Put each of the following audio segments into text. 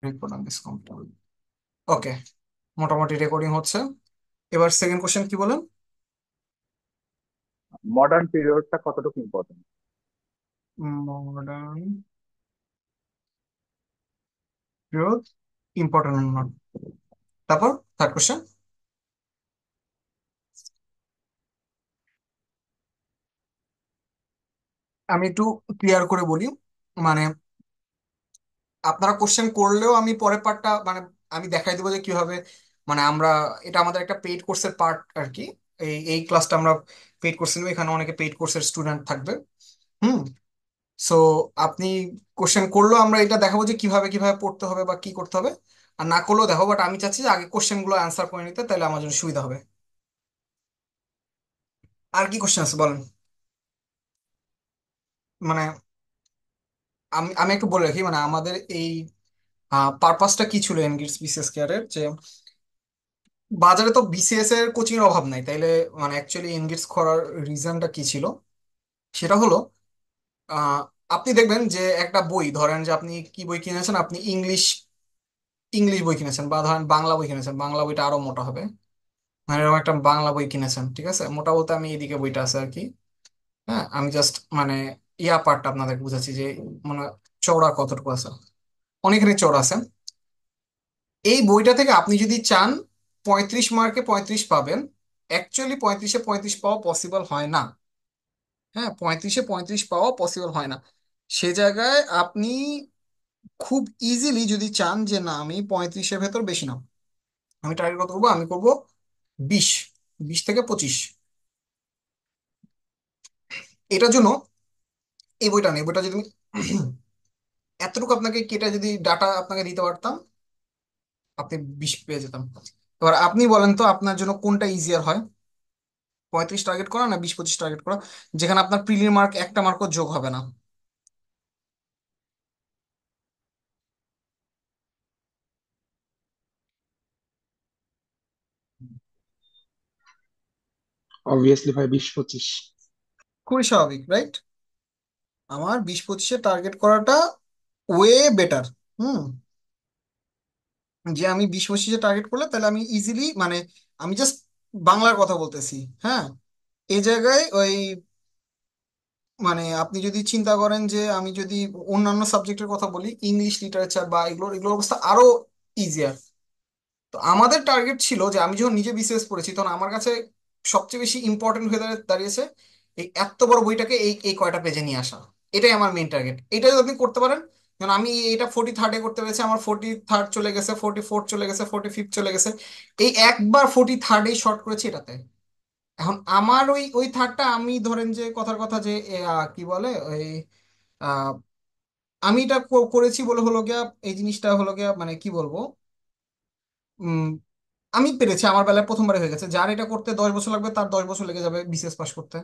Recording is complete. ওকে, মোটামুটি recording হচ্ছে। এবার সেকেন্ড কোশ্চেন কি বলেন? মডার্ন পিরিয়ডটা কতটুকু important? Modern period important not. তারপর থার্ড কোশ্চেন। আমি একটু ক্লিয়ার করে বলি, মানে আপনারা কোশ্চেন করলেও আমি পরের পার্টটা মানে আমি দেখাই দেবো যে কিভাবে, মানে আমরা, এটা আমাদের একটা পেইড কোর্সের পার্ট আর কি। এই এই ক্লাসটা আমরা পেইড কোর্সে নেবো, এখানে অনেকে পেইড কোর্সের স্টুডেন্ট থাকবে। হুম। সো আপনি কোশ্চেন করলেও আমরা এটা দেখাবো যে কিভাবে কিভাবে পড়তে হবে বা কি করতে হবে, আর না করলেও দেখো, বাট আমি চাচ্ছি যে আগে কোশ্চেন গুলো অ্যান্সার করে নিতে, তাহলে আমার জন্য সুবিধা হবে। আর কি কোশ্চেন আছে বলেন? মানে আমি আমি একটু বলে রাখি, মানে আমাদের এই পারপাসটা কি ছিল এনগেজ বিসিএস কেয়ারের, যে বাজারে তো বিসিএস এর কোচিং এর অভাব নাই, তাইলে মানে অ্যাকচুয়ালি এনগেজ করার রিজনটা কি ছিল, সেটা হলো আহ, আপনি দেখবেন যে একটা বই, ধরেন যে আপনি কি বই কিনেছেন, আপনি ইংলিশ ইংলিশ বই কিনেছেন, বা ধরেন বাংলা বই কিনেছেন, বাংলা বইটা আরো মোটা হবে, মানে এরকম একটা বাংলা বই কিনেছেন, ঠিক আছে, মোটা বলতে আমি এদিকে বইটা আছে আর কি। হ্যাঁ, আমি জাস্ট মানে ইয়া পার্টটা আপনাদের বুঝাচ্ছি যে মানে চওড়া কতটুকু আছে, অনেকখানি চওড়া আছে। এই বইটা থেকে আপনি যদি চান 35 মার্কে 35 পাবেন, অ্যাকচুয়ালি 35-এ 35 পাওয়া পসিবল হয় না। হ্যাঁ, 35-এ 35 পাওয়া পসিবল হয় না। সে জায়গায় আপনি খুব ইজিলি যদি চান যে না আমি 35-এর ভেতর বেশি না, আমি টার্গেট কত করবো, আমি করবো 20, 20 থেকে 25। এটার জন্য এই বইটা নেই, বইটা যদি আমি এতটুকু আপনাকে কেটে যদি ডাটা আপনাকে দিতে পারতাম, আপনি 20 পেয়ে যেতাম। এবার আপনি বলেন তো আপনার জন্য কোনটা ইজিয়ার হয়, 35 টার্গেট করা না 20-25 টার্গেট করা, যেখানে আপনার প্রিলির মার্ক একটা মার্কও যোগ হবে না? অবভিয়াসলি ভাই 20-25। খুবই স্বাভাবিক, রাইট? আমার 20-25-এ টার্গেট করাটা ওয়ে বেটার। হুম। যে আমি 20-25-এ টার্গেট করলে তাহলে আমি ইজিলি, মানে আমি জাস্ট বাংলার কথা বলতেছি, হ্যাঁ, এই জায়গায় ওই, মানে আপনি যদি চিন্তা করেন যে আমি যদি অন্যান্য সাবজেক্টের কথা বলি, ইংলিশ লিটারেচার বা এগুলোর এগুলোর অবস্থা আরো ইজিয়ার। তো আমাদের টার্গেট ছিল যে আমি যখন নিজে বিসিএস পড়েছি, তখন আমার কাছে সবচেয়ে বেশি ইম্পর্টেন্ট হয়ে দাঁড়িয়েছে এই এত বড় বইটাকে এই এই কয়টা পেজে নিয়ে আসা। এটাই আমার মেইন টার্গেট। এটা যদি আপনি করতে পারেন, যেমন আমি এটা 43-এ করতে পেরেছি, আমার 43 চলে গেছে, 44 চলে গেছে, 45 চলে গেছে, এই একবার 43-এই শর্ট করেছি এটাতে। এখন আমার ওই ওই থার্ডটা আমি ধরেন যে কথার কথা যে কি বলে ওই আহ, আমি এটা করেছি বলে হলো গিয়া, এই জিনিসটা হলো গিয়া মানে কি বলবো, আমি পেরেছি, আমার বেলায় প্রথমবারে হয়ে গেছে। যার এটা করতে 10 বছর লাগবে তার 10 বছর লেগে যাবে বিসিএস পাস করতে।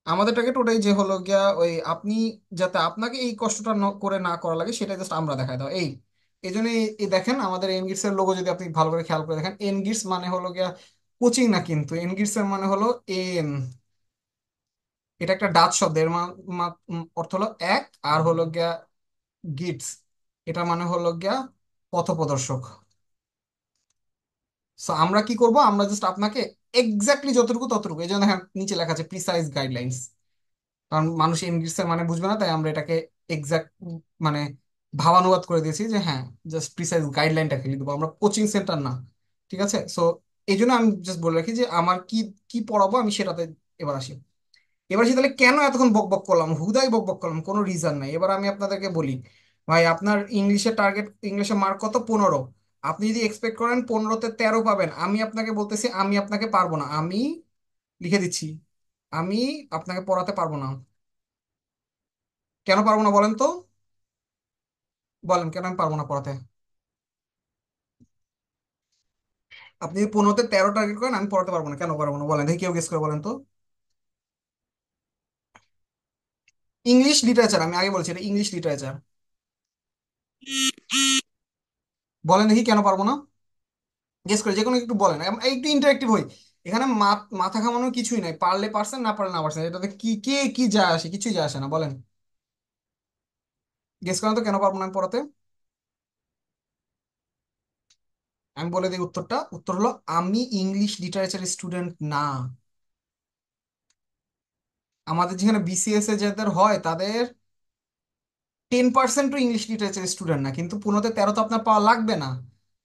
আমাদের টার্গেট ওটাই যে হলো গিয়া ওই আপনি, যাতে আপনাকে এই কষ্টটা করে না করা লাগে, সেটা জাস্ট আমরা দেখাই দাও এই। এই জন্য এই দেখেন আমাদের এনগিটস এর লোগো যদি আপনি ভালো করে খেয়াল করে দেখেন, এনগিটস মানে হলো গিয়া কোচিং না, কিন্তু এনগিটস এর মানে হলো এন। এটা একটা ডাচ শব্দ, এর অর্থ হলো এক, আর হলো গিয়া গিটস, এটা মানে হলো গিয়া পথপ্রদর্শক। সো আমরা কি করব, আমরা জাস্ট আপনাকে এক্স্যাক্টলি যতটুকু ততটুকু, এই জন্য দেখেন নিচে লেখা আছে প্রিসাইজ গাইডলাইন্স, কারণ মানুষ ইংলিশের মানে বুঝবে না, তাই আমরা এটাকে এক্সাক্ট মানে ভাবানুবাদ করে দিয়েছি যে হ্যাঁ, জাস্ট প্রিসাইজ গাইডলাইনটা খেলে দেবো, আমরা কোচিং সেন্টার না। ঠিক আছে, সো এই জন্য আমি জাস্ট বলে রাখি যে আমার কি কি পড়াবো আমি সেটাতে এবার আসি। এবার আসি তাহলে কেন এতক্ষণ বক বক করলাম, হুদাই বক বক করলাম, কোনো রিজন নাই। এবার আমি আপনাদেরকে বলি, ভাই আপনার ইংলিশের টার্গেট, ইংলিশের মার্ক কত, 15। আপনি যদি এক্সপেক্ট করেন 15-তে 13 পাবেন, আমি আপনাকে বলতেছি আমি আপনাকে পারবো না, আমি লিখে দিচ্ছি, আমি আপনাকে পড়াতে পারবো না। কেন পারবো না বলেন তো, বলেন কেন আমি পারবো না পড়াতে? আপনি যদি 15-তে 13 টার্গেট করেন, আমি পড়াতে পারবো না, কেন পারবো না বলেন, দেখি কেউ গেস করে বলেন তো। ইংলিশ লিটারেচার, আমি আগে বলছি এটা ইংলিশ লিটারেচার। বলেন দেখি কেন পারবো না, গেস করে যে কোনো একটু বলেন, একটু ইন্টারেক্টিভ হই। এখানে মাথা ঘামানোর কিছুই নাই, পারলে পারছেন, না পারলে না পারছেন, এটাতে কি কে কি যায় আসে, কিছুই যায় আসে না, বলেন। গেস করেন তো কেন পারবো না আমি পড়াতে। আমি বলে দিই উত্তরটা, উত্তর হলো আমি ইংলিশ লিটারেচার স্টুডেন্ট না। আমাদের যেখানে বিসিএস এ যাদের হয় তাদের 10%ও ইংলিশ লিটারেচার স্টুডেন্ট না, কিন্তু 15-তে 13 তো আপনার পাওয়া লাগবে না।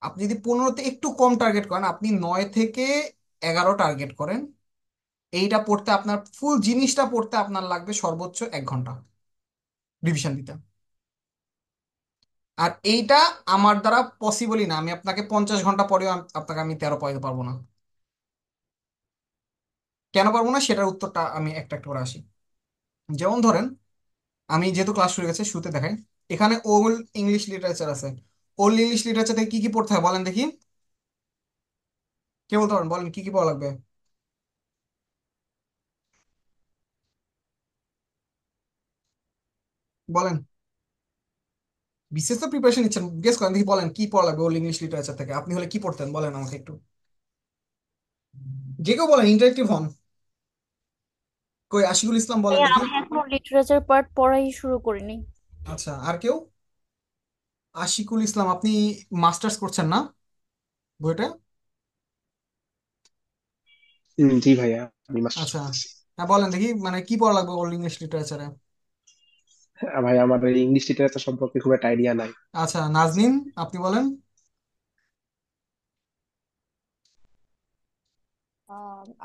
আপনি যদি 15-তে একটু কম টার্গেট করেন, আপনি 9 থেকে 11 টার্গেট করেন, এইটা পড়তে আপনার ফুল জিনিসটা পড়তে আপনার লাগবে সর্বোচ্চ 1 ঘন্টা রিভিশন দিতে। আর এইটা আমার দ্বারা পসিবলই না, আমি আপনাকে 50 ঘন্টা পরেও আপনাকে আমি 13 পাইতে পারবো না। কেন পারবো না সেটার উত্তরটা আমি একটা একটা করে আসি। যেমন ধরেন, আমি যেহেতু ক্লাস শুরু গেছে শুরুতে দেখাই, এখানে ওল্ড ইংলিশ লিটারেচার আছে। ওল্ড ইংলিশ লিটারেচার থেকে কি কি পড়তে হয় বলেন দেখি, কে বলতে পারেন, বলেন কি কি পড়া লাগবে, বলেন। বিশেষ তো প্রিপারেশন নিচ্ছেন, গেস করেন দেখি, বলেন কি পড়া লাগবে ওল্ড ইংলিশ লিটারেচার থেকে, আপনি হলে কি পড়তেন বলেন আমাকে একটু, যে কেউ বলেন, ইন্টারেক্টিভ হন। কই আশিকুল ইসলাম বলেন দেখি। আমি এখনো লিটারেচার পার্ট পড়াই শুরু করিনি। আচ্ছা, আর কেউ? আশিকুল ইসলাম, আপনি মাস্টার্স করছেন না বইটা? জি ভাইয়া, আমি মাস্টার্স আচ্ছা, করতেছি। হ্যাঁ বলেন দেখি, মানে কি পড়া লাগবে ওল্ড ইংলিশ লিটারেচারে। ভাই আমার এই ইংলিশ লিটারেচার সম্পর্কে খুব একটা আইডিয়া নাই। আচ্ছা, নাজনীন আপনি বলেন।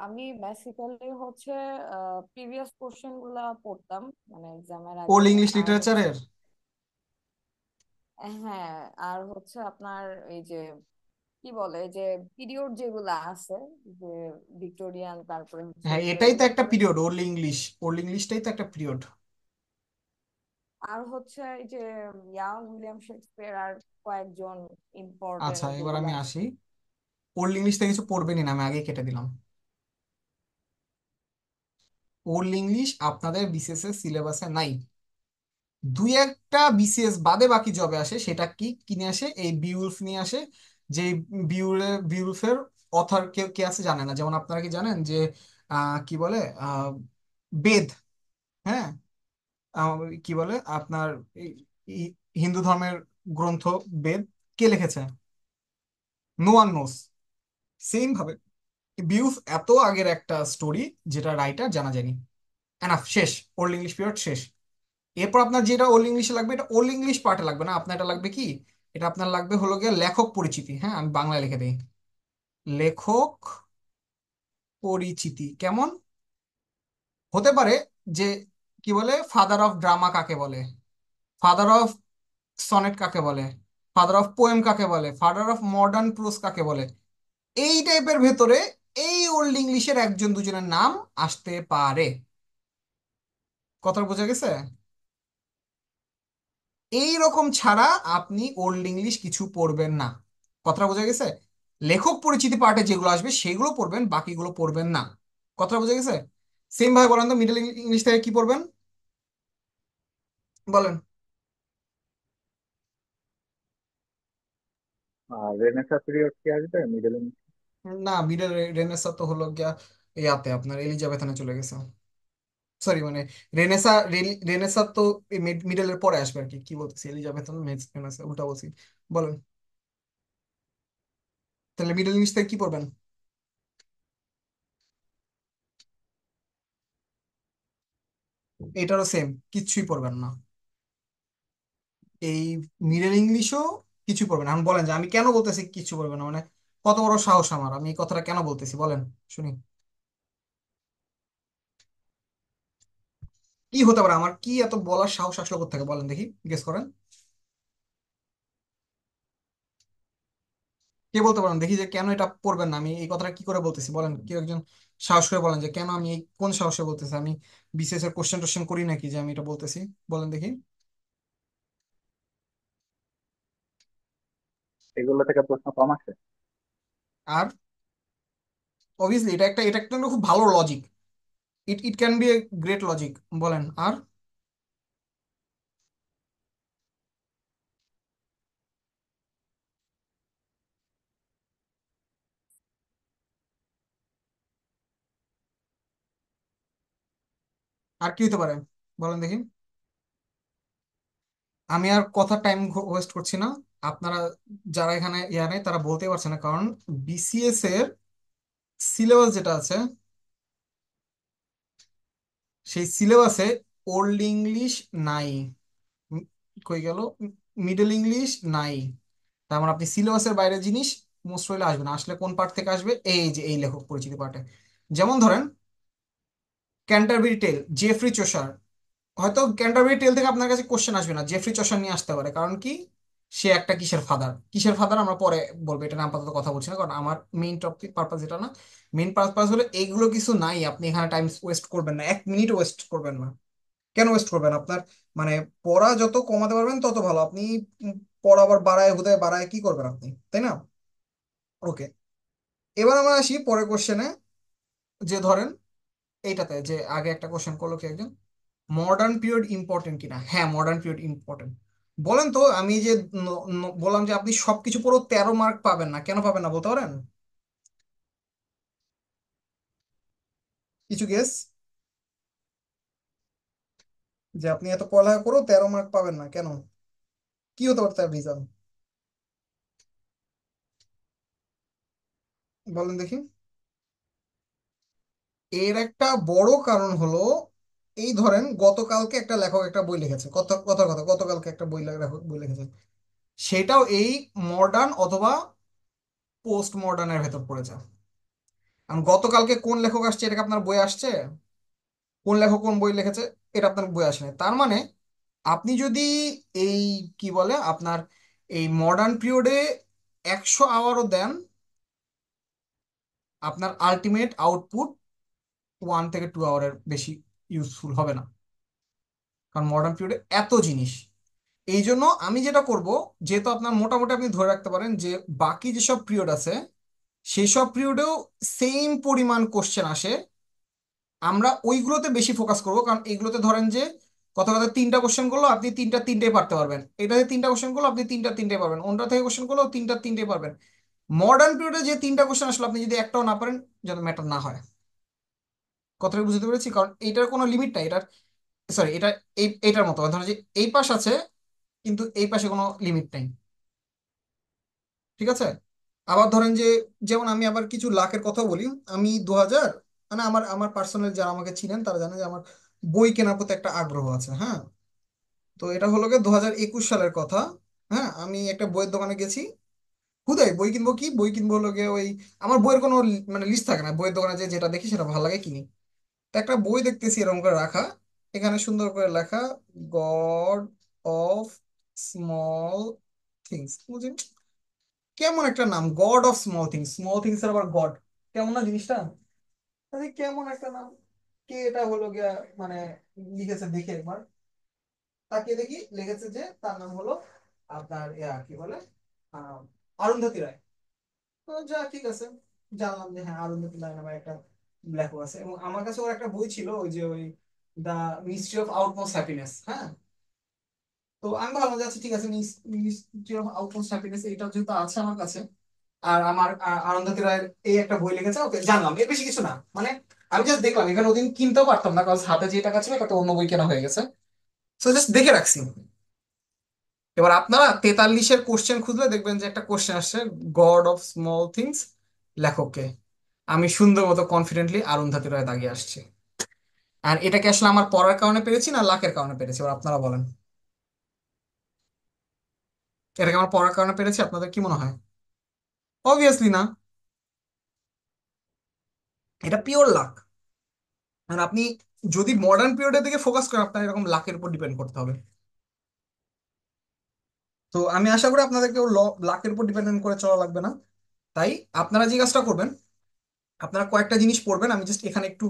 আমি বেসিক্যালি হচ্ছে প্রিভিয়াস কোশ্চেন গুলা পড়তাম মানে এক্সামের ওল্ড আগে। ইংলিশ আর হচ্ছে লিটারেচারের হ্যাঁ, আর হচ্ছে আপনার এই যে কি বলে যে পিরিয়ড যেগুলা আছে, যে ভিক্টোরিয়ান, তারপরে হচ্ছে হ্যাঁ, এগুলো এটাই তো এগুলো একটা পড়েছি। পিরিয়ড ওল্ড ইংলিশ, ওল্ড ইংলিশটাই তো একটা পিরিয়ড। আর হচ্ছে এই যে উইলিয়াম শেক্সপিয়ার আর কয়েকজন আচ্ছা, ইম্পর্টেন্ট এবার যেগুলো আমি আছে। আসি, ওল্ড ইংলিশটা কিছু পড়বেনই না, আমি আগে কেটে দিলাম। ওল্ড ইংলিশ আপনাদের বিসিএস এর সিলেবাসে নাই। দুই একটা বিসিএস বাদে বাকি জবে আসে, সেটা কি কিনে আসে, এই বিউলফ নিয়ে আসে। যে বিউলফের অথর কে কে আছে জানে না, যেমন আপনারা কি জানেন যে কি বলে বেদ, হ্যাঁ, কি বলে আপনার এই- এই হিন্দু ধর্মের গ্রন্থ বেদ কে লিখেছে? No one knows. সেম ভাবে বিউলফ এত আগের একটা স্টোরি, যেটা রাইটার জানা যায়নি। এনাফ, শেষ, ওল্ড ইংলিশ পিরিয়ড শেষ। এরপর আপনার যেটা ওল্ড ইংলিশে লাগবে, এটা ওল্ড ইংলিশ পার্টে লাগবে না, আপনার এটা লাগবে কি, এটা আপনার লাগবে হলো গিয়ে লেখক পরিচিতি। হ্যাঁ, আমি বাংলায় লিখে দিই, লেখক পরিচিতি কেমন হতে পারে, যে কি বলে ফাদার অফ ড্রামা কাকে বলে, ফাদার অফ সনেট কাকে বলে, ফাদার অফ পোয়েম কাকে বলে, ফাদার অফ মডার্ন প্রোজ কাকে বলে, এই টাইপের ভেতরে এই ওল্ড ইংলিশের একজন দুজনের নাম আসতে পারে। কথা বোঝা গেছে? এই রকম ছাড়া আপনি ওল্ড ইংলিশ কিছু পড়বেন না। কথাটা বোঝা গেছে? লেখক পরিচিতি পার্টে যেগুলো আসবে সেগুলো পড়বেন, বাকিগুলো পড়বেন না। কথাটা বোঝা গেছে? সেম ভাবে বলেন তো, মিডল ইংলিশ থেকে কি পড়বেন বলেন। আর রেনেসা পিরিয়ড কি আসবে মিডল ইংলিশ? না, মিডল রেনেসা তো হলো গিয়া ইয়াতে আপনার এলিজাবেথানে চলে গেছে। সরি, মানে রেনেসা, রেনেসা তো মিডলের পরে আসবে আর কি, কি বলতেছি, এলিজাবেথন রেনেসা উল্টা বলছি। বলেন, তাহলে মিডল ইংলিশ থেকে কি পড়বেন? এটারও সেম, কিচ্ছুই পড়বেন না। এই মিডল ইংলিশও কিছু পড়বে না। এখন বলেন যে আমি কেন বলতেছি কিছু পড়বে না, মানে কত বড় সাহস আমার, আমি এই কথাটা কেন বলতেছি বলেন শুনি। কি হতে পারে, আমার কি এত বলার সাহস আসলো কোথা থেকে বলেন দেখি, গেস করেন। কে বলতে পারেন দেখি যে কেন এটা পড়বেন না, আমি এই কথাটা কি করে বলতেছি বলেন, কেউ একজন সাহস করে বলেন যে কেন আমি কোন সাহসে বলতেছি, আমি বিসিএস এর কোশ্চেন টোশ্চেন করি নাকি যে আমি এটা বলতেছি, বলেন দেখি। এগুলো থেকে প্রশ্ন কম আসে। আর অবভিয়াসলি এটা একটা খুব ভালো logic, it it can be a great logic. বলেন আর, আর কি হতে পারে বলেন দেখি। আমি আর কথা টাইম ওয়েস্ট করছি না, আপনারা যারা এখানে ইয়া নেই তারা বলতে পারছে না, কারণ বিসিএস এর সিলেবাস যেটা আছে সেই সিলেবাসে ওল্ড ইংলিশ নাই। উম, কই গেল, মিডল ইংলিশ নাই। তার মানে আপনি সিলেবাসের বাইরে জিনিস মোস্ট হইলে আসবে না। আসলে কোন পার্ট থেকে আসবে, এই যে এই লেখক পরিচিতি পার্টে। যেমন ধরেন ক্যান্টারবেরি টেল, জেফ্রি চোশার। হয়তো ক্যান্টারবেরি টেল থেকে আপনার কাছে কোশ্চেন আসবে না, জেফ্রি চশর নিয়ে আসতে পারে। কারণ কি, সে একটা কিসের ফাদার, কিসের ফাদার আমরা পরে বলবো, এটা নিয়ে আপাতত কথা বলছি না, কারণ আমার মেইন টপিক পারপাস এটা না। মেইন পারপাস হলো এইগুলো কিছু নাই, আপনি এখানে টাইম ওয়েস্ট করবেন না, 1 মিনিট ওয়েস্ট করবেন না। কেন ওয়েস্ট করবেন? আপনার মানে পড়া যত কমাতে পারবেন তত ভালো। আপনি উম, পড়া আবার বাড়ায় হুদায় বাড়ায় কি করবেন আপনি, তাই না? ওকে, এবার আমরা আসি পরের কোশ্চেনে। যে ধরেন এইটাতে যে আগে একটা কোশ্চেন করলো কি একজন, মডার্ন পিরিয়ড ইম্পর্টেন্ট কিনা। হ্যাঁ, মডার্ন পিরিয়ড ইম্পর্টেন্ট। বলেন তো, আমি যে বললাম যে আপনি সবকিছু পুরো 13 মার্ক পাবেন না, কেন পাবেন না বলতে পারেন? কিছু গেস, যে আপনি এত পড়ালেখা করেও 13 মার্ক পাবেন না কেন? কি হতে পারে তার রিজন, বলেন দেখি। এর একটা বড় কারণ হলো, এই ধরেন গতকালকে একটা লেখক একটা বই লিখেছে, কথা কথা গতকালকে একটা লেখক বই লিখেছে, সেটাও এই মডার্ন অথবা পোস্ট মডার্নের ভেতর পড়েছে। কারণ গতকালকে কোন লেখক আসছে এটা কি আপনার বই আসছে? কোন লেখক কোন বই লিখেছে এটা আপনার বই আসে না। তার মানে আপনি যদি এই কি বলে আপনার এই মডার্ন পিরিয়ডে 100 আওয়ারও দেন, আপনার আলটিমেট আউটপুট 1 থেকে 2 আওয়ারের বেশি ইউজফুল হবে না। কারণ মডার্ন পিরিয়ডে এত জিনিস। এই জন্য আমি যেটা করব, যেহেতু আপনার মোটামুটি আপনি ধরে রাখতে পারেন যে বাকি যেসব পিরিয়ড আছে সেই সব পিরিয়ডেও সেম পরিমাণ কোশ্চেন আসে, আমরা ওইগুলোতে বেশি ফোকাস করব। কারণ এইগুলোতে ধরেন যে কথা কথা 3টা কোশ্চেন করলো আপনি তিনটাই পারতে পারবেন, এটাতে 3টা কোশ্চেন করলো আপনি তিনটাই পারবেন, ওনটা থেকে কোশ্চেন করলো তিনটাই পারবেন। মডার্ন পিরিয়ডে যে 3টা কোশ্চেন আসলে আপনি যদি একটাও না পারেন, যেন ম্যাটার না হয়। কথাটা বুঝতে পেরেছি? কারণ এইটার কোনো লিমিট নাই, এটার সরি এটা এইটার মতো ধরেন যে এই পাশ আছে কিন্তু এই পাশে কোনো লিমিট নাই। ঠিক আছে? আবার ধরেন যে যেমন আমি আবার কিছু লাখের কথা বলি। আমি 2000 মানে আমার আমার পার্সোনাল যারা আমাকে চিনেন তারা জানে যে আমার বই কেনার প্রতি একটা আগ্রহ আছে। হ্যাঁ, তো এটা হলো গিয়ে 2021 সালের কথা। হ্যাঁ, আমি একটা বইয়ের দোকানে গেছি, হুদাই বই কিনবো, কি বই কিনবো হলো গিয়ে ওই আমার বইয়ের কোনো মানে লিস্ট থাকে না, বইয়ের দোকানে যে যেটা দেখি সেটা ভালো লাগে কিনি। তো একটা বই দেখতেছি এরকম করে রাখা, এখানে সুন্দর করে লেখা গড অফ স্মল থিংস। কেমন একটা নাম, god of small things, small things এর আবার গড, কেমন না জিনিসটা? আরে কেমন একটা নাম। কে এটা হলো গিয়া মানে লিখেছে দেখে একবার তাকে দেখি, লিখেছে যে তার নাম হলো আপনার কি বলে আহ, অরুন্ধতী রায়। তো যা ঠিক আছে, জানলাম যে হ্যাঁ অরুন্ধতী রায় নামে একটা লেখক আছে, এবং আমার কাছে ওর একটা বই ছিল ওই যে ওই দা মিস্ট্রি অফ আউটমোস্ট হ্যাপিনেস। হ্যাঁ, তো আমি ভাবলাম যে আচ্ছা ঠিক আছে, মিস্ট্রি অফ আউটমোস্ট হ্যাপিনেস এটা যেহেতু আছে আমার কাছে, আর আমার অরুন্ধতী রায়ের এই একটা বই লিখেছে, ওকে জানলাম, এর বেশি কিছু না। মানে আমি জাস্ট দেখলাম, এখানে ওদিন কিনতেও পারতাম না কারণ হাতে যে টাকা ছিল তাতে অন্য বই কেনা হয়ে গেছে। তো জাস্ট দেখে রাখছি। এবার আপনারা 43-এর কোশ্চেন খুঁজলে দেখবেন যে একটা কোশ্চেন আসছে, গড অফ স্মল থিংস লেখককে। আমি সুন্দর মতো কনফিডেন্টলি অরুন্ধতী রায় দাগিয়ে আসছি। আর এটাকে আসলে আমার পড়ার কারণে পেরেছি না লাকের কারণে পেরেছি, এবার আপনারা বলেন। এটাকে আমার পড়ার কারণে পেরেছি, আপনাদের কি মনে হয়? অবভিয়াসলি না, এটা পিওর লাক। মানে আপনি যদি মডার্ন পিরিয়ডের দিকে ফোকাস করেন আপনার এরকম লাকের উপর ডিপেন্ড করতে হবে। তো আমি আশা করি আপনাদেরকে লাকের উপর ডিপেন্ডেন্ট করে চলা লাগবে না। তাই আপনারা যে কাজটা করবেন, আপনারা কয়েকটা জিনিস পড়বেন, আমি জাস্ট এখানে একটু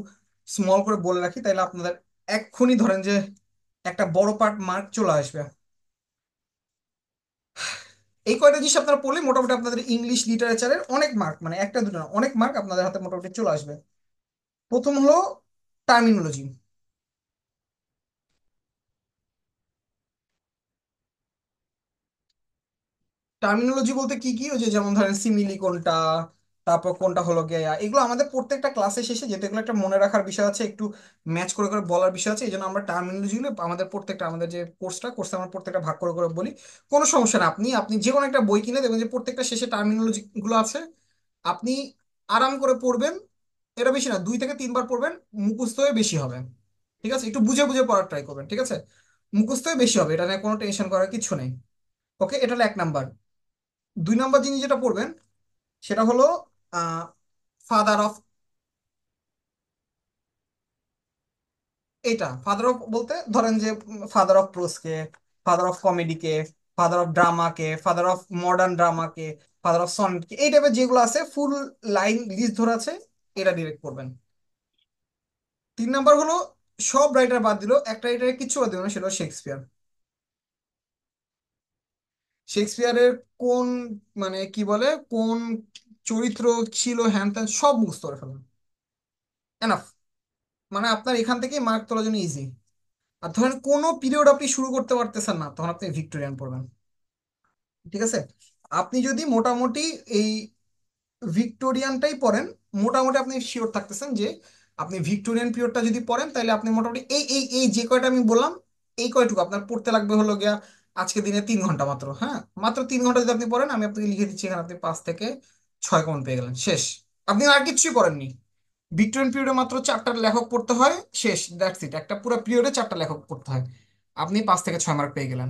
স্মল করে বলে রাখি, তাইলে আপনাদের এক্ষুনি ধরেন যে একটা বড় পার্ট মার্ক চলে আসবে। এই কয়টা জিনিস আপনারা পড়লে মোটামুটি আপনাদের ইংলিশ লিটারেচারের অনেক মার্ক, মানে একটা দুটো না অনেক মার্ক আপনাদের হাতে মোটামুটি চলে আসবে। প্রথম হলো টার্মিনোলজি। টার্মিনোলজি বলতে কি কি, ওই যে যেমন ধরেন সিমিলি কোনটা, তারপর কোনটা হলো গিয়ে এগুলো আমাদের প্রত্যেকটা ক্লাসে শেষে যেহেতু এগুলো একটা মনে রাখার বিষয় আছে, একটু ম্যাচ করে করে বলার বিষয় আছে, এই জন্য আমরা টার্মিনোলজিগুলো আমাদের প্রত্যেকটা আমাদের যে কোর্সে আমরা প্রত্যেকটা ভাগ করে করে বলি। কোনো সমস্যা না, আপনি আপনি যে কোনো একটা বই কিনে দেখবেন যে প্রত্যেকটা শেষে টার্মিনোলজি গুলো আছে। আপনি আরাম করে পড়বেন, এটা বেশি না 2 থেকে 3 বার পড়বেন, মুখস্থ হয়ে বেশি হবে। ঠিক আছে, একটু বুঝে বুঝে পড়ার ট্রাই করবেন, ঠিক আছে? মুখস্থ হয়ে বেশি হবে, এটা নিয়ে কোনো টেনশন করার কিছু নেই। ওকে, এটা হলো 1 নাম্বার। 2 নাম্বার জিনিস যেটা পড়বেন সেটা হলো ফাদার অফ, এটা ফাদার অফ বলতে ধরেন যে ফাদার অফ প্রোসকে, ফাদার অফ কমেডিকে, ফাদার অফ ড্রামাকে, ফাদার অফ মডার্ন ড্রামাকে, ফাদার অফ সনেটকে, এই টাইপের যেগুলো আছে ফুল লাইন লিস্ট ধরে আছে, এটা ডিরেক্ট করবেন। 3 নাম্বার হলো সব রাইটার বাদ দিল, একটা রাইটারে কিচ্ছু বাদ দিল না, সেটা হলো শেক্সপিয়ার। শেক্সপিয়ারের কোন মানে কি বলে কোন চরিত্র ছিল হ্যান ত্যান সব মুখস্থ করে ফেলুন, এনাফ। মানে আপনার এখান থেকে মার্ক তোলার জন্য ইজি। আর ধরেন কোনো পিরিয়ড আপনি শুরু করতে পারতেছেন না, তখন আপনি ভিক্টোরিয়ান পড়বেন, ঠিক আছে? আপনি যদি মোটামুটি এই ভিক্টোরিয়ানটাই পড়েন, মোটামুটি আপনি শিওর থাকতেছেন যে আপনি ভিক্টোরিয়ান পিরিয়ডটা যদি পড়েন, তাহলে আপনি মোটামুটি এই এই এই যে কয়টা আমি বললাম, এই কয়টুকু আপনার পড়তে লাগবে হলো গিয়া আজকে দিনে 3 ঘন্টা মাত্র। হ্যাঁ, মাত্র 3 ঘন্টা যদি আপনি পড়েন, আমি আপনাকে লিখে দিচ্ছি এখানে আপনি 5 থেকে 6 কমন পেয়ে গেলেন, শেষ। আপনি আর কিছুই করেননি। ভিক্টোরিয়ান পিরিয়ডে মাত্র 4টা লেখক পড়তে হয়, শেষ, দ্যাটস ইট। একটা পুরো পিরিয়ডে 4টা লেখক পড়তে হয়, আপনি 5 থেকে 6 মার্ক পেয়ে গেলেন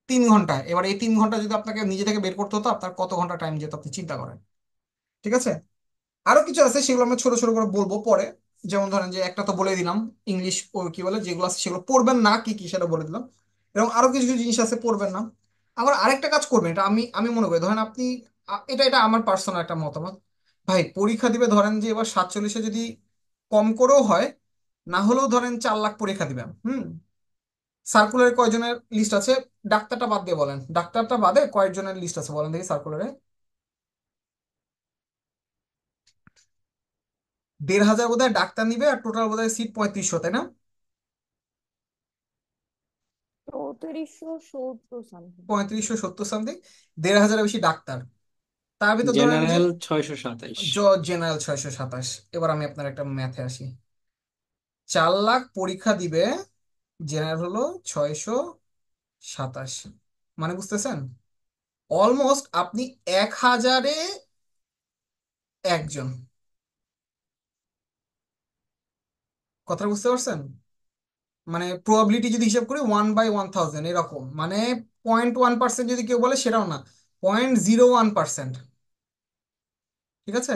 3 ঘন্টায়। এবার এই 3 ঘন্টা যদি আপনাকে নিজে থেকে বের করতে হতো, আপনার কত ঘন্টা টাইম যেত আপনি চিন্তা করেন, ঠিক আছে? আরো কিছু আছে, সেগুলো আমরা ছোট ছোট করে বলবো পরে। যেমন ধরেন যে একটা তো বলে দিলাম, ইংলিশ ও কি বলে যেগুলো আছে সেগুলো পড়বেন না, কি কি সেটা বলে দিলাম। এবং আরো কিছু কিছু জিনিস আছে পড়বেন না। আবার আরেকটা কাজ করবেন, এটা আমি আমি মনে করি, ধরেন আপনি এটা এটা আমার পার্সোনাল একটা মতামত। ভাই পরীক্ষা দিবে, ধরেন যে এবার 47-এ যদি কম করেও হয়, না হলেও ধরেন 4 লাখ পরীক্ষা দিবেন। সার্কুলারে কয়জনের লিস্ট আছে? ডাক্তারটা বাদ দিয়ে বলেন, ডাক্তারটা বাদে কয়েকজনের লিস্ট আছে বলেন দেখি সার্কুলারে। 1,500 বোধহয় ডাক্তার নিবে, আর টোটাল বোধহয় সিট 3500, তাই না? 3470 সামথিং। 3570 সামথিং। 1,500-এর বেশি ডাক্তার, তার ভিতর ধরেন যে জেনারেল 627। জেনারেল 627। এবার আমি আপনার একটা ম্যাথে আসি। 4 লাখ পরীক্ষা দিবে, জেনারেল হলো 627, মানে বুঝতেছেন? অলমোস্ট আপনি 1,000-এ একজন, কথা বুঝতে পারছেন? মানে প্রবাবিলিটি যদি হিসাব করি 1/1000 এরকম, মানে 0.1% যদি কেউ বলে সেটাও না, 0.01%। ঠিক আছে,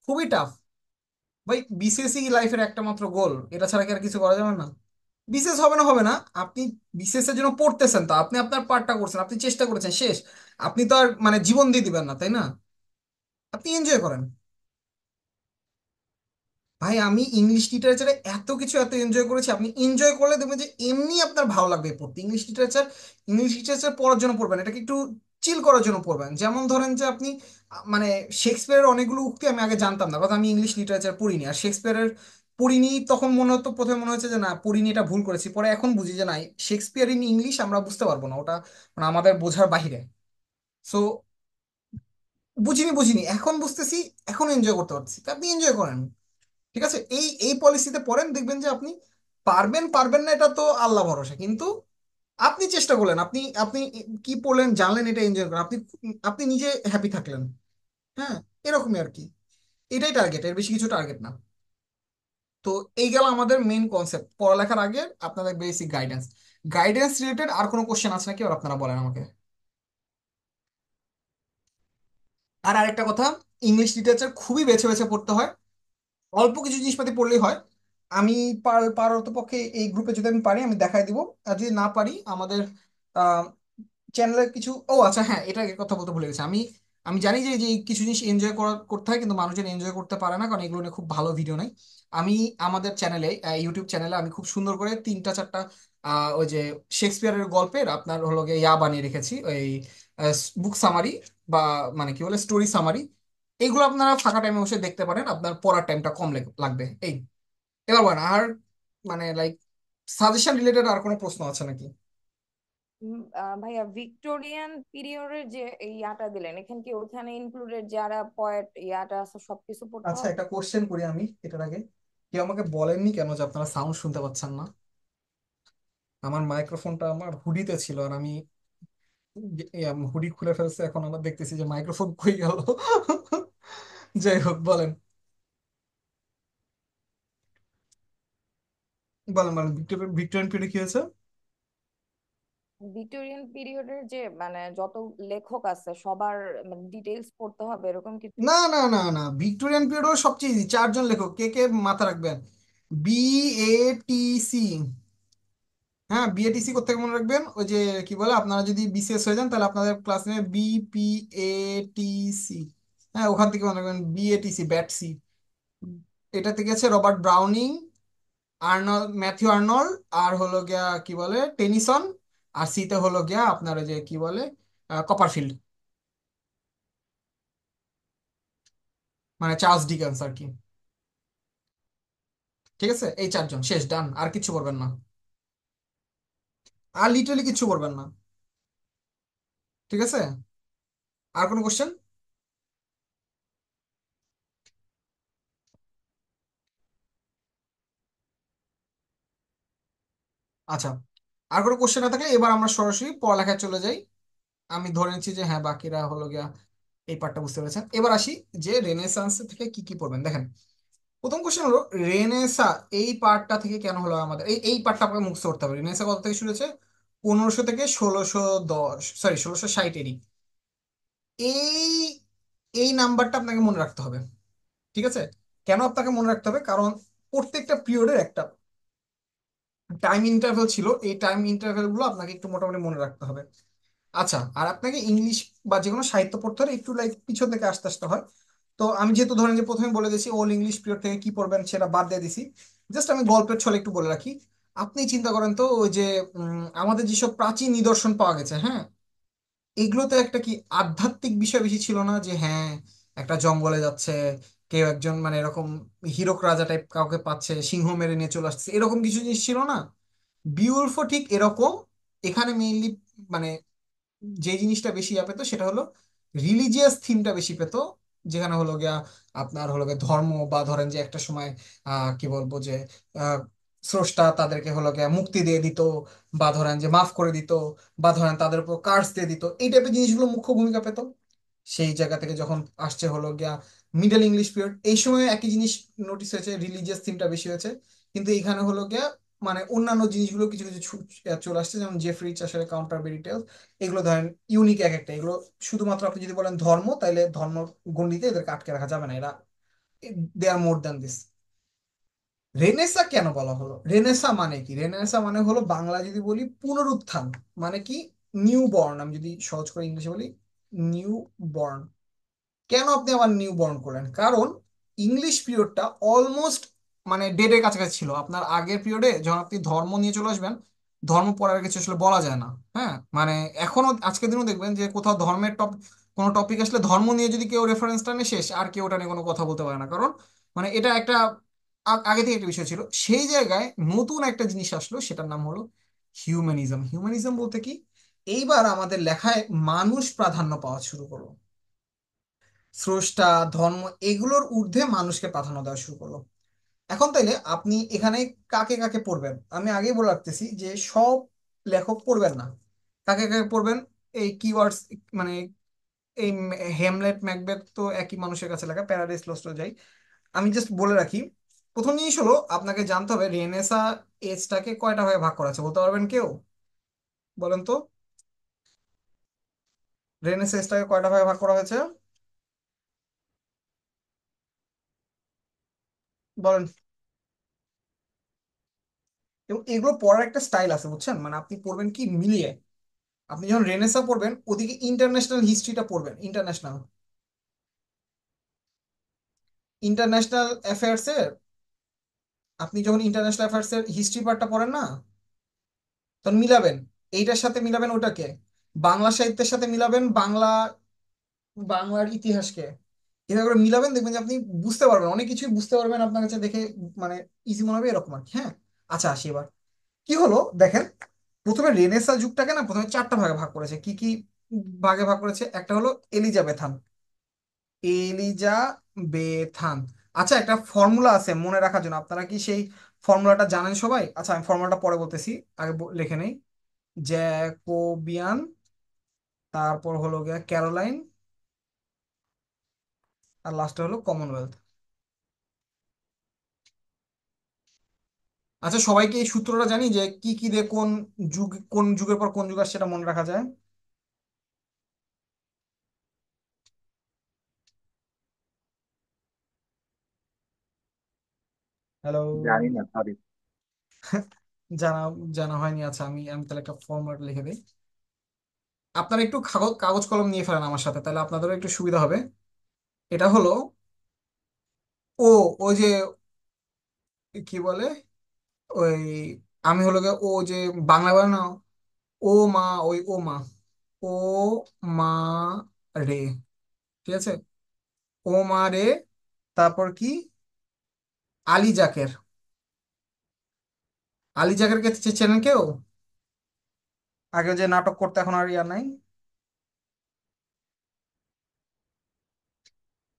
খুবই টাফ। ভাই বিসিএসই লাইফের একটা মাত্র গোল, এটা ছাড়া কি আর কিছু করা যাবে না? বিসিএস হবে না হবে না, আপনি বিসিএস এর জন্য পড়তেছেন, তো আপনি আপনার পার্টটা করছেন, আপনি চেষ্টা করেছেন, শেষ। আপনি তো আর মানে জীবন দিয়ে দিবেন না, তাই না? আপনি এনজয় করেন। ভাই আমি ইংলিশ লিটারেচারে এত কিছু এত এনজয় করেছি, আপনি এনজয় করলে দেখবেন যে এমনি আপনার ভালো লাগবে পড়তে। ইংলিশ লিটারেচার পড়ার জন্য পড়বেন, এটাকে একটু চিল করার জন্য পড়বেন। যেমন ধরেন যে আপনি মানে শেক্সপিয়ারের অনেকগুলো উক্তি আমি আগে জানতাম না, কারণ আমি ইংলিশ লিটারেচার পড়িনি, আর শেক্সপিয়ারের পড়িনি। তখন মনে হতো, প্রথমে মনে হচ্ছে যে না পড়িনি, এটা ভুল করেছি। পরে এখন বুঝি যে না, শেক্সপিয়ার ইন ইংলিশ আমরা বুঝতে পারবো না, ওটা মানে আমাদের বোঝার বাহিরে। সো বুঝিনি বুঝিনি, এখন বুঝতেছি, এখন এনজয় করতে পারছি, তা আপনি এনজয় করেন। ঠিক আছে, এই এই পলিসিতে পড়েন, দেখবেন যে আপনি পারবেন পারবেন না এটা তো আল্লাহ ভরসা, কিন্তু আপনি চেষ্টা করলেন, আপনি আপনি কি পড়লেন জানলেন, এটা এনজয় করেন, আপনি আপনি নিজে হ্যাপি থাকলেন। হ্যাঁ, এরকমই আর কি। এটাই টার্গেট, এর বেশি কিছু টার্গেট না। তো এই গেল আমাদের মেইন কনসেপ্ট পড়ালেখার আগে আপনাদের বেসিক গাইডেন্স। গাইডেন্স রিলেটেড আর কোনো কোশ্চেন আছে নাকি, আর আপনারা বলেন আমাকে। আর আরেকটা কথা, ইংলিশ লিটারেচার খুবই বেছে বেছে পড়তে হয়, অল্প কিছু জিনিসপাতি পড়লেই হয়। আমি পারত পক্ষে এই গ্রুপে যদি আমি পারি আমি দেখাই দিব, আর যদি না পারি আমাদের চ্যানেলে কিছু, ও আচ্ছা হ্যাঁ, এটা একটা কথা বলতে ভুলে গেছি। আমি আমি জানি যে যে কিছু জিনিস এনজয় করতে হয়, কিন্তু মানুষজন এনজয় করতে পারে না, কারণ এগুলো নিয়ে খুব ভালো ভিডিও নাই। আমি আমাদের চ্যানেলে, ইউটিউব চ্যানেলে আমি খুব সুন্দর করে 3টা 4টা ওই যে শেক্সপিয়ারের গল্পের আপনার হলো গিয়ে বানিয়ে রেখেছি, ওই বুক সামারি, বা মানে কি বলে স্টোরি সামারি। এইগুলো আপনারা ফাঁকা টাইমে বসে দেখতে পারেন, আপনার পড়ার টাইমটা কম লাগবে এই। এবার বলেন আর, মানে লাইক সাজেশন রিলেটেড আর কোনো প্রশ্ন আছে নাকি? ভাইয়া ভিক্টোরিয়ান পিরিয়ডের যে এই ইয়াটা দিলেন, এখানে কি ওখানে ইনক্লুডেড যারা পয়েট ইয়াটা আছে সবকিছু পড়তে আচ্ছা, হবে? একটা কোশ্চেন করি আমি এটার আগে। কেউ আমাকে বলেননি কেন যে আপনারা সাউন্ড শুনতে পাচ্ছেন না? আমার মাইক্রোফোনটা আমার হুডিতে ছিল, আর আমি হুডি খুলে ফেলছে, এখন আমরা দেখতেছি যে মাইক্রোফোন কই গেল। যাই হোক, বলেন বলেন বলেন, ভিক্টোরিয়ান পিরিয়ড কি হয়েছে? ভিক্টোরিয়ান পিরিয়ডের যে মানে যত লেখক আছে সবার ডিটেইলস পড়তে হবে এরকম কিছু? না না না না, ভিক্টোরিয়ান পিরিয়ড সবচেয়ে ইজি, চারজন লেখক কে কে মাথা রাখবেন? BATC। হ্যাঁ, BATC কোথেকে মনে রাখবেন? ওই যে কি বলে, আপনারা যদি BCS হয়ে যান তাহলে আপনাদের ক্লাস নেবে BPATC। হ্যাঁ, ওখান থেকে মনে রাখবেন BATC, ব্যাটসি। এটা থেকে আছে Robert Browning, Arnold, Matthew Arnold, আর হলো গিয়া কি বলে টেনিসন। আর সিতে হলো গিয়া আপনার ওই যে কি বলে কপারফিল্ড, মানে চার্লস ডিকেন্স আর কি। ঠিক আছে, এই চারজন শেষ, ডান, আর কিছু করবেন না, আর লিটারালি কিছু করবেন না। ঠিক আছে, আর কোনো কোশ্চেন? আচ্ছা, আর কোনো কোশ্চেন না থাকলে এবার আমরা সরাসরি পড়ালেখায় চলে যাই। আমি ধরে নিচ্ছি যে হ্যাঁ, বাকিরা হলো গিয়া এই পার্টটা বুঝতে পেরেছেন। এবার আসি যে রেনেসান্স থেকে কি কি পড়বেন। দেখেন, প্রথম কোশ্চেন হলো রেনেসা এই পার্টটা থেকে কেন হলো আমাদের, এই পার্টটা আপনাকে মুখস্থ করতে হবে। রেনেসা কত থেকে শুরু হয়েছে? 1500 থেকে 1610, সরি 1660 এরই। এই এই নাম্বারটা আপনাকে মনে রাখতে হবে। ঠিক আছে, কেন আপনাকে মনে রাখতে হবে? কারণ প্রত্যেকটা পিরিয়ডের একটা টাইম ইন্টারভ্যাল ছিল, এই টাইম ইন্টারভ্যাল গুলো আপনাকে একটু মোটামুটি মনে রাখতে হবে। আচ্ছা, আর আপনাকে ইংলিশ বা যে কোনো সাহিত্য পড়তে হলে একটু লাইক পিছন থেকে আস্তে আস্তে হয়। তো আমি যেহেতু ধরেন যে প্রথমে বলে দিয়েছি ওল্ড ইংলিশ পিরিয়ড থেকে কি পড়বেন সেটা বাদ দিয়ে দিছি, জাস্ট আমি গল্পের ছলে একটু বলে রাখি। আপনি চিন্তা করেন তো, ওই যে আমাদের যেসব প্রাচীন নিদর্শন পাওয়া গেছে, হ্যাঁ, এগুলোতে একটা কি আধ্যাত্মিক বিষয় বেশি ছিল না? যে হ্যাঁ, একটা জঙ্গলে যাচ্ছে কেউ একজন, মানে এরকম হীরক রাজা টাইপ কাউকে পাচ্ছে, সিংহ মেরে নিয়ে চলে আসছে, এরকম কিছু জিনিস ছিল না? বিউলফও ঠিক এরকম। এখানে মেইনলি মানে যে জিনিসটা বেশি ইয়া পেতো সেটা হলো রিলিজিয়াস থিমটা বেশি পেতো। যেখানে হলো গিয়া আপনার হলো গিয়া ধর্ম, বা ধরেন যে একটা সময় কি বলবো যে আহ, স্রষ্টা তাদেরকে হলো গিয়া মুক্তি দিয়ে দিত, বা ধরেন যে মাফ করে দিত, বা ধরেন তাদের উপর কার্স দিয়ে দিত, এই টাইপের জিনিসগুলো মুখ্য ভূমিকা পেত। সেই জায়গা থেকে যখন আসছে হলো গিয়া মিডল ইংলিশ পিরিয়ড, এই সময় একই জিনিস নোটিস হয়েছে, রিলিজিয়াস থিমটা বেশি হয়েছে। কিন্তু এখানে হলো গিয়া মানে অন্যান্য জিনিসগুলো কিছু কিছু চলে আসছে, যেমন জেফ্রি চাষের কাউন্টারবেরি টেলস। এগুলো ধরেন ইউনিক এক একটা, এগুলো শুধুমাত্র আপনি যদি বলেন ধর্ম, তাহলে ধর্ম গণ্ডিতে এদেরকে আটকে রাখা যাবে না, এরা দে আর মোর দ্যান দিস। রেনেসা কেন বলা হলো? রেনেসা মানে কি? রেনেসা মানে হলো বাংলা যদি বলি পুনরুত্থান, মানে কি নিউ বর্ন, আমি যদি সহজ করে ইংলিশে বলি নিউ বর্ন। কেন আপনি আবার নিউ বর্ন করলেন? কারণ ইংলিশ পিরিয়ডটা অলমোস্ট মানে ডেডের কাছাকাছি ছিল। আপনার আগের পিরিয়ডে যখন আপনি ধর্ম নিয়ে চলে আসবেন, ধর্ম পড়ার কিছু আসলে বলা যায় না। হ্যাঁ, মানে এখনো আজকের দিনও দেখবেন যে কোথাও ধর্মের কোনো টপিক আসলে ধর্ম নিয়ে যদি কেউ রেফারেন্স টানে, শেষ, আর কেউ ওটা নিয়ে কোনো কথা বলতে পারে না। কারণ মানে এটা একটা আগে থেকে একটা বিষয় ছিল। সেই জায়গায় নতুন একটা জিনিস আসলো, সেটার নাম হলো হিউম্যানিজম। হিউম্যানিজম বলতে কি, এইবার আমাদের লেখায় মানুষ প্রাধান্য পাওয়া শুরু করলো। স্রষ্টা, ধর্ম, এগুলোর ঊর্ধ্বে মানুষকে প্রাধান্য দেওয়া শুরু করলো। এখন তাইলে আপনি এখানে কাকে কাকে পড়বেন আমি আগেই বলে রাখতেছি, যে সব লেখক পড়বেন না। কাকে কাকে পড়বেন? এই কিওয়ার্ডস, মানে এই হেমলেট, ম্যাকবেথ তো একই মানুষের কাছে লেখা, প্যারাডাইস লস্ট যাই। আমি জাস্ট বলে রাখি, প্রথম জিনিস হলো আপনাকে জানতে হবে রেনেসা এজটাকে কয়টা ভাগে ভাগ করা আছে, বলতে পারবেন কেউ? বলেন তো, রেনেসা এজটাকে কয়টা ভাগে ভাগ করা হয়েছে? বলেন। এবং এগুলো পড়ার একটা স্টাইল আছে, বুঝছেন? মানে আপনি পড়বেন কি মিলিয়ে। আপনি যখন রেনেসা পড়বেন, ওদিকে ইন্টারন্যাশনাল হিস্ট্রিটা পড়বেন, ইন্টারন্যাশনাল ইন্টারন্যাশনাল অ্যাফেয়ার্স এর। আপনি যখন ইন্টারন্যাশনাল অ্যাফেয়ার্স এর হিস্ট্রি পার্টটা পড়েন না, তখন মিলাবেন, এইটার সাথে মিলাবেন ওটাকে, বাংলা সাহিত্যের সাথে মিলাবেন বাংলার ইতিহাসকে। এভাবে করে মিলাবেন, দেখবেন যে আপনি বুঝতে পারবেন, অনেক কিছুই বুঝতে পারবেন আপনার কাছে দেখে, মানে ইজি মনে হবে এরকম আর কি। হ্যাঁ, আচ্ছা আসি এবার। কি হলো দেখেন, প্রথমে রেনেসা যুগটাকে না প্রথমে চারটা ভাগে ভাগ করেছে। কি কি ভাগে ভাগ করেছে? একটা হলো এলিজাবেথান। এলিজাবেথান। আচ্ছা, একটা ফর্মুলা আছে মনে রাখার জন্য, আপনারা কি সেই ফর্মুলাটা জানেন সবাই? আচ্ছা, আমি ফর্মুলাটা পরে বলতেছি, আগে লিখে নেই। জ্যাকোবিয়ান, তারপর হলো গিয়া ক্যারোলাইন, আর লাস্টে হলো কমনওয়েলথ। আচ্ছা, সবাইকে এই সূত্রটা জানি যে কি কি দিয়ে কোন যুগ, কোন যুগের পর কোন যুগ আসছে সেটা মনে রাখা যায়? হ্যালো? জানি না, সরি। জানা জানা হয়নি? আচ্ছা, আমি আমি তাহলে একটা ফর্মুলা লিখে দিই। আপনারা একটু কাগজ কাগজ কলম নিয়ে ফেলেন আমার সাথে, তাহলে আপনাদেরও একটু সুবিধা হবে। এটা হলো ও, ওই যে কি বলে, ওই আমি হলো গিয়ে ও যে বাংলা বলে না, ও মা, ওই ও মা, ও মা রে, ঠিক আছে? ও মা রে। তারপর কি? আলী জাকের। আলী জাকেরকে চেনেন কেউ? আগে যে নাটক করতে, এখন আর ইয়া নাই।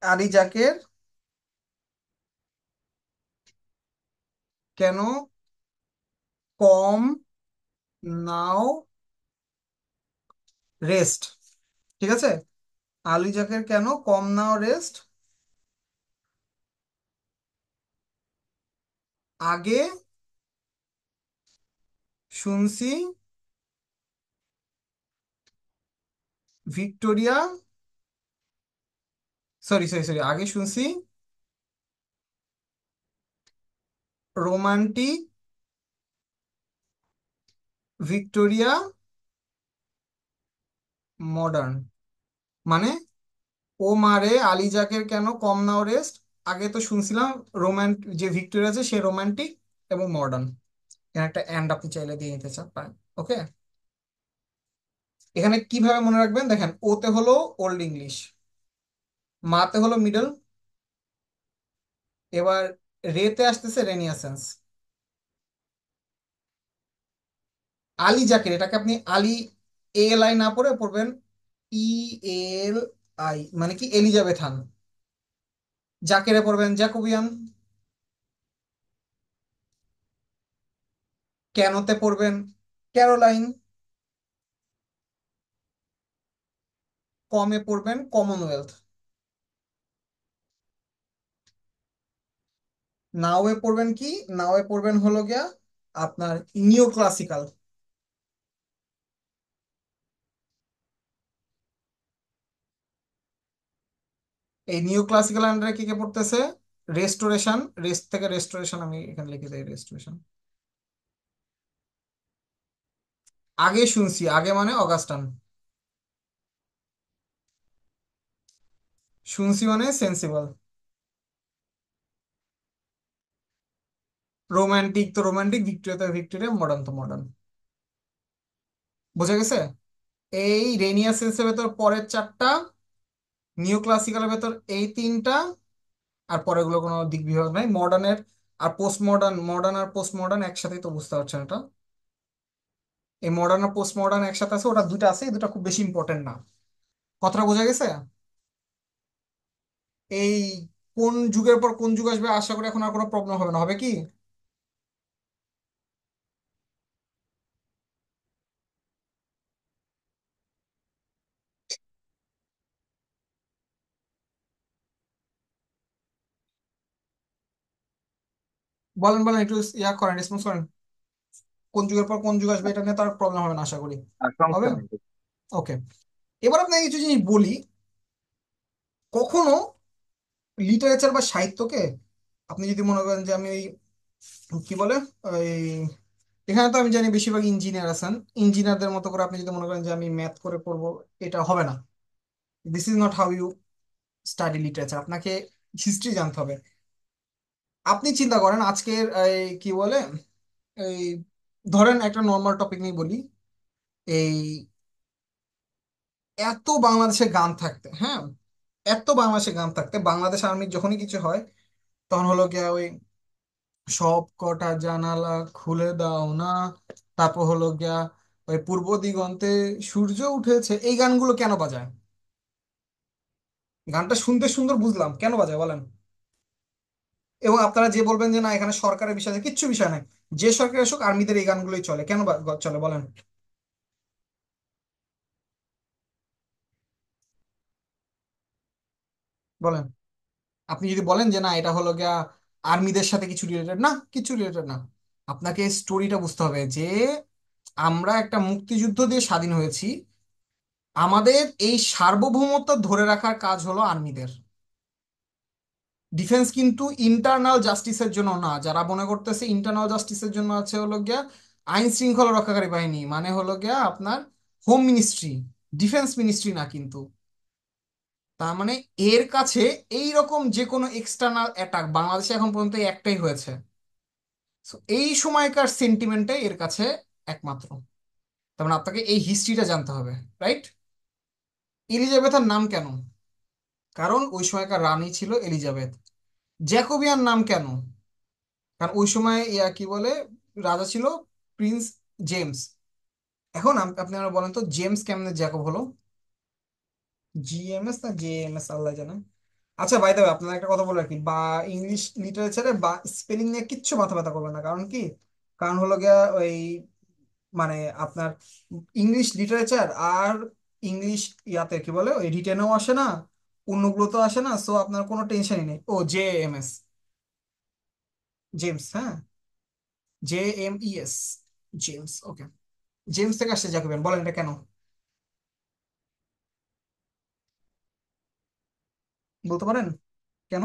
আলী জাকের কেন কম নাও রেস্ট, ঠিক আছে? আলী জাকের কেন কম নাও রেস্ট। আগে শুনছি ভিক্টোরিয়া, সরি সরি সরি, আগে শুনছি রোমান্টিক ভিক্টোরিয়া মডার্ন। মানে ও মারে আলী জাকের কেন কম নাও রেস্ট, আগে তো শুনছিলাম রোম্যান্ট যে ভিক্টোরিয়া আছে সে রোমান্টিক এবং মডার্ন। এখানে একটা এন্ড আপনি চাইলে দিয়ে নিতে চান, পারেন। ওকে, এখানে কিভাবে মনে রাখবেন দেখেন, ওতে হলো ওল্ড ইংলিশ, মাতে হলো মিডল, এবার রেতে আসতেছে রেনিয়াসেন্স। আলী জাকের, এটাকে আপনি আলী এল আই না পড়ে পড়বেন ই এল আই, মানে কি এলিজাবেথান। জাকেরে পড়বেন জ্যাকোবিয়ান। কেনতে পড়বেন ক্যারোলাইন। কমে পড়বেন কমনওয়েলথ। নাওয়ে পড়বেন কি? নাওয়ে পড়বেন হলো গিয়া আপনার নিও ক্লাসিক্যাল। এই নিও ক্লাসিক্যাল আন্ডারে কি কে পড়তেছে? রেস্টোরেশন, রেস্ট থেকে রেস্টোরেশন, আমি এখানে লিখে দিই রেস্টোরেশন। আগে শুনছি, আগে মানে অগাস্টান, শুনছি মানে সেন্সিবল। রোমান্টিক তো রোমান্টিক, ভিক্টোরিয়া তো ভিক্টোরিয়া, মডার্ন তো মডার্ন। বোঝা গেছে? এই রেনিয়াসেন্সের ভেতর পরের চারটা, নিও ক্লাসিক্যালের ভেতর এই তিনটা, আর পরেগুলো কোনো দিক বিভাগ নাই। মডার্নের আর পোস্ট মডার্ন, মডার্ন আর পোস্ট মডার্ন একসাথেই, তো বুঝতে পারছেন এটা? এই মডার্ন আর পোস্ট মডার্ন একসাথে আছে, ওটা দুইটা আছে, এই দুটা খুব বেশি ইম্পর্টেন্ট না। কথাটা বোঝা গেছে? এই কোন যুগের পর কোন যুগ আসবে আশা করি এখন আর কোনো প্রবলেম হবে না, হবে কি? বলেন বলেন, একটু ইয়া করেন, রেসপন্স করেন। কোন যুগের পর কোন যুগ আসবে এটা নিয়ে তার প্রবলেম হবে না আশা করি। আর হবে? সমস্যা নেই। ওকে, এবার আপনাকে কিছু জিনিস বলি। কখনো লিটারেচার বা সাহিত্যকে আপনি যদি মনে করেন যে আমি ওই কি বলে, ওই এখানে তো আমি জানি বেশিরভাগ ইঞ্জিনিয়ার আছেন, ইঞ্জিনিয়ারদের মতো করে আপনি যদি মনে করেন যে আমি ম্যাথ করে করব, এটা হবে না। This is not how you study literature. আপনাকে হিস্ট্রি জানতে হবে। আপনি চিন্তা করেন আজকের এই কি বলে, এই ধরেন একটা নর্মাল টপিক নিয়ে বলি, এই এত বাংলাদেশে গান থাকতে, হ্যাঁ, এত বাংলাদেশে গান থাকতে বাংলাদেশ আর্মির যখনই কিছু হয় তখন হলো গিয়া ওই সব কটা জানালা খুলে দাও না, তারপর হলো গিয়া ওই পূর্ব দিগন্তে সূর্য উঠেছে, এই গানগুলো কেন বাজায়? গানটা শুনতে সুন্দর বুঝলাম, কেন বাজায় বলেন? এবং আপনারা যে বলবেন যে না এখানে সরকারের বিষয় আছে, কিচ্ছু বিষয় নাই, যে সরকার আসুক আর্মিদের এই গানগুলোই চলে, কেন চলে বলেন? বলেন। আপনি যদি বলেন যে না এটা হলো গিয়া আর্মিদের সাথে কিছু রিলেটেড না, কিছু রিলেটেড না, আপনাকে স্টোরিটা বুঝতে হবে যে আমরা একটা মুক্তিযুদ্ধ দিয়ে স্বাধীন হয়েছি, আমাদের এই সার্বভৌমত্ব ধরে রাখার কাজ হলো আর্মিদের। ডিফেন্স কিন্তু ইন্টারনাল জাস্টিসের জন্য না, যারা মনে করতেছে ইন্টারনাল জাস্টিসের জন্য আছে হলো গিয়া আইন শৃঙ্খলা রক্ষাকারী বাহিনী, মানে হলো গিয়া আপনার হোম মিনিস্ট্রি, ডিফেন্স মিনিস্ট্রি না কিন্তু। তার মানে এর কাছে এই রকম যে কোনো এক্সটার্নাল অ্যাটাক বাংলাদেশে এখন পর্যন্ত এই একটাই হয়েছে। So, এই সময়কার সেন্টিমেন্টটাই এর কাছে একমাত্র। তার মানে আপনাকে এই হিস্ট্রিটা জানতে হবে, রাইট? এলিজাবেথের নাম কেন? কারণ ওই সময়কার রানী ছিল এলিজাবেথ। জ্যাকোবিয়ান নাম কেন? কারণ ওই সময় ইয়া কি বলে, রাজা ছিল প্রিন্স জেমস। এখন আপনি আমরা বলেন তো জেমস কেমনে জ্যাকব হলো? জিএমএস না জেএমএস, আল্লাহ জানে। আচ্ছা বাই দ্য ওয়ে, আপনার একটা কথা বলে রাখি, বা ইংলিশ লিটারেচারে বা স্পেলিং নিয়ে কিচ্ছু মাথা ব্যথা করবেন না, কারণ কি, কারণ হলো গিয়া ওই মানে আপনার ইংলিশ লিটারেচার আর ইংলিশ ইয়াতে কি বলে ওই রিটেনেও আসে না, অন্যগুলো তো আসে না, সো আপনার কোনো টেনশনই নেই। ও জে এম এস, জেমস, হ্যাঁ, JMES, জেমস, ওকে। জেমস থেকে আসছে জাকবিয়ান, বলেন এটা কেন? বলতে পারেন কেন?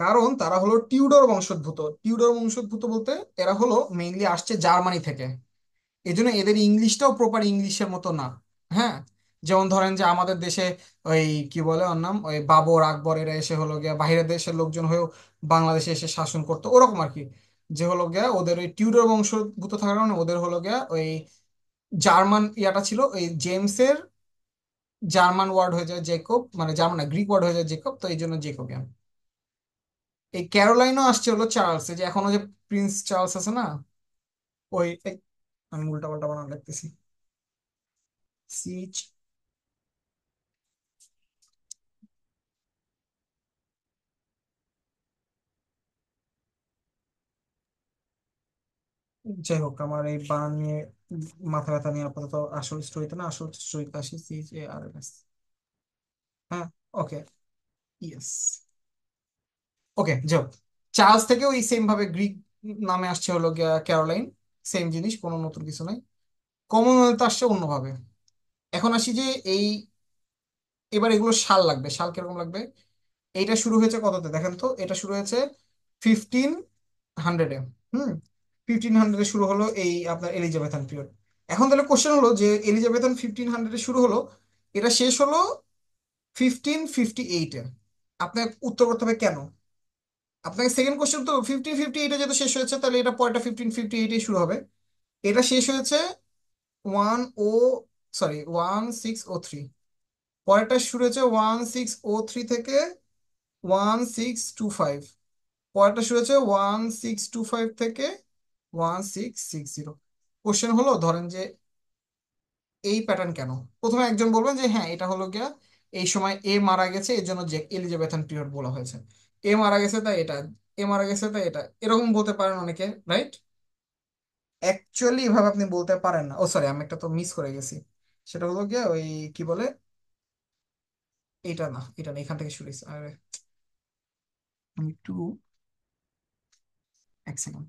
কারণ তারা হলো টিউডর বংশোদ্ভূত। টিউডর বংশোদ্ভূত বলতে এরা হলো মেইনলি আসছে জার্মানি থেকে, এই জন্য এদের ইংলিশটাও প্রপার ইংলিশের মতো না। হ্যাঁ, যেমন ধরেন যে আমাদের দেশে ওই কি বলে ওর নাম, ওই বাবর আকবর এরা এসে হলো গিয়া বাইরের দেশের লোকজন হয়েও বাংলাদেশে এসে শাসন করতো, ওরকম আর কি। যে হলো গিয়া ওদের ওই টিউডর বংশোদ্ভূত থাকার কারণে ওদের হলো গিয়া ওই জার্মান ইয়াটা ছিল, ওই জেমসের জার্মান ওয়ার্ড হয়ে যায় জেকব, মানে জার্মান না গ্রিক ওয়ার্ড হয়ে যায় জেকব, তো এই জন্য জেকবিয়ান। এই ক্যারোলাইনও আসছে হলো চার্লস, এই যে এখনো যে প্রিন্স চার্লস আছে না, ওই আমি উল্টা পাল্টা বানান লিখতেছি, সিচ, যাই হোক আমার এই বানান নিয়ে মাথা ব্যথা নিয়ে আপাতত আসল স্টোরিতে না, আসল স্টোরিতে আসি, CHARLS। হ্যাঁ, ওকে, ইয়েস, ওকে, যাও। চার্লস থেকে ওই সেম ভাবে গ্রিক নামে আসছে হলো গিয়া ক্যারোলাইন, সেম জিনিস, কোনো নতুন কিছু নাই। কমনওয়েলথ আসছে অন্যভাবে। এখন আসি যে এই, এবার এগুলো সাল লাগবে, সাল কিরকম লাগবে। এইটা শুরু হয়েছে কততে দেখেন তো, এটা শুরু হয়েছে 1500-এ। হুম, 1500-এ শুরু হলো এই আপনার এলিজাবেথান পিরিয়ড। এখন তাহলে কোশ্চেন হলো যে এলিজাবেথান 1500-এ শুরু হলো, এটা শেষ হলো 1558-এ। আপনাকে উত্তর করতে হবে কেন। আপনাকে সেকেন্ড কোশ্চেন তো 1558-এ যেহেতু শেষ হয়েছে, তাহলে এটা পরেরটা 1558-এই শুরু হবে। এটা শেষ হয়েছে 1 ও, সরি 1603। পরেরটা শুরু হয়েছে 1603 থেকে 1625। পরেরটা শুরু হয়েছে 1625 থেকে 1660। কোশ্চেন হলো ধরেন যে এই প্যাটার্ন কেন। প্রথমে একজন বলবেন যে হ্যাঁ এটা হলো গিয়া এই সময় এ মারা গেছে এর জন্য যে এলিজাবেথান পিরিয়ড বলা হয়েছে, এ মারা গেছে তাই এটা, এ মারা গেছে তাই এটা, এরকম বলতে পারেন অনেকে, রাইট? অ্যাকচুয়ালি এভাবে আপনি বলতে পারেন না। ও সরি, আমি একটা তো মিস করে গেছি, সেটা হলো গিয়া ওই কি বলে, এটা না, এটা না, এখান থেকে শুরু হয়েছে। আরে আমি একটু, এক সেকেন্ড,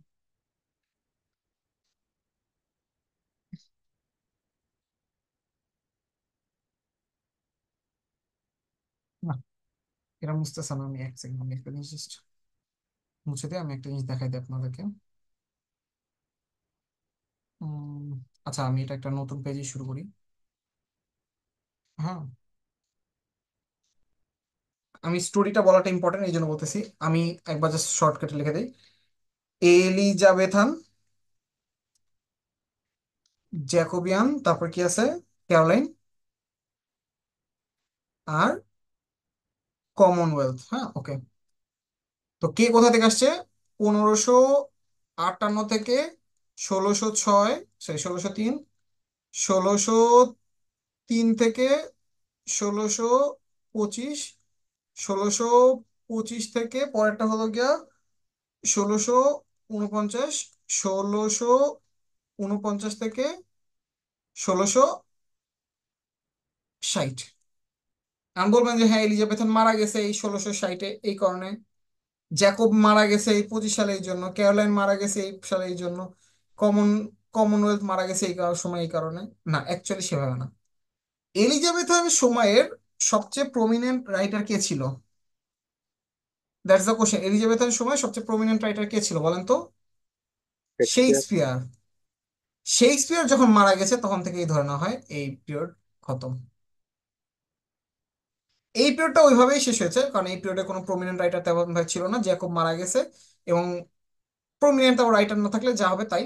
না এটা বুঝতেছে না, আমি এক সেকেন্ড, আমি একটা জিনিস just মুছে দিয়ে আমি একটা জিনিস দেখাই দিই আপনাদেরকে। উম, আচ্ছা আমি এটা একটা নতুন পেজে শুরু করি। হ্যাঁ, আমি স্টোরিটা বলাটা ইম্পর্টেন্ট এই জন্য বলতেছি। আমি একবার জাস্ট শর্টকাটে লিখে দিই, এলিজাবেথান, জ্যাকোবিয়ান, তারপর কি আছে, ক্যারোলাইন, আর কমনওয়েলথ। হ্যাঁ, ওকে। তো কে কোথা থেকে আসছে, 1558 থেকে 1606, সেই 1603, 1603 থেকে 1625, 1625 থেকে পরেরটা হলো গিয়া 1649, 1649 থেকে 1660। আমি বলবেন যে হ্যাঁ এলিজাবেথ মারা গেছে এই 1660-এ এই কারণে, জ্যাকব মারা গেছে এই 25 সালে এই জন্য, ক্যারোলাইন মারা গেছে এই সালে এই জন্য, কমন কমনওয়েলথ মারা গেছে এই সময় এই কারণে। না, অ্যাকচুয়ালি সেভাবে না। এলিজাবেথের সময়ের সবচেয়ে প্রমিনেন্ট রাইটার কে ছিল? That's the question. এলিজাবেথের সময় সবচেয়ে প্রমিনেন্ট রাইটার কে ছিল বলেন তো? শেক্সপিয়ার। শেক্সপিয়ার। শেক্সপিয়ার যখন মারা গেছে তখন থেকেই ধরে নেওয়া হয় এই পিরিয়ড খতম। এই পিরিয়ডটা ওইভাবেই শেষ হয়েছে কারণ এই পিরিয়ডে কোনো প্রমিনেন্ট রাইটার তেমন ভাবে ছিল না, জ্যাকব মারা গেছে। এবং প্রমিনেন্ট রাইটার না থাকলে যা হবে তাই।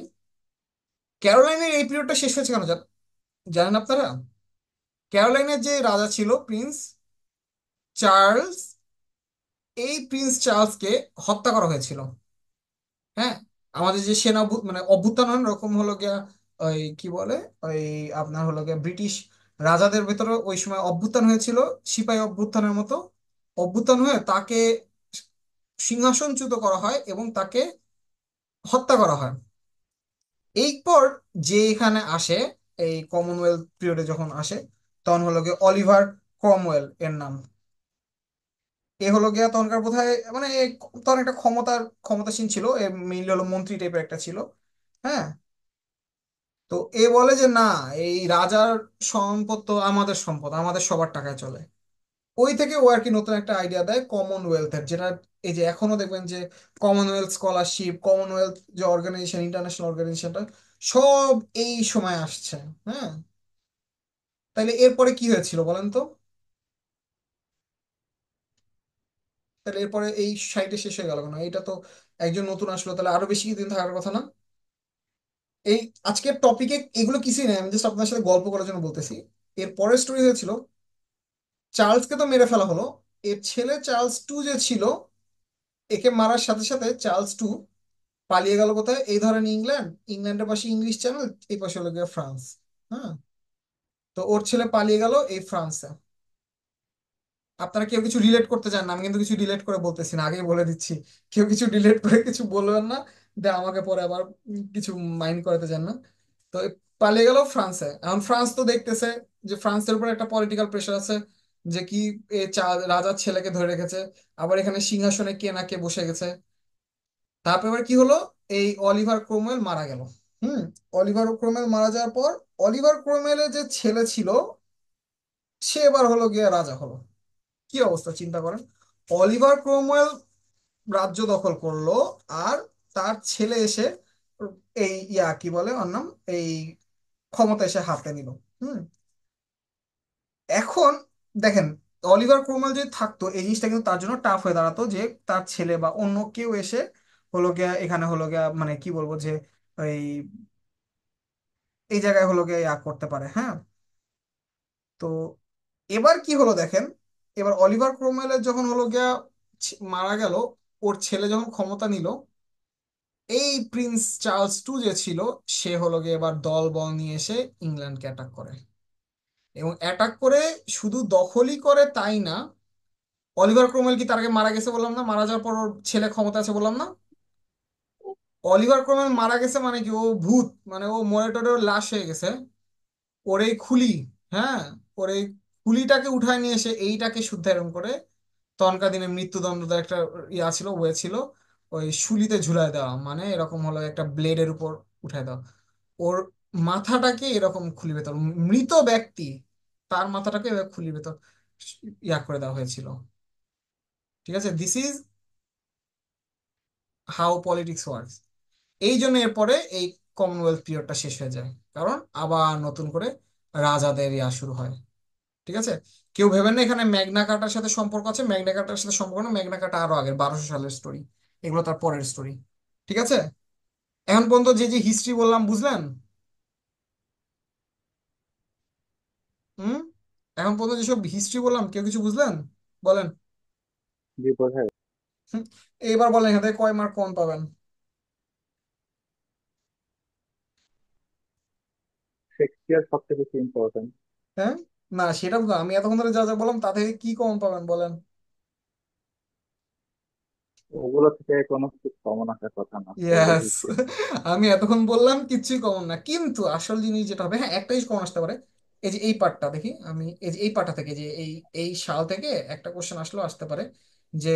ক্যারোলাইনের এই পিরিয়ডটা শেষ হয়েছে কেন জানেন আপনারা? ক্যারোলাইনের যে রাজা ছিল প্রিন্স চার্লস, এই প্রিন্স চার্লসকে হত্যা করা হয়েছিল। হ্যাঁ, আমাদের যে সেনা মানে অভ্যুত্থান হয় না, ওরকম হলো গিয়া ওই কি বলে, ওই আপনার হলো গিয়া ব্রিটিশ রাজাদের ভেতরে ওই সময় অভ্যুত্থান হয়েছিল, সিপাহী অভ্যুত্থানের মতো। অভ্যুত্থান হয়ে তাকে সিংহাসনচ্যুত করা হয় এবং তাকে হত্যা করা হয়। এরপর যে এখানে আসে, এই কমনওয়েলথ পিরিয়ডে যখন আসে তখন হলো গিয়ে অলিভার ক্রমওয়েল এর নাম। এ হলো গিয়া তখনকার বোধহয় মানে তখন একটা ক্ষমতাসীন ছিল, এ মেইনলি হলো মন্ত্রী টাইপের একটা ছিল। হ্যাঁ, তো এ বলে যে না, এই রাজার সম্পদ তো আমাদের সম্পদ, আমাদের সবার টাকায় চলে। ওই থেকে ও আর কি নতুন একটা আইডিয়া দেয় কমনওয়েলথের, যেটা এই যে এখনো দেখবেন যে কমনওয়েলথ স্কলারশিপ, কমনওয়েলথ যে অর্গানাইজেশন, ইন্টারন্যাশনাল অর্গানাইজেশনটা সব এই সময় আসছে। হ্যাঁ, তাইলে এরপরে কি হয়েছিল বলেন তো? তাহলে এরপরে এই সাইটে শেষ হয়ে গেল কেন? এটা তো একজন নতুন আসলো, তাহলে আরো বেশি দিন থাকার কথা না? এই আজকের টপিকে এগুলো কিছুই নেই, আমি জাস্ট আপনার সাথে গল্প করার জন্য বলতেছি। এর পরের স্টোরি হয়েছিল, চার্লসকে তো মেরে ফেলা হলো, এর ছেলে চার্লস 2 যে ছিল, একে মারার সাথে সাথে চার্লস 2 পালিয়ে গেল কোথায়? এই ধরেন ইংল্যান্ড, ইংল্যান্ডের পাশে ইংলিশ চ্যানেল, এই পাশে হলো গিয়ে ফ্রান্স। হ্যাঁ, তো ওর ছেলে পালিয়ে গেল এই ফ্রান্সে। আপনারা কেউ কিছু রিলেট করতে চান না, আমি কিন্তু কিছু রিলেট করে বলতেছি না, আগেই বলে দিচ্ছি। কেউ কিছু রিলেট করে কিছু বলবেন না, আমাকে পরে আবার কিছু মাইন্ড করাতে চান না। তো এ পালিয়ে গেল ফ্রান্সে। এখন ফ্রান্স তো দেখতেছে যে ফ্রান্সের উপর একটা পলিটিক্যাল প্রেশার আছে, যে কি রাজার ছেলেকে ধরে রেখেছে, আবার এখানে সিংহাসনে কে না কে বসে গেছে। তারপর এবার কি হলো, এই অলিভার ক্রোমওয়েল মারা গেল। হুম, অলিভার ক্রোমওয়েল মারা যাওয়ার পর অলিভার ক্রোমওয়েলের যে ছেলে ছিল সে এবার হলো গিয়ে রাজা হলো। কি অবস্থা চিন্তা করেন! অলিভার ক্রোমওয়েল রাজ্য দখল করলো, আর তার ছেলে এসে এই কি বলে ওর নাম, এই ক্ষমতা এসে হাতে নিল। হুম, এখন দেখেন, অলিভার ক্রোমওয়েল যদি থাকতো এই জিনিসটা কিন্তু তার জন্য টাফ হয়ে দাঁড়াতো, যে তার ছেলে বা অন্য কেউ এসে হলো গিয়া এখানে হলো গিয়া মানে কি বলবো যে এই এই জায়গায় হলো গিয়া করতে পারে। হ্যাঁ, তো এবার কি হলো দেখেন, এবার অলিভার ক্রোমওয়েলের যখন হলো গিয়া মারা গেল, ওর ছেলে যখন ক্ষমতা নিল, এই প্রিন্স চার্লস 2 যে ছিল, সে হলো গিয়ে এবার দল বল নিয়ে এসে ইংল্যান্ডকে অ্যাটাক করে। এবং অ্যাটাক করে শুধু দখলই করে তাই না, অলিভার ক্রোমওয়েল কি তার আগে মারা গেছে বললাম না, মারা যাওয়ার পর ওর ছেলে ক্ষমতা আছে বললাম না? অলিভার ক্রোমওয়েল মারা গেছে মানে কি, ও ভূত, মানে ও মরে টরে ওর লাশ হয়ে গেছে। ওর এই খুলি, হ্যাঁ, ওর এই খুলিটাকে উঠায় নিয়ে এসে এইটাকে শুদ্ধায়ন করে তখনকার দিনে মৃত্যুদণ্ড দেওয়ার একটা ছিল, ওয়ে ছিল, ওই শুলিতে ঝুলায় দেওয়া, মানে এরকম হলো একটা ব্লেডের উপর উঠায় দেওয়া। ওর মাথাটাকে এরকম খুলির ভেতর, মৃত ব্যক্তি তার মাথাটাকে এভাবে খুলির ভেতর করে দেওয়া হয়েছিল। ঠিক আছে, this is how politics works. এই জন্য এরপরে এই কমনওয়েলথ পিরিয়ডটা শেষ হয়ে যায়, কারণ আবার নতুন করে রাজাদের শুরু হয়। ঠিক আছে, কেউ ভেবেন না এখানে ম্যাগনা কার্টার সাথে সম্পর্ক আছে, ম্যাগনা কার্টার সাথে সম্পর্ক না, ম্যাগনা কার্টা আরো আগের 1200 সালের স্টোরি, এগুলো তার পরের স্টোরি। ঠিক আছে, এখন পর্যন্ত যে যে হিস্ট্রি বললাম বুঝলেন? হুম, এখন পর্যন্ত যেসব হিস্ট্রি বললাম কেউ কিছু বুঝলেন বলেন? জি, বোঝায়। হুম, এবার বলেন এখান থেকে কয় মার্ক কম পাবেন? শেক্সপিয়ার সব থেকে বেশি ইম্পর্টেন্ট। হ্যাঁ, না সেটা বুঝলাম। আমি এতক্ষণ ধরে যা যা বললাম তা থেকে কি কমন পাবেন বলেন? ওগুলো থেকে কোনো কিছু কমন আসার কথা না, ওগুলো ইয়েস, ঠিক। আমি এতক্ষণ বললাম কিচ্ছুই কমন না, কিন্তু আসল জিনিস যেটা হবে, হ্যাঁ একটা জিনিস কমন আসতে পারে। এই যে এই পার্টটা দেখি আমি, এই যে এই পার্টটা থেকে যে এই এই সাল থেকে একটা কোশ্চেন আসলেও আসতে পারে যে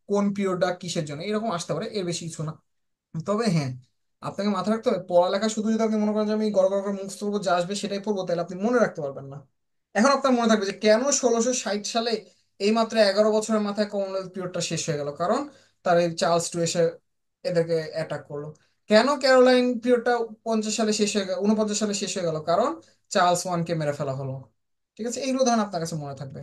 কোন পিরিয়ডটা কিসের জন্য, এরকম আসতে পারে, এর বেশি কিছু না। তবে হ্যাঁ, আপনাকে মাথায় রাখতে হবে পড়ালেখা শুধু যদি আপনি মনে করেন যে আমি গড় গড় করে মুখস্থ করবো, যা আসবে সেটাই পড়বো, তাহলে আপনি মনে রাখতে পারবেন না। এখন আপনার মনে থাকবে যে কেন 1660 সালে এই মাত্র 11 বছরের মাথায় কমনওয়েলথ পিরিয়ডটা শেষ হয়ে গেল, কারণ তার এই চার্লস টু এসে এদেরকে অ্যাটাক করলো। কেন ক্যারোলাইন পিরিয়ডটা 50 সালে শেষ হয়ে গেল, 49 সালে শেষ হয়ে গেল, কারণ চার্লস ওয়ানকে মেরে ফেলা হলো। ঠিক আছে, এইগুলো ধরেন আপনার কাছে মনে থাকবে।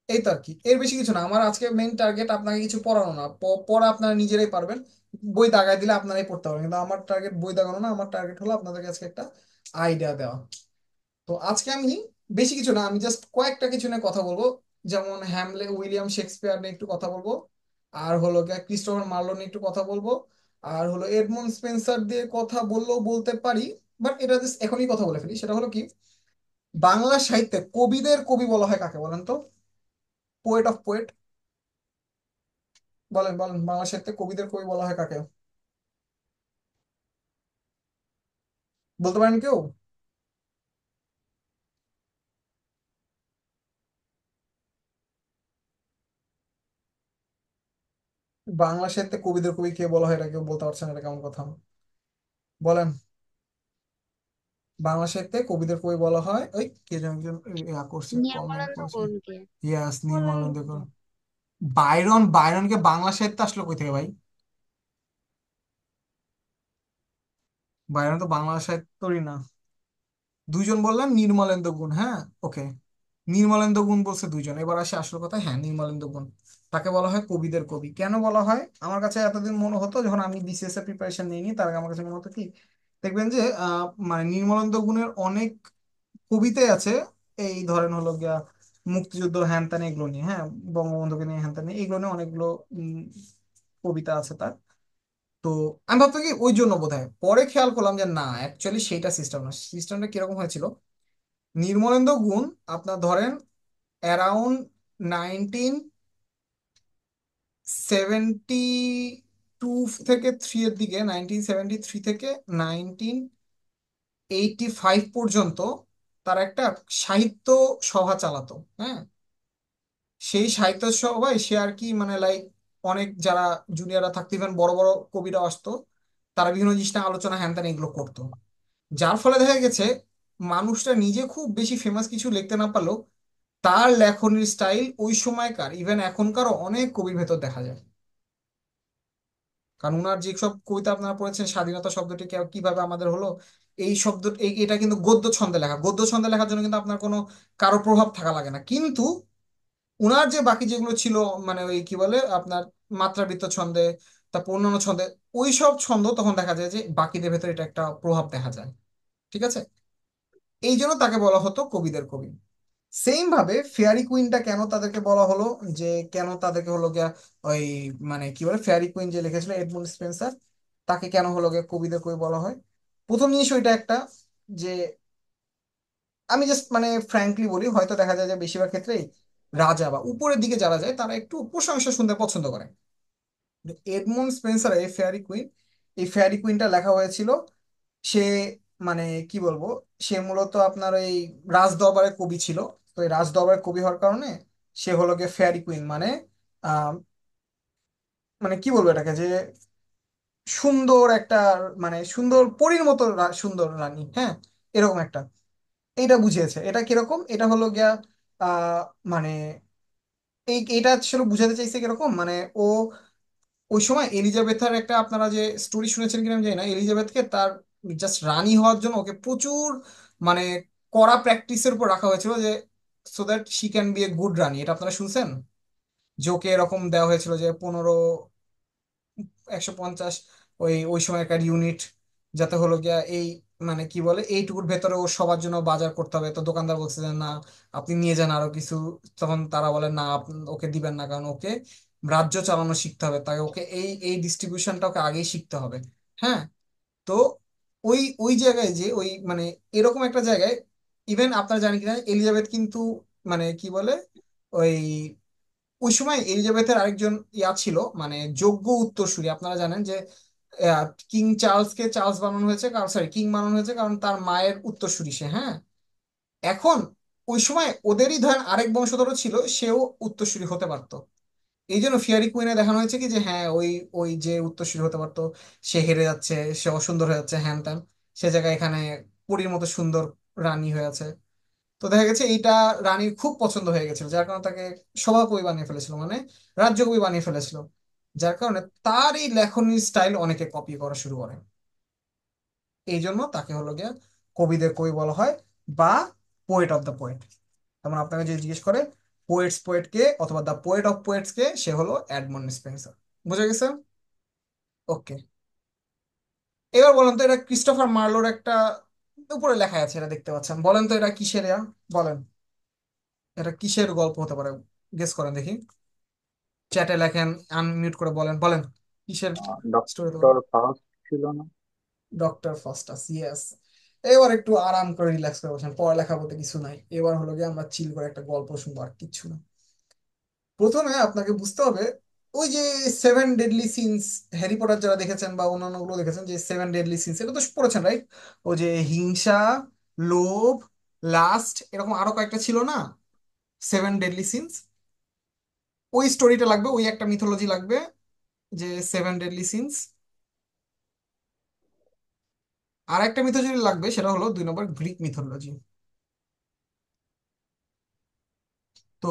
এই তো আর কি, এর বেশি কিছু না। আমার আজকে মেইন টার্গেট আপনাকে কিছু পড়ানো না, পড়া আপনারা নিজেরাই পারবেন। বই দাগায় দিলে আপনারাই পড়তে পারবেন, কিন্তু আমার টার্গেট বই দাগানো না, আমার টার্গেট হলো আপনাদেরকে আজকে একটা আইডিয়া দেওয়া। তো আজকে আমি বেশি কিছু না, আমি জাস্ট কয়েকটা কিছু নিয়ে কথা বলবো। যেমন উইলিয়াম শেক্সপিয়ার নিয়ে একটু কথা বলবো, আর হলো গিয়ে ক্রিস্টোফার মার্লো নিয়ে একটু কথা বলবো, আর হলো এডমন্ড স্পেন্সার দিয়ে কথা বললেও বলতে পারি। বাট এটা জাস্ট এখনই কথা বলে ফেলি, সেটা হলো কি, বাংলা সাহিত্যে কবিদের কবি বলা হয় কাকে বলেন তো? পোয়েট অফ পোয়েট, বলেন বলেন, বাংলা সাহিত্যে কবিদের কবি বলা হয় কাকে? বলতে পারেন কেউ? বাংলা সাহিত্যে কবিদের কবি কে বলা হয়, এটা কেউ বলতে পারছেন? এটা কেমন কথা, বলেন। বাংলা সাহিত্যে কবিদের কবি বলা হয় ওই কে যেন একজন ইয়া করছে, কমেন্ট নির্মলেন্দু করছে। গুণকে ইয়াস, বলেন। নির্মলেন্দু গুণ। বাইরনকে বাংলা সাহিত্যে আসলো কই থেকে ভাই? বাইরন তো বাংলা সাহিত্যই না। দুইজন বললাম, নির্মলেন্দু গুণ, হ্যাঁ। ওকে, নির্মলেন্দু গুণ বলছে দুইজন। এবার আসে আসল কথা, হ্যাঁ নির্মলেন্দু গুণ, তাকে বলা হয় কবিদের কবি। কেন বলা হয়? আমার কাছে এতদিন মনে হতো, যখন আমি বিসিএস এর প্রিপারেশন নিইনি, তার আগে আমার কাছে মনে হতো কি, দেখবেন যে মানে নির্মলেন্দু গুণের অনেক কবিতাই আছে, এই ধরেন হলো গিয়া মুক্তিযুদ্ধ হ্যান ত্যান এগুলো নিয়ে, হ্যাঁ, বঙ্গবন্ধুকে নিয়ে হ্যান ত্যান নিয়ে, এগুলো নিয়ে অনেকগুলো উম, কবিতা আছে তার। তো আমি ভাবতো কি ওই জন্য বোধহয়, পরে খেয়াল করলাম যে না, অ্যাকচুয়ালি সেইটা সিস্টেম না। সিস্টেমটা কিরকম হয়েছিল, নির্মলেন্দু গুণ আপনার ধরেন অ্যারাউন্ড 1972 থেকে 3 এর দিকে, 1973 থেকে 1985 পর্যন্ত তারা একটা সাহিত্য সভা চালাতো। হ্যাঁ, সেই সাহিত্য সভায় সে আর কি মানে লাইক অনেক যারা জুনিয়ররা থাকতো, ইভেন বড় বড় কবিরা আসতো, তারা বিভিন্ন জিনিস নিয়ে আলোচনা হ্যান ত্যান এগুলো করতো। যার ফলে দেখা গেছে মানুষটা নিজে খুব বেশি ফেমাস কিছু লিখতে না পারলেও তার লেখনের স্টাইল ওই সময়কার ইভেন এখনকারও অনেক কবির ভেতর দেখা যায়। কারণ উনার যে সব কবিতা আপনারা পড়েছেন, স্বাধীনতা শব্দটি কিভাবে আমাদের হলো, এই শব্দ এটা কিন্তু গদ্য ছন্দে লেখা। গদ্য ছন্দে লেখার জন্য কিন্তু আপনার কোনো কারো প্রভাব থাকা লাগে না, কিন্তু উনার যে বাকি যেগুলো ছিল, মানে ওই কি বলে আপনার মাত্রাবৃত্ত ছন্দে, তারপর অন্যান্য ছন্দে, ওই সব ছন্দ তখন দেখা যায় যে বাকিদের ভেতরে এটা একটা প্রভাব দেখা যায়। ঠিক আছে, এই জন্য তাকে বলা হতো কবিদের কবি। সেম ভাবে ফেয়ারি কুইনটা কেন তাদেরকে বলা হলো, যে কেন তাদেরকে হলো গিয়া ওই মানে কি বলে ফেয়ারি কুইন যে লিখেছিল এডমন্ড স্পেন্সার, তাকে কেন হলো গিয়া কবিদের কবি বলা হয়? প্রথম জিনিস ওইটা একটা, যে আমি জাস্ট মানে ফ্র্যাঙ্কলি বলি, হয়তো দেখা যায় যে বেশিরভাগ ক্ষেত্রেই রাজা বা উপরের দিকে যারা যায় তারা একটু প্রশংসা শুনতে পছন্দ করে। এডমন্ড স্পেন্সার এই ফেয়ারি কুইন, এই ফেয়ারি কুইনটা লেখা হয়েছিল, সে মানে কি বলবো, সে মূলত আপনার এই রাজ দরবারের কবি ছিল। তো এই রাজ দরবারের কবি হওয়ার কারণে সে হলো গিয়ে ফেয়ারি কুইন, মানে আহ মানে কি বলবো এটাকে, যে সুন্দর একটা, মানে সুন্দর পরীর মতো সুন্দর রানী, হ্যাঁ, এরকম একটা। এইটা বুঝিয়েছে, এটা কিরকম, এটা হলো গিয়া আহ মানে এইটা আসলে বুঝাতে চাইছে কিরকম, মানে ও ওই সময় এলিজাবেথের একটা, আপনারা যে স্টোরি শুনেছেন কিনা আমি জানি না, এলিজাবেথকে তার জাস্ট রানী হওয়ার জন্য ওকে প্রচুর মানে কড়া প্র্যাকটিসের উপর রাখা হয়েছিল, যে so that she can be a good রানী। এটা আপনারা শুনছেন, যে ওকে এরকম দেওয়া হয়েছিল যে 150 ওই ওই সময়কার ইউনিট, যাতে হলো গিয়া এই মানে কি বলে এইটুকুর ভেতরে ও সবার জন্য বাজার করতে হবে। তো দোকানদার বলছে যে না, আপনি নিয়ে যান আরো কিছু। তখন তারা বলে না, ওকে দিবেন না, কারণ ওকে রাজ্য চালানো শিখতে হবে, তাই ওকে এই এই ডিস্ট্রিবিউশনটা ওকে আগেই শিখতে হবে। হ্যাঁ, তো ওই ওই জায়গায় যে ওই মানে এরকম একটা জায়গায়, ইভেন আপনারা জানেন কিনা এলিজাবেথ কিন্তু মানে কি বলে ওই ওই সময় এলিজাবেথের আরেকজন ছিল মানে যোগ্য উত্তরসূরি। আপনারা জানেন যে কিং চার্লসকে চার্লস বানানো হয়েছে, কারণ সরি কিং বানানো হয়েছে কারণ তার মায়ের উত্তরসূরি সে। হ্যাঁ, এখন ওই সময় ওদেরই ধরেন আরেক বংশধরও ছিল, সেও উত্তরসূরি হতে পারতো। এই জন্য ফিয়ারি কুইনে দেখানো হয়েছে কি যে হ্যাঁ ওই ওই যে উত্তরসূরি হতে পারতো সে হেরে যাচ্ছে, সে অসুন্দর হয়ে যাচ্ছে, হ্যান ত্যান। সে জায়গায় এখানে পরীর মতো সুন্দর রানী হয়ে আছে। তো দেখা গেছে এইটা রানীর খুব পছন্দ হয়ে গেছিল, যার কারণে তাকে সভাকবি বানিয়ে ফেলেছিল, মানে রাজ্যকবি বানিয়ে ফেলেছিল। যার কারণে তার এই লেখনীর স্টাইল অনেকে কপি করা শুরু করে। এই জন্য তাকে হলো গিয়ে কবিদের কবি বলা হয়, বা পোয়েট অফ দ্য পোয়েট। যেমন আপনাকে যদি জিজ্ঞেস করে পোয়েটস পোয়েট কে অথবা দ্য পোয়েট অফ পোয়েটস কে, সে হলো এডমন্ড স্পেন্সার। বুঝা গেছে? ওকে, এবার বলেন তো এটা ক্রিস্টোফার মার্লোর একটা উপরে লেখা আছে, এটা দেখতে পাচ্ছেন, বলেন তো এটা কিসের বলেন, এটা কিসের গল্প হতে পারে? গেস করেন দেখি, চ্যাটে লেখেন, আনমিউট করে বলেন বলেন কিসের স্টোরি হতে পারে। ডক্টর ফাউস্ট ছিল না? Doctor Faustus, yes. এবার একটু আরাম করে রিল্যাক্স করে বসেন, পড়ালেখা বলতে কিছু নাই, এবার হলো গিয়ে আমরা চিল করে একটা গল্প শুনবো, আর কিচ্ছু না। প্রথমে আপনাকে বুঝতে হবে ওই যে seven deadly sins, Harry Potter যারা দেখেছেন বা অন্যান্য গুলো দেখেছেন, যে সেভেন ডেডলি সিনস এটা তো পড়েছেন রাইট? ও যে হিংসা, লোভ, লাস্ট, এরকম আরো কয়েকটা ছিল না, সেভেন ডেডলি সিনস। ওই স্টোরিটা লাগবে, ওই একটা মিথোলজি লাগবে, যে সেভেন ডেডলি সিনস। আর একটা মিথোলজি লাগবে, সেটা হলো 2 নম্বর গ্রিক মিথোলজি। তো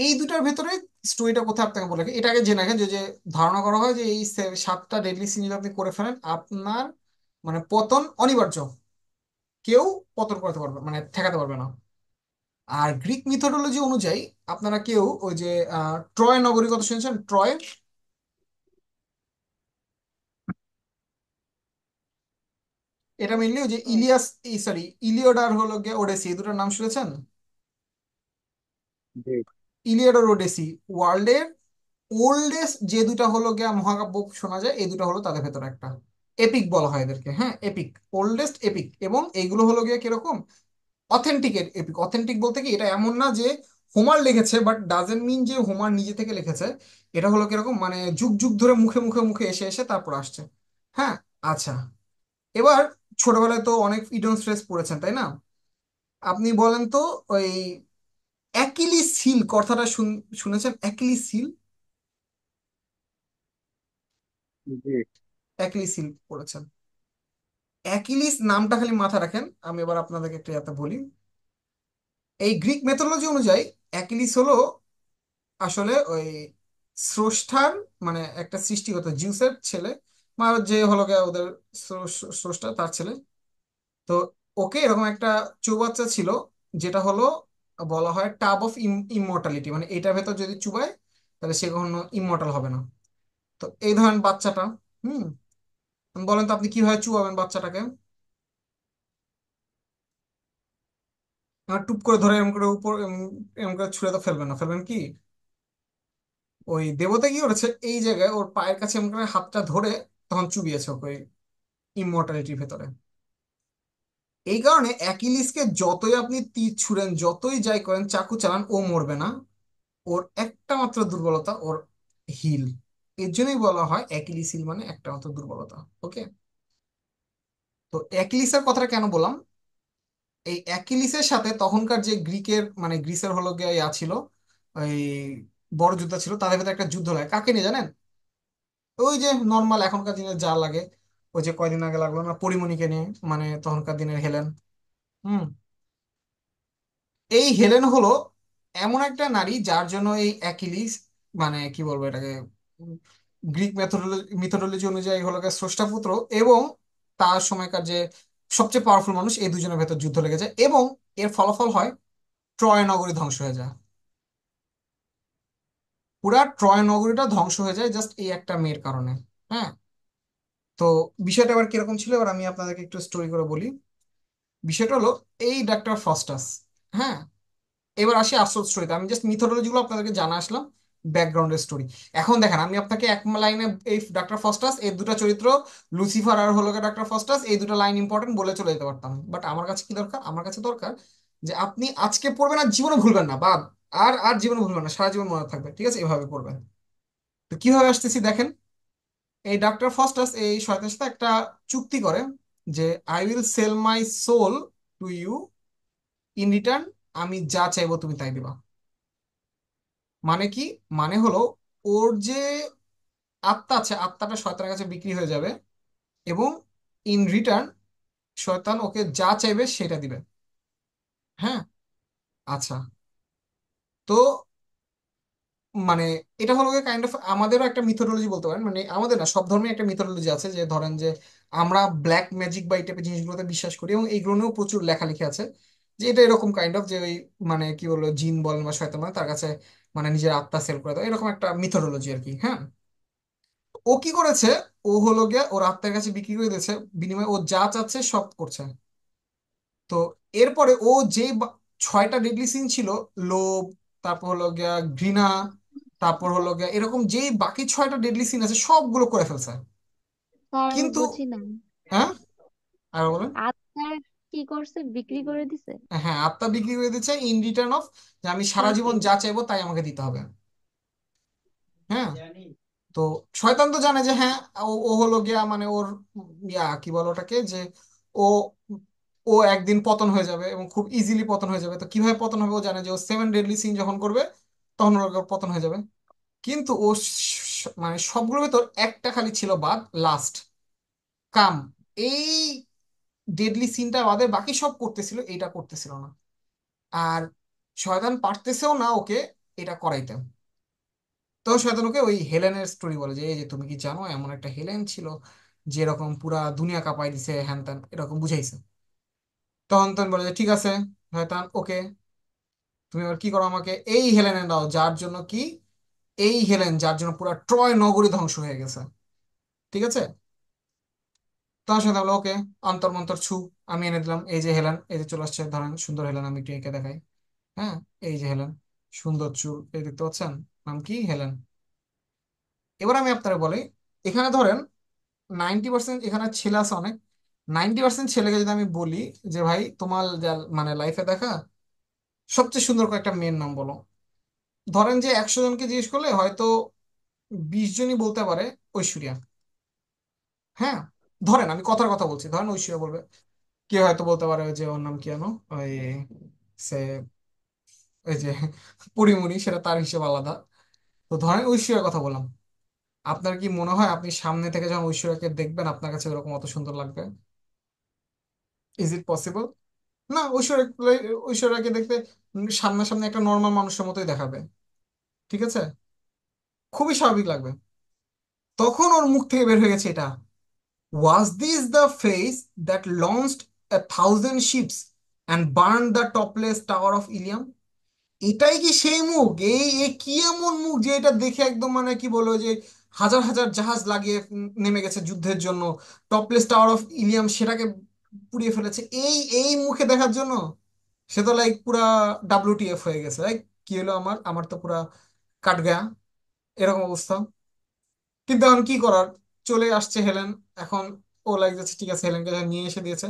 এই দুটার ভেতরে স্টোরিটা কোথায় আপনাকে বলে রাখি, এটা আগে জেনে রাখেন যে যে ধারণা করা হয় যে এই 7টা ডেডলি সিন যদি আপনি করে ফেলেন, আপনার মানে পতন অনিবার্য, কেউ পতন করতে পারবে মানে ঠেকাতে পারবে না। আর গ্রিক মিথোলজি অনুযায়ী আপনারা কেউ ওই যে ট্রয় নগরীর কথা শুনেছেন? ট্রয়, এটা মেনলি ওই যে হুম। ইলিয়াস, এই সরি ইলিওড আর হলো গিয়ে ওডেসি, এই দুটোর নাম শুনেছেন? জি। ইলিয়াড আর ওডেসি ওয়ার্ল্ডের ওল্ডেস্ট যে দুটা হলো গিয়া মহাকাব্য শোনা যায়, এই দুটা হলো তাদের ভেতরে একটা। এপিক বলা হয় এদেরকে, হ্যাঁ এপিক, ওল্ডেস্ট এপিক। এবং এইগুলো হলো গিয়ে কিরকম অথেন্টিক এপিক। অথেন্টিক বলতে কি, এটা এমন না যে হোমার লিখেছে বাট ডাজেন্ট মিন যে হোমার নিজে থেকে লিখেছে। এটা হলো কিরকম মানে যুগ যুগ ধরে মুখে মুখে মুখে এসে এসে তারপর আসছে। হ্যাঁ, আচ্ছা, এবার ছোটবেলায় তো অনেক ইডন স্ট্রেস পড়েছেন তাই না? আপনি বলেন তো ওই অ্যাকিলিস হিল কথাটা শুনেছেন? অ্যাকিলিস হিল, জি। অ্যাকিলিস হিল পড়েছেন? অ্যাকিলিস নামটা খালি মাথা রাখেন। আমি এবার আপনাদেরকে একটা ইয়াতে বলি, এই গ্রিক মেথোলজি অনুযায়ী অ্যাকিলিস হলো আসলে ওই স্রষ্টার মানে একটা সৃষ্টিগত জিউসের ছেলে, মানে যে হলো গিয়ে ওদের স্রষ্টা তার ছেলে। তো ওকে এরকম একটা চৌবাচ্চা ছিল, যেটা হলো বলা হয় টাব অফ ইমমর্টালিটি, মানে এটার ভেতর যদি চুবায় তাহলে সে কখনো ইমমর্টাল হবে না। তো এই ধরেন বাচ্চাটা, হুম, বলেন তো আপনি কিভাবে চুবাবেন বাচ্চাটাকে? টুপ করে ধরে এরকম করে উপর এরকম করে ছুঁড়ে তো ফেলবেন না, ফেলবেন কি? ওই দেবতা কি করেছে, এই জায়গায় ওর পায়ের কাছে এমন করে হাতটা ধরে তখন চুবিয়েছে ওকে ওই ইমমর্টালিটির ভেতরে। এই কারণে অ্যাকিলিসকে যতই আপনি তীর ছুঁড়েন, যতই যাই করেন, চাকু চালান, ও মরবে না। ওর একটা মাত্র দুর্বলতা, ওর হিল। এর জন্যই বলা হয় অ্যাকিলিস হিল মানে একটা মাত্র দুর্বলতা। ওকে, তো অ্যাকিলিসের কথাটা কেন বললাম, এই অ্যাকিলিসের সাথে তখনকার যে গ্রিকের মানে গ্রিসের হলো গিয়ে ছিল ওই বড় যোদ্ধা ছিল, তাদের ভেতরে একটা যুদ্ধ লাগে, কাকে নিয়ে জানেন? ওই যে নর্মাল এখনকার দিনে যা লাগে, ওই যে কয়দিন আগে লাগলো না পরিমণিকে নিয়ে, মানে তখনকার দিনের হেলেন। হুম, এই হেলেন হলো এমন একটা নারী যার জন্য এই অ্যাকিলিস মানে কি বলবো এটাকে, উম, গ্রিক মিথোলজি অনুযায়ী হলো গিয়ে স্রষ্টা পুত্র, এবং তার সময়কার যে সবচেয়ে পাওয়ারফুল মানুষ, এই দুজনের ভেতর যুদ্ধ লেগে যায় এবং এর ফলাফল হয় ট্রয় নগরী ধ্বংস হয়ে যায়। পুরা ট্রয় নগরীটা ধ্বংস হয়ে যায় জাস্ট এই একটা মেয়ের কারণে। হ্যাঁ, তো বিষয়টা এবার কিরকম ছিল, এবার আমি আপনাদেরকে একটু স্টোরি করে বলি। বিষয়টা হলো এই ডাক্তার ফাস্টাস, হ্যাঁ, এবার আসি আসল স্টোরিতে। আমি জাস্ট মিথোলজি গুলো আপনাদেরকে জানা আসলাম, ব্যাকগ্রাউন্ডের স্টোরি। এখন দেখেন আমি আপনাকে এক লাইনে এই ডাক্তার ফস্টাস এই দুটো চরিত্র, লুসিফার আর হলো ডাক্তার ফস্টাস, এই দুটো লাইন ইম্পর্টেন্ট বলে চলে যেতে পারতাম, বাট আমার কাছে কি দরকার, আমার কাছে দরকার যে আপনি আজকে পড়বেন আর জীবনে ভুলবেন না, বা আর আর জীবনে ভুলবেন না, সারা জীবন মনে থাকবে, ঠিক আছে, এভাবে পড়বেন। তো কিভাবে আসতেছি দেখেন, এই ডাক্তার ফস্টাস এই শয়তানের সাথে একটা চুক্তি করে যে I will sell my soul to you, in return আমি যা চাইবো তুমি তাই দিবা। মানে কি, মানে হলো ওর যে আত্মা আছে, আত্মাটা শয়তানের কাছে বিক্রি হয়ে যাবে, এবং ইন রিটার্ন শয়তান ওকে যা চাইবে সেটা দিবে। হ্যাঁ, আচ্ছা। তো মানে এটা হলো কাইন্ড অফ আমাদেরও একটা মিথোলজি বলতে পারেন, মানে আমাদের না, সব ধর্মের একটা মিথোলজি আছে, যে ধরেন যে আমরা ব্ল্যাক ম্যাজিক বা এই টাইপের জিনিসগুলোতে বিশ্বাস করি, এবং এইগুলো নিয়েও প্রচুর লেখালেখি আছে, যে এটা এরকম কাইন্ড অফ যে ওই মানে কি বলবো জিন বলেন বা শয়তান বলেন তার কাছে মানে নিজের আত্মা সেল করে দেয়, এরকম একটা মিথোলজি আর কি। হ্যাঁ, ও কি করেছে, ও হলো গিয়ে ওর আত্মার কাছে বিক্রি করে দিয়েছে, বিনিময়ে ও যা চাচ্ছে সব করছে। তো এরপরে ও যে 6টা ডেডলি সিন ছিল, লোভ, তারপর হলো গিয়া ঘৃণা, তারপর হলো গিয়া এরকম যেই বাকি 6টা ডেডলি সিন আছে সবগুলো করে ফেলছে। স্যার আমি কিন্তু বুঝি না, হ্যাঁ, আর বলেন। আত্মার কি করছে, বিক্রি করে দিছে? হ্যাঁ, আত্মা বিক্রি করে দিচ্ছে ইন রিটার্ন অফ যে আমি সারা কাকে? জীবন যা চাইবো তাই আমাকে দিতে হবে। হ্যাঁ, তো শয়তান তো জানে যে হ্যাঁ, ও ও হলো গিয়া মানে ওর কি বলো ওটাকে, যে ও ও একদিন পতন হয়ে যাবে এবং খুব ইজিলি পতন হয়ে যাবে। তো কিভাবে পতন হবে ও জানে, যে ও 7 ডেডলি সিন যখন করবে তখন ওর পতন হয়ে যাবে। কিন্তু ও মানে সবগুলোর ভেতর একটা খালি ছিল বাদ, লাস্ট, কাম। এই ডেডলি সিনটা বাদে বাকি সব করতেছিল, এটা করতেছিল না। আর শয়তান পারতেছেও না ওকে এটা করাইতে। তো শয়তান ওকে ওই হেলেনের স্টোরি বলে, যে এই যে তুমি কি জানো এমন একটা হেলেন ছিল যে এরকম পুরা দুনিয়া কাঁপাই দিছে, হ্যান ত্যান এরকম বুঝাইছে। তখন তখন বলে যে ঠিক আছে শয়তান, ওকে, তুমি এবার কি করো, আমাকে এই হেলেনে দাও যার জন্য কি, এই হেলেন যার জন্য পুরা ট্রয় নগরী ধ্বংস হয়ে গেছে, ঠিক আছে। তখন শয়তান বলে ওকে, অন্তর মন্তর ছু, আমি এনে দিলাম, এই যে হেলেন, এই যে চলে আসছে, ধরেন সুন্দর হেলেন, আমি একটু এঁকে দেখাই। হ্যাঁ, এই যে হেলেন, সুন্দর চুল, এই দেখতে পাচ্ছেন, নাম কি, হেলেন। এবার আমি আপনারা বলি, এখানে ধরেন 90% এখানে ছেলে আছে অনেক, 90% ছেলেকে যদি আমি বলি যে ভাই তোমার যা মানে লাইফে দেখা সবচেয়ে সুন্দর কয়েকটা মেয়ের নাম বলো, ধরেন যে 100 জনকে জিজ্ঞেস করলে হয়তো 20 জনই বলতে পারে ঐশ্বরিয়া। হ্যাঁ, ধরেন আমি কথার কথা বলছি, ধরেন ঐশ্বরিয়া বলবে। কেউ হয়তো বলতে পারে যে ওর নাম কি জানো, ওই সে ওই যে পরিমণি, সেটা তার হিসেব আলাদা। তো ধরেন ঐশ্বরিয়ার কথা বললাম, আপনার কি মনে হয় আপনি সামনে থেকে যখন ঐশ্বরিয়াকে দেখবেন আপনার কাছে ওরকম অত সুন্দর লাগবে? Is it possible? না, ঐশ্বরিয়াকে দেখতে সামনাসামনি একটা নর্মাল মানুষের মতোই দেখাবে, ঠিক আছে, খুবই স্বাভাবিক লাগবে। তখন ওর মুখ থেকে বের হয়ে গেছে এটা, was this the face that launched 1,000 ships and burn the topless tower of Ilium? এটাই কি সেই মুখ, এই এ কি এমন মুখ যে এটা দেখে একদম মানে কি বলবো, যে হাজার হাজার জাহাজ লাগিয়ে নেমে গেছে যুদ্ধের জন্য, টপলেস টাওয়ার অফ ইলিয়াম সেটাকে পুড়িয়ে ফেলেছে এই এই মুখে দেখার জন্য? সে তো লাইক পুরা WTF হয়ে গেছে, লাইক কি হলো, আমার আমার তো পুরা কাট গয়া, এরকম অবস্থা। কিন্তু এখন কি করার, চলে আসছে হেলেন। এখন ও লাইক যাচ্ছে, ঠিক আছে, হেলেনকে যখন নিয়ে এসে দিয়েছে,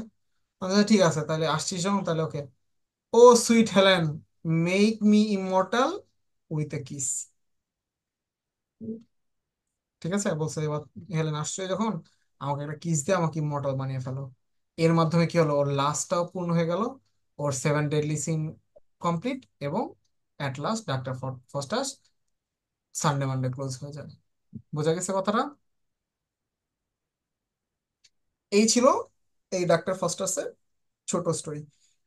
আমি বলছি, ঠিক আছে তাহলে আসছিস যখন তাহলে okay, O sweet Helen, make me immortal with a kiss. ঠিক আছে বলছে, এবার হেলেন আসছে যখন, আমাকে একটা কিস দিয়ে আমাকে ইমর্টাল বানিয়ে ফেলো। এর মাধ্যমে কি হলো, ওর লাস্টটাও পূর্ণ হয়ে গেল, ওর 7 ডেডলি সিন কমপ্লিট, এবং at last doctor Faustus Sunday Monday close হয়ে যায়। বোঝা গেছে কথাটা? এই ছিল এই ডাক্তার ফাস্টাসের ছোট স্টোরি।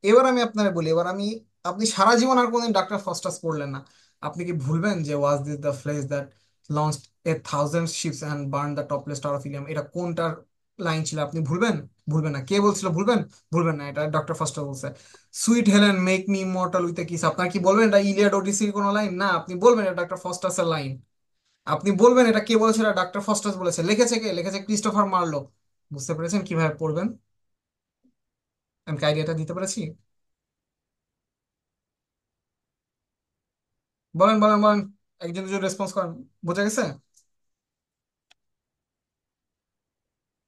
এবার আমি আপনারা বলি, এবার আমি, আপনি সারা জীবন আর কোনদিন ডাক্তার ফাস্টাস পড়লেন না, আপনি কি ভুলবেন যে was this the ফ্লেস that launched 1,000 ships and burn the topless tower of Ilium, এটা কোনটার লাইন ছিল আপনি ভুলবেন? ভুলবেন না। কে বলছিল ভুলবেন? ভুলবেন না, এটা ডক্টর ফাস্টাস বলছে। Sweet Helen make me immortal with a kiss, আপনার কি বলবেন এটা ইলিয়াড ওডিসির কোনো লাইন? না, আপনি বলবেন এটা ডক্টর ফাস্টাসের লাইন। আপনি বলবেন এটা কে বলেছে, এটা ডক্টর ফাস্টাস বলেছে। লিখেছে কে? লিখেছে ক্রিস্টোফার মার্লো। বুঝতে পেরেছেন কিভাবে পড়বেন? আমি কি আইডিয়াটা দিতে পেরেছি? বলেন বলেন বলেন, একজন দুজন রেসপন্স করেন, বোঝা গেছে?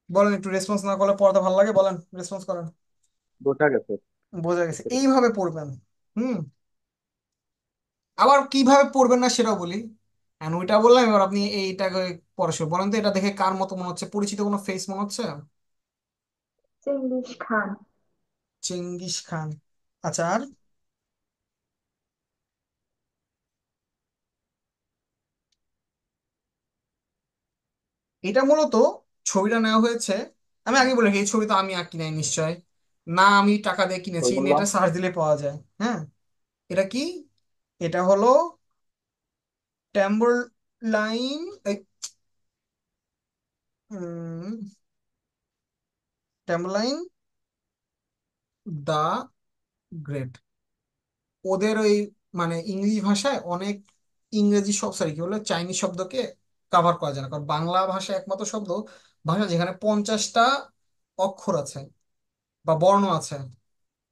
বলেন, একটু রেসপন্স না করলে পড়াতে ভালো লাগে, বলেন রেসপন্স করেন। বোঝা গেছে। বোঝা গেছে, বুঝতে পেরেছি। এইভাবে পড়বেন। হুম। আবার কিভাবে পড়বেন না সেটাও বলি। এন্ড ওইটা বললাম, এবার আপনি এইটাকে পড়াশোনা বলেন তো, এটা দেখে কার মতো মনে হচ্ছে? পরিচিত কোনো ফেস মনে হচ্ছে? Genghis Khan. Genghis Khan. আচ্ছা, আর? এটা মূলত ছবিটা নেওয়া হয়েছে, আমি আগে বলি এই ছবি তো আমি আঁকি নাই নিশ্চয়, না আমি টাকা দিয়ে কিনেছি, ওই বললাম। নেটে সার্চ দিলে পাওয়া যায়। হ্যাঁ। এটা কি? এটা হলো টেম্বারলাইন, টেম্বারলাইন দা গ্রেট। ওদের ওই মানে ইংলিশ ভাষায় অনেক ইংরেজি শব্দ, সরি কি বলে, চাইনিজ শব্দকে কাভার করা যায় না, কারণ বাংলা ভাষা একমাত্র ভাষা যেখানে 50টা অক্ষর আছে বা বর্ণ আছে।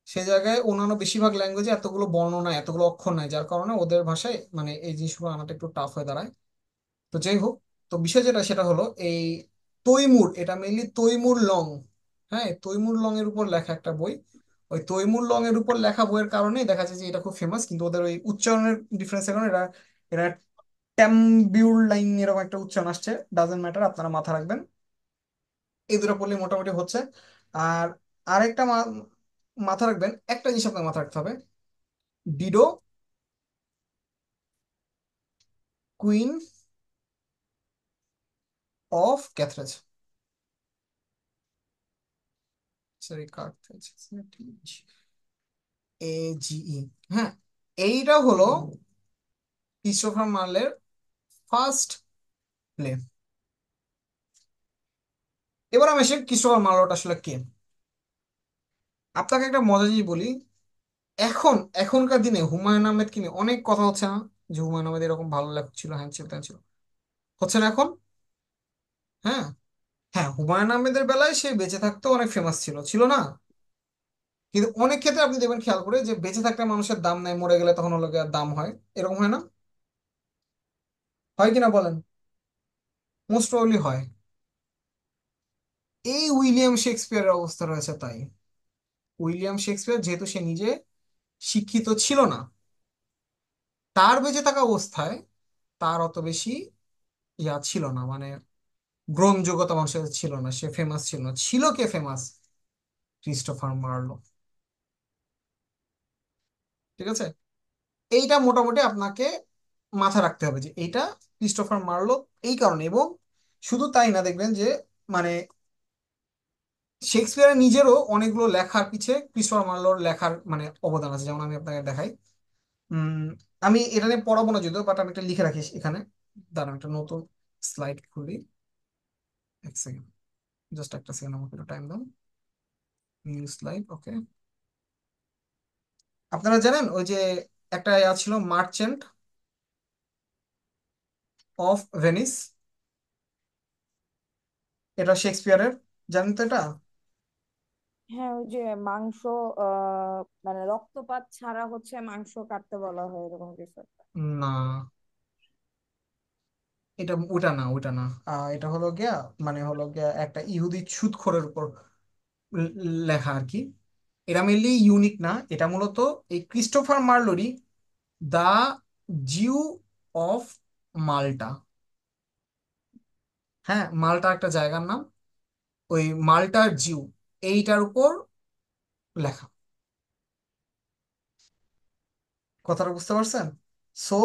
সে জায়গায় অন্যান্য বেশিরভাগ ল্যাঙ্গুয়েজে এতগুলো বর্ণ নাই, এতগুলো অক্ষর নাই, যার কারণে ওদের ভাষায় মানে এই জিনিসগুলো আনাটা একটু টাফ হয়ে দাঁড়ায়। তো যাই হোক, তো বিষয় যেটা সেটা হলো এই তৈমুর, এটা মেইনলি তৈমুর লং। হ্যাঁ, তৈমুর লং এর উপর লেখা একটা বই। ওই তৈমুর লং এর উপর লেখা বইয়ের কারণেই দেখা যায় যে এটা খুব ফেমাস, কিন্তু ওদের ওই উচ্চারণের ডিফারেন্সের কারণে এটা এটা ট্যাম্বিউর লাইন এরকম একটা উচ্চারণ আসছে। ডাজেন্ট ম্যাটার, আপনারা মাথা রাখবেন। এই দুটো পড়লে মোটামুটি হচ্ছে। আর আরেকটা মাথা রাখবেন, একটা জিনিস আপনার মাথা রাখতে হবে। Dido, queen of Carthage, sorry Carthage, AGE। হ্যাঁ, এইটা হলো ক্রিস্টোফার মার্লের ফার্স্ট প্লে। এবার আমি এসে ক্রিস্টোফার মার্লোটা আসলে কে। আপনাকে একটা মজা জিনিস বলি, এখনকার দিনে হুমায়ুন আহমেদকে নিয়ে অনেক কথা হচ্ছে না, যে হুমায়ুন আহমেদ এরকম ভালো লেখক ছিল, হ্যান ছিল ত্যান ছিল, হচ্ছে না এখন? হ্যাঁ। হ্যাঁ, হুমায়ুন আহমেদের বেলায় সে বেঁচে থাকতে অনেক ফেমাস ছিল, ছিল না? কিন্তু অনেক ক্ষেত্রে আপনি দেখবেন খেয়াল করে যে বেঁচে থাকতে মানুষের দাম নাই, মরে গেলে তখন হলো গিয়ে দাম হয়, এরকম হয় না? হয় কিনা বলেন? মোস্ট প্রবাবলি হয়। এই উইলিয়াম শেক্সপিয়ারের অবস্থা রয়েছে তাই। উইলিয়াম শেক্সপিয়ার যেহেতু সে নিজে শিক্ষিত ছিল না, তার বেঁচে থাকা অবস্থায় তার অত বেশি ইয়া ছিল না, মানে গ্রহণযোগ্যতা মানুষের ছিল না, সে ফেমাস ছিল না। ছিল কে ফেমাস? Christopher Marlowe. ঠিক আছে, এইটা মোটামুটি আপনাকে মাথায় রাখতে হবে যে এইটা ক্রিস্টোফার মার্লো এই কারণে। এবং শুধু তাই না, দেখবেন যে মানে শেক্সপিয়ারের নিজেরও অনেকগুলো লেখার পিছে ক্রিস্টোফার মার্লোর লেখার মানে অবদান আছে, যেমন আমি আপনাকে দেখাই। উম আমি এটা নিয়ে পড়াবো না যদিও, বাট আমি একটা লিখে রাখি এখানে। দাঁড়ান, একটা নতুন স্লাইড খুলি, এক সেকেন্ড, জাস্ট একটা সেকেন্ড, আমাকে একটু টাইম দাও। নিউ স্লাইড, ওকে। আপনারা জানেন ওই যে একটা ইয়া ছিল, মার্চেন্ট অফ ভেনিস, এটা শেক্সপিয়ারের, জানেন তো এটা? হ্যাঁ, ওই যে মাংস, মানে রক্তপাত ছাড়া হচ্ছে মাংস কাটতে বলা হয়, এরকম কিছু একটা। না, এটা ওটা না, ওটা না। এটা হলো গিয়া মানে হলো গিয়া একটা ইহুদি সুদখোরের উপর ল- লেখা আর কি। এটা মেনলি ইউনিক না, এটা মূলত এই ক্রিস্টোফার মার্লোরি দা জিউ অফ মাল্টা। হ্যাঁ, মাল্টা একটা জায়গার নাম, ওই মাল্টার জিউ, এইটার উপর লেখা। কথাটা বুঝতে পারছেন? সো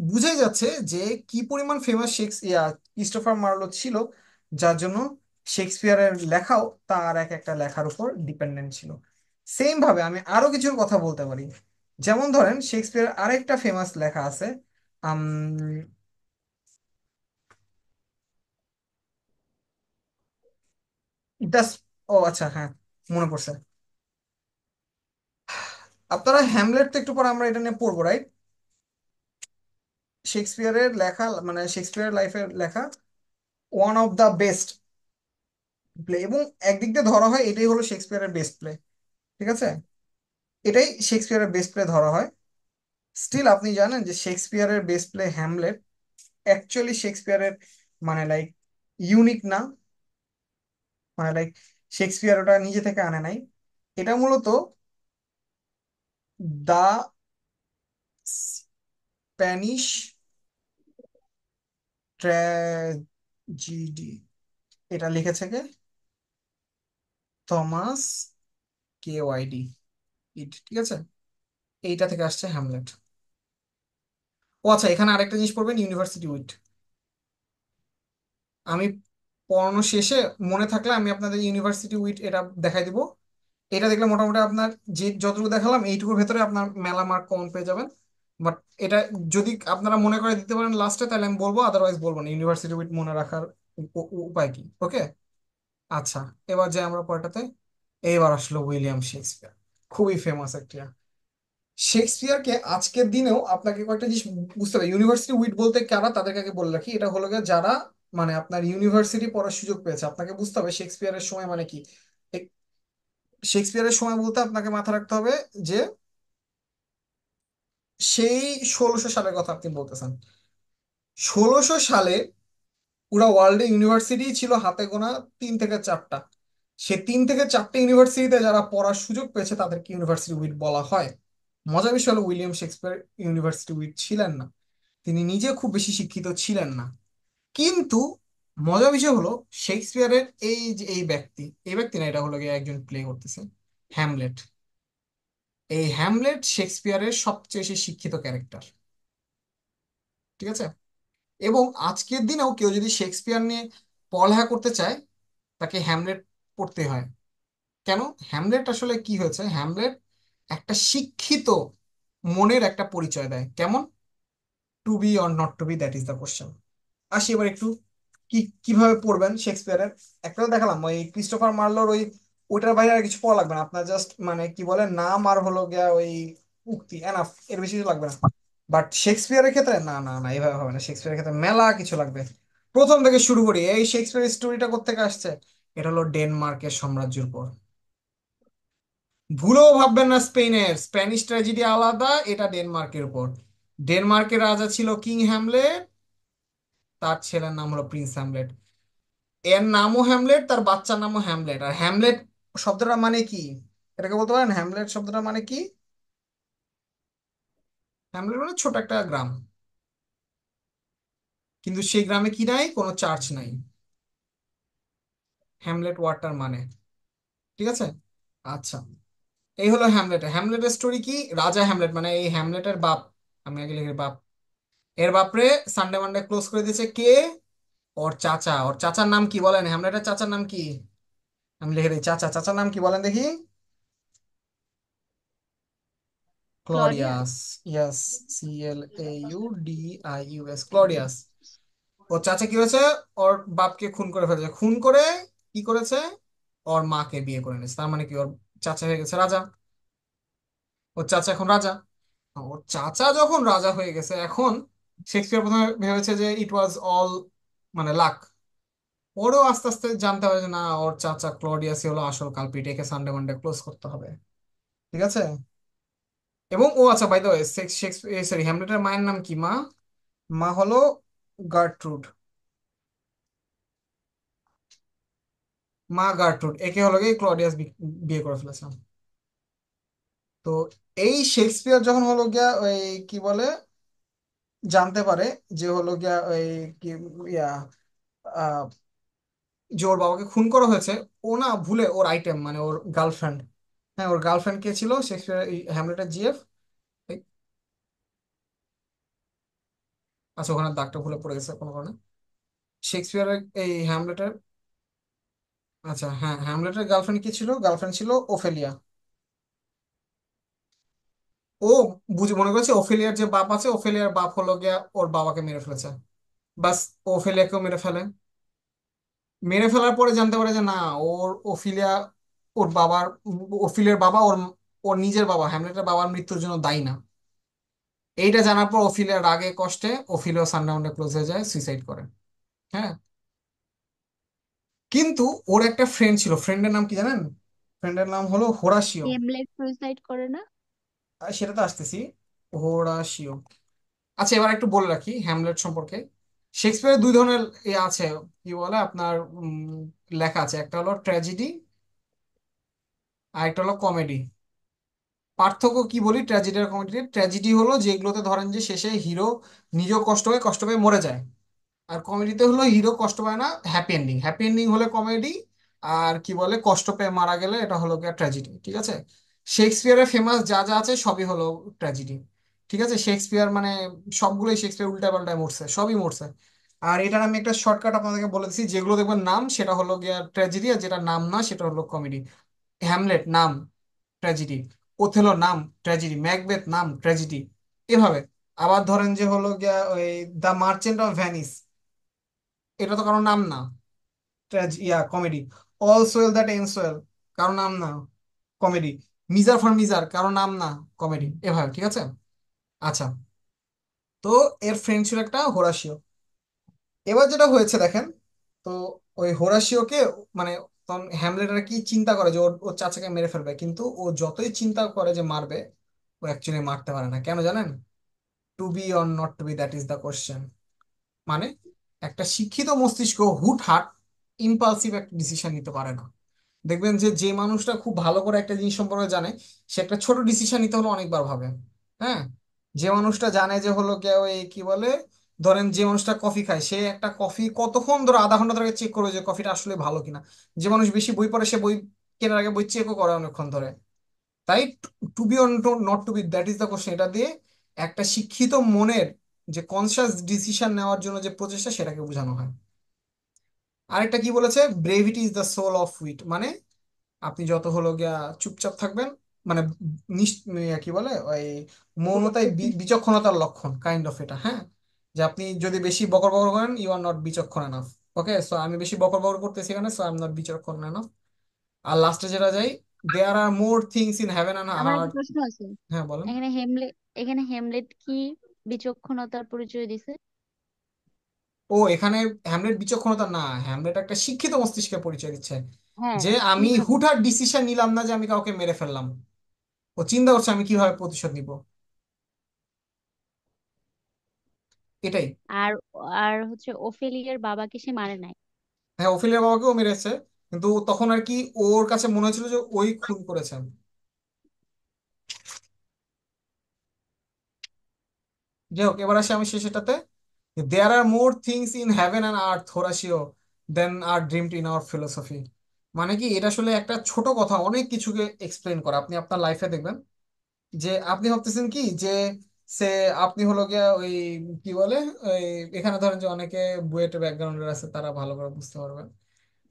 বুঝাই যাচ্ছে যে কি পরিমাণ ফেমাস ক্রিস্টোফার মার্লো ছিল, যার জন্য শেক্সপিয়ারের লেখাও তার এক একটা লেখার উপর ডিপেন্ডেন্ট ছিল। সেম ভাবে আমি আরো কিছুর কথা বলতে পারি। যেমন ধরেন শেক্সপিয়ার আরেকটা ফেমাস লেখা আছে, আম দাস, ও আচ্ছা হ্যাঁ, মনে পড়ছে। আপনারা হ্যামলেট তো একটু পর আমরা এটা নিয়ে পড়বো, রাইট? শেক্সপিয়ারের লেখা মানে শেক্সপিয়ারের লাইফের লেখা one of the best play, এবং একদিক দিয়ে ধরা হয় এটাই হলো শেক্সপিয়ারের বেস্ট প্লে। ঠিক আছে, এটাই শেক্সপিয়ারের বেস্ট প্লে ধরা হয়। স্টিল আপনি জানেন যে শেক্সপিয়ারের বেস প্লে হ্যামলেট অ্যাকচুয়ালি শেক্সপিয়ারের মানে লাইক ইউনিক না, মানে লাইক শেক্সপিয়ার ওটা নিজে থেকে আনে নাই। এটা মূলত দা স্প্যানিশ ট্র্যাজিডি, এটা লিখেছে কে? থমাস কে ওয়াইডি ইট, ঠিক আছে? এইটা থেকে আসছে হ্যামলেট। ও আচ্ছা, এখানে আরেকটা জিনিস পড়বেন, ইউনিভার্সিটি উইট। আমি পড়ানো শেষে মনে থাকলে আমি আপনাদের ইউনিভার্সিটি উইট এটা দেখাই দিব। এটা দেখলে মোটামুটি আপনার যে যতটুকু দেখালাম এইটুকুর ভেতরে আপনার মেলা মার্ক কমন পেয়ে যাবেন। বাট এটা যদি আপনারা মনে করে দিতে পারেন লাস্টে তাহলে আমি বলবো, আদারওয়াইজ বলবো না। ইউনিভার্সিটি উইট মনে রাখার উপায় কি? ওকে, আচ্ছা। এবার যে আমরা পরেরটাতে, এইবার আসলো উইলিয়াম শেক্সপিয়ার, খুবই ফেমাস একটা। শেক্সপিয়ারকে আজকের দিনেও আপনাকে কয়েকটা জিনিস বুঝতে হবে। ইউনিভার্সিটি উইট বলতে কারা, তাদেরকে আগে বলে রাখি। এটা হলো গিয়ে যারা মানে আপনার ইউনিভার্সিটি পড়ার সুযোগ পেয়েছে। আপনাকে বুঝতে হবে শেক্সপিয়ারের সময় মানে কি। এ- শেক্সপিয়ারের সময় বলতে আপনাকে মাথায় রাখতে হবে যে সেই 1600 সালের কথা আপনি বলতেছেন। 1600 সালে পুরো ওয়ার্ল্ডে ইউনিভার্সিটি ছিল হাতে গোনা 3 থেকে 4টা। সে 3 থেকে 4টে ইউনিভার্সিটিতে যারা পড়ার সুযোগ পেয়েছে তাদেরকে ইউনিভার্সিটি উইট বলা হয়। মজার বিষয় হলো উইলিয়াম শেক্সপিয়ার ইউনিভার্সিটি উইট ছিলেন না, তিনি নিজে খুব বেশি শিক্ষিত ছিলেন না। কিন্তু মজার বিষয় হলো শেক্সপিয়ারের এই ব্যক্তি না, এটা হলো গিয়ে একজন প্লে করতেছে হ্যামলেট। এই হ্যামলেট শেক্সপিয়ারের সবচেয়ে বেশি শিক্ষিত ক্যারেক্টার, ঠিক আছে? এবং আজকের দিনেও কেউ যদি শেক্সপিয়ার নিয়ে পড়ালেখা করতে চায় তাকে হ্যামলেট পড়তে হয়। কেন? হ্যামলেট আসলে কি হয়েছে, হ্যামলেট একটা শিক্ষিত মনের একটা পরিচয় দেয়। কেমন? To be or not to be, that is the question. আসি এবার একটু কিভাবে পড়বেন শেক্সপিয়ারের। একটা তো দেখালাম ওই ক্রিস্টোফার মার্লোর ওইটার বাইরে আর কিছু পড়া লাগবে না আপনার। জাস্ট মানে কি বলে নাম আর হলো গিয়া ওই উক্তি, এনাফ, এর বেশি কিছু লাগবে না। বাট শেক্সপিয়ারের ক্ষেত্রে না না না, এইভাবে হবে না। শেক্সপিয়ারের ক্ষেত্রে মেলা কিছু লাগবে। প্রথম থেকে শুরু করি, এই শেক্সপিয়ারের স্টোরিটা কোত্থেকে আসছে? এটা হলো ডেনমার্কের সাম্রাজ্যের পর। ভুলেও ভাববেন না স্পেনের, স্প্যানিশ ট্র্যাজেডি আলাদা, এটা ডেনমার্কের উপর। ডেনমার্কের রাজা ছিল কিং হ্যামলেট, তার ছেলের নাম হলো প্রিন্স হ্যামলেট। এর নামও হ্যামলেট, তার বাচ্চার নামও হ্যামলেট। আর হ্যামলেট শব্দটা মানে কি? এটাকে বলতে পারেন হ্যামলেট শব্দটা মানে কি? হ্যামলেট মানে ছোট একটা গ্রাম, কিন্তু সেই গ্রামে কি নাই? কোনো চার্চ নাই। হ্যামলেট ওয়ার্ডটার মানে, ঠিক আছে? আচ্ছা, এই হলো হ্যামলেট। হ্যামলেটের স্টোরি কি? রাজা হ্যামলেট মানে এই হ্যামলেটের বাপ, আমি আগে লিখে বাপ, এর বাপরে সানডে মানডে ক্লোজ করে দিয়েছে কে? ওর চাচা। ওর চাচার নাম কি বলেন? হ্যামলেটের চাচার নাম কি? আমি লিখে দিই, চাচার নাম কি বলেন দেখি? Claudius. Claudius. Yes, CLAUDIUS, Claudius. ওর চাচা কি হয়েছে? ওর বাপকে খুন করে ফেলেছে। খুন করে কি করেছে? ওর মাকে বিয়ে করে নিয়েছে। তার মানে কি ওর চাচা হয়ে গেছে রাজা। ওর চাচা এখন রাজা। ওর চাচা যখন রাজা হয়ে গেছে, এখন শেক্সপিয়ার প্রথমে ভেবেছে যে ইট ওয়াজ অল মানে লাক। ওরও আস্তে আস্তে জানতে হবে যে না, ওর চাচা ক্লডিয়াসই হলো আসল কালপিট, একে সানডে মানডে ক্লোজ করতে হবে, ঠিক আছে? এবং ও আচ্ছা, বাই দ্য ওয়ে, সরি, হ্যামলেটের মায়ের নাম কি? মা হলো গার্ট্রুড। একে হলো গিয়ে ক্লডিয়াস বিয়ে করে ফেলেছে। তো এই শেক্সপিয়ার যখন হলো গিয়া ওই কি বলে জানতে পারে যে হলো গিয়া ওই কি ইয়া আহ, যে ওর বাবাকে খুন করা হয়েছে, ও না ভুলে ওর আইটেম মানে ওর গার্লফ্রেন্ড, হ্যাঁ ওর গার্লফ্রেন্ড কে ছিল শেক্সপিয়ার হ্যামলেটের জিএফ। আচ্ছা, ওখানে দাগটা ভুলে পড়ে গেছে কোনো কারণে। শেক্সপিয়ারের এই হ্যামলেটের, আচ্ছা হ্যাঁ, হ্যামলেটের গার্লফ্রেন্ড কি ছিল? গার্লফ্রেন্ড ছিল ওফেলিয়া। ও বুঝে মনে করেছে ওফেলিয়ার যে বাপ আছে, ওফেলিয়ার বাপ হলো গিয়া ওর বাবাকে মেরে ফেলেছে। বাস, ওফেলিয়াকেও মেরে ফেলে। মেরে ফেলার পরে জানতে পারে যে না, ওফিলিয়া ওর বাবার, ওফিলিয়ার বাবা ওর ওর নিজের বাবা হ্যামলেটের বাবার মৃত্যুর জন্য দায়ী না। এইটা জানার পর ওফিলিয়ার রাগে কষ্টে ওফিলিয়া সানডাউনে ক্লোজ হয়ে যায়, সুইসাইড করে। হ্যাঁ, কিন্তু ওর একটা ফ্রেন্ড ছিল। ফ্রেন্ডের নাম কি জানেন? ফ্রেন্ডের নাম হলো হোরাসিও। হেমলেট সুইসাইড করে না? সেটা তো আসতেছি। হোরাশিও। আচ্ছা, এবার একটু বলে রাখি হ্যামলেট সম্পর্কে। শেক্সপিয়ারের দুই ধরনের আছে, কি বলে আপনার লেখা আছে। একটা হলো ট্র্যাজেডি আর একটা হলো কমেডি। পার্থক্য কি বলি ট্র্যাজেডি আর কমেডি। ট্র্যাজেডি হলো যেগুলোতে ধরেন যে শেষে হিরো নিজেও কষ্ট পেয়ে মরে যায়। আর কমেডিতে হলো হিরো কষ্ট পায় না, হ্যাপি এন্ডিং। হ্যাপি এন্ডিং হলে কমেডি, আর কি বলে কষ্ট পেয়ে মারা গেলে এটা হলো গিয়ে ট্র্যাজেডি। ঠিক আছে। শেক্সপিয়ারের ফেমাস যা যা আছে সবই হলো ট্র্যাজেডি। ঠিক আছে। শেক্সপিয়ার মানে সবগুলোই শেক্সপিয়ার উল্টা পাল্টায় মরছে, সবই মরছে। আর এটার আমি একটা শর্টকাট আপনাদেরকে বলে দিচ্ছি, যেগুলো দেখবেন নাম সেটা হলো গিয়া ট্র্যাজেডি, আর যেটা নাম না সেটা হলো কমেডি। হ্যামলেট নাম ট্র্যাজেডি, ওথেলো নাম ট্র্যাজেডি, ম্যাকবেথ নাম ট্র্যাজেডি, এভাবে। আবার ধরেন যে হলো গিয়া ওই দ্য মার্চেন্ট অফ ভেনিস, এটা তো কারো নাম না, comedy. All's well that ends well, কারো নাম না, কমেডি। মিজার ফর মিজার, কারো নাম না, কমেডি, এভাবে। ঠিক আছে। আচ্ছা, তো এর ফ্রেন্ড ছিল একটা হোরাশিও। এবার যেটা হয়েছে দেখেন, তো ওই হোরাশিওকে মানে তখন হ্যামলেট আর কি চিন্তা করে যে ওর ওর চাচাকে মেরে ফেলবে, কিন্তু ও যতই চিন্তা করে যে মারবে, ও অ্যাকচুয়ালি মারতে পারে না। কেন জানেন? To be or not to be, that is the question. মানে একটা শিক্ষিত মস্তিষ্ক হুটহাট ইম্পালসিভ একটা ডিসিশন নিতে পারে না। দেখবেন যে যে মানুষটা খুব ভালো করে একটা জিনিস সম্পর্কে জানে, সে একটা ছোট ডিসিশন নিতে হলো অনেকবার ভাবে। হ্যাঁ। যে মানুষটা জানে যে হলো কেউ এই কি বলে, ধরেন যে মানুষটা কফি খায়, সে একটা কফি কতক্ষণ ধরে, আধা ঘন্টা ধরে চেক করবে যে কফিটা আসলে ভালো কিনা। যে মানুষ বেশি বই পড়ে, সে বই কেনার আগে বই চেকও করে অনেকক্ষণ ধরে। তাই to be or not to be, that is the question. এটা দিয়ে একটা শিক্ষিত মনের যে কনসিয়াস ডিসিশন নেওয়ার জন্য যে প্রচেষ্টা, সেটাকে বোঝানো হয়। আরেকটা কি বলেছে, brevity is the soul of wit, মানে আপনি যত হলো গিয়া চুপচাপ থাকবেন, মানে কি বলে ওই মৌনতাই বিচক্ষণতার লক্ষণ, কাইন্ড অফ এটা। হ্যাঁ। যে আপনি যদি বেশি বকর বকর করেন, ইউ আর নট বিচক্ষণ এনাফ। ওকে, সো আমি বেশি বকর বকর করতেছি এখানে, সো আই এম নট বিচক্ষণ এনাফ। আর লাস্টে যেটা যাই, there are more things in heaven and আমার একটা আর্থ। প্রশ্ন আছে। হ্যাঁ, বলেন। এখানে হেমলেট এখানে হেমলেট কি বিচক্ষণতার পরিচয় দিছে? ও, এখানে হ্যামলেট বিচক্ষণতা না, হ্যামলেট একটা শিক্ষিত মস্তিষ্কের পরিচয় দিচ্ছে। হ্যাঁ, যে আমি কিভাবে? হুটহাট ডিসিশন নিলাম না যে আমি কাউকে মেরে ফেললাম, ও চিন্তা করছে আমি কিভাবে প্রতিশোধ নিব, এটাই। আর আর হচ্ছে ওফেলিয়ার বাবাকে সে মারে নাই। হ্যাঁ, ওফেলিয়ার বাবাকেও মেরেছে, কিন্তু তখন আর কি ওর কাছে মনে হয়েছিল যে ওই খুন করেছেন। যাই হোক, এবার আসি আমি শেষেটাতে। There are more things in heaven and earth Horatio than are dreamed in our philosophy. মানে কি, এটা আসলে একটা ছোট কথা অনেক কিছুকে এক্সপ্লেন করে। আপনি আপনার লাইফে দেখবেন যে আপনি ভাবতেছেন কি যে সে আপনি হলো গিয়া ওই কি বলে ওই, এখানে ধরেন যে অনেকে বুয়েট ব্যাকগ্রাউন্ডের আছে, তারা ভালো করে বুঝতে পারবেন।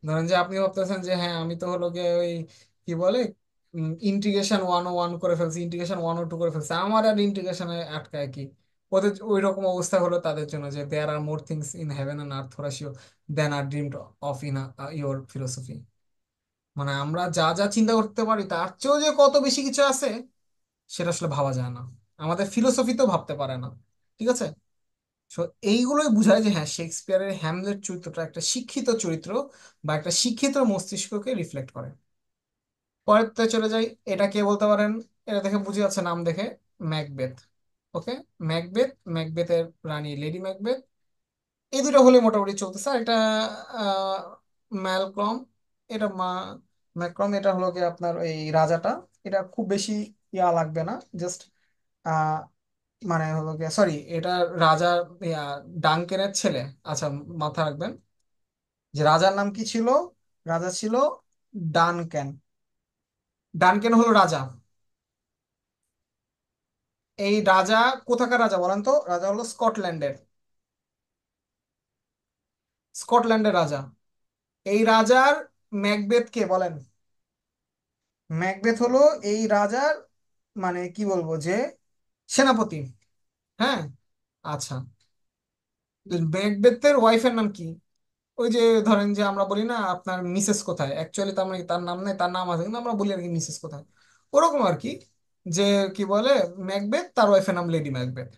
ধরেন যে আপনি ভাবতেছেন যে হ্যাঁ আমি তো হলো গিয়ে ওই কি বলে ইন্টিগ্রেশন 101 করে ফেলছি, ইন্টিগ্রেশন 102 করে ফেলছি, আমার আর ইন্টিগ্রেশনে আটকায় কি। ওদের ওই রকম অবস্থা হলো তাদের জন্য, যে there are more things in heaven and earth Horatio than are dreamed of in your philosophy. মানে আমরা যা যা চিন্তা করতে পারি তার চেয়েও যে কত বেশি কিছু আছে, সেটা আসলে ভাবা যায় না। আমাদের ফিলোসফিতেও ভাবতে পারে না। ঠিক আছে। সো এইগুলোই বোঝায় যে হ্যাঁ, শেক্সপিয়ারের হ্যামলেট চরিত্রটা একটা শিক্ষিত চরিত্র বা একটা শিক্ষিত মস্তিষ্ককে রিফ্লেক্ট করে। পরেরটা চলে যাই। এটা কে বলতে পারেন? এটা দেখে বুঝে যাচ্ছে নাম দেখে, ম্যাকবেথ। ওকে। ম্যাকবেথ, ম্যাকবেথের রানী লেডি ম্যাকবেথ। এই দুটো হলে মোটামুটি চলতেছে। আর এটা আহ ম্যালকম, এটা ম্যাক্রম, এটা হলো কি আপনার এই রাজাটা। এটা খুব বেশি লাগবে না, জাস্ট মানে হলো গিয়ে, সরি, এটা রাজা ইয়া, ডাঙ্কেনের ছেলে। আচ্ছা, মাথা রাখবেন যে রাজার নাম কি ছিল। রাজা ছিল ডানকেন। ডানকেন হলো রাজা। এই রাজা কোথাকার রাজা বলেন তো? রাজা হলো স্কটল্যান্ডের। স্কটল্যান্ডের রাজা। এই রাজার ম্যাকবেথ কে বলেন? ম্যাকবেথ হলো এই রাজার মানে কি বলবো যে সেনাপতি। হ্যাঁ। আচ্ছা, ম্যাকবেথের ওয়াইফের নাম কি? ওই যে ধরেন যে আমরা বলি না আপনার মিসেস কোথায়, অ্যাকচুয়ালি তার মানে তার নাম নেই, তার নাম আছে কিন্তু আমরা বলি আর কি মিসেস কোথায়। ওরকম আর কি, যে কি বলে ম্যাকবেথ, তার ওয়াইফের নাম লেডি ম্যাকবেথ।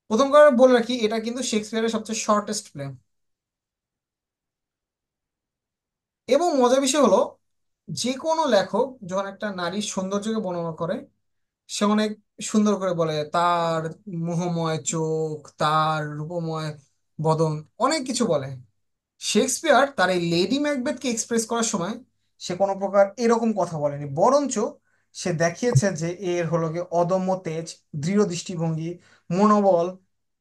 প্রথম করে বলে রাখি, এটা কিন্তু শেক্সপিয়ারের সবচেয়ে শর্টেস্ট প্লে। এবং মজার বিষয় হলো, যে কোনো লেখক যখন একটা নারীর সৌন্দর্যকে বর্ণনা করে, সে অনেক সুন্দর করে বলে তার মোহময় চোখ, তার রূপময় বদন, অনেক কিছু বলে। শেক্সপিয়ার তার এই লেডি ম্যাকবেথকে এক্সপ্রেস করার সময় সে কোনো প্রকার এরকম কথা বলেনি, বরঞ্চ সে দেখিয়েছে যে এর হলো গিয়ে অদম্য তেজ, দৃঢ় দৃষ্টিভঙ্গি, মনোবল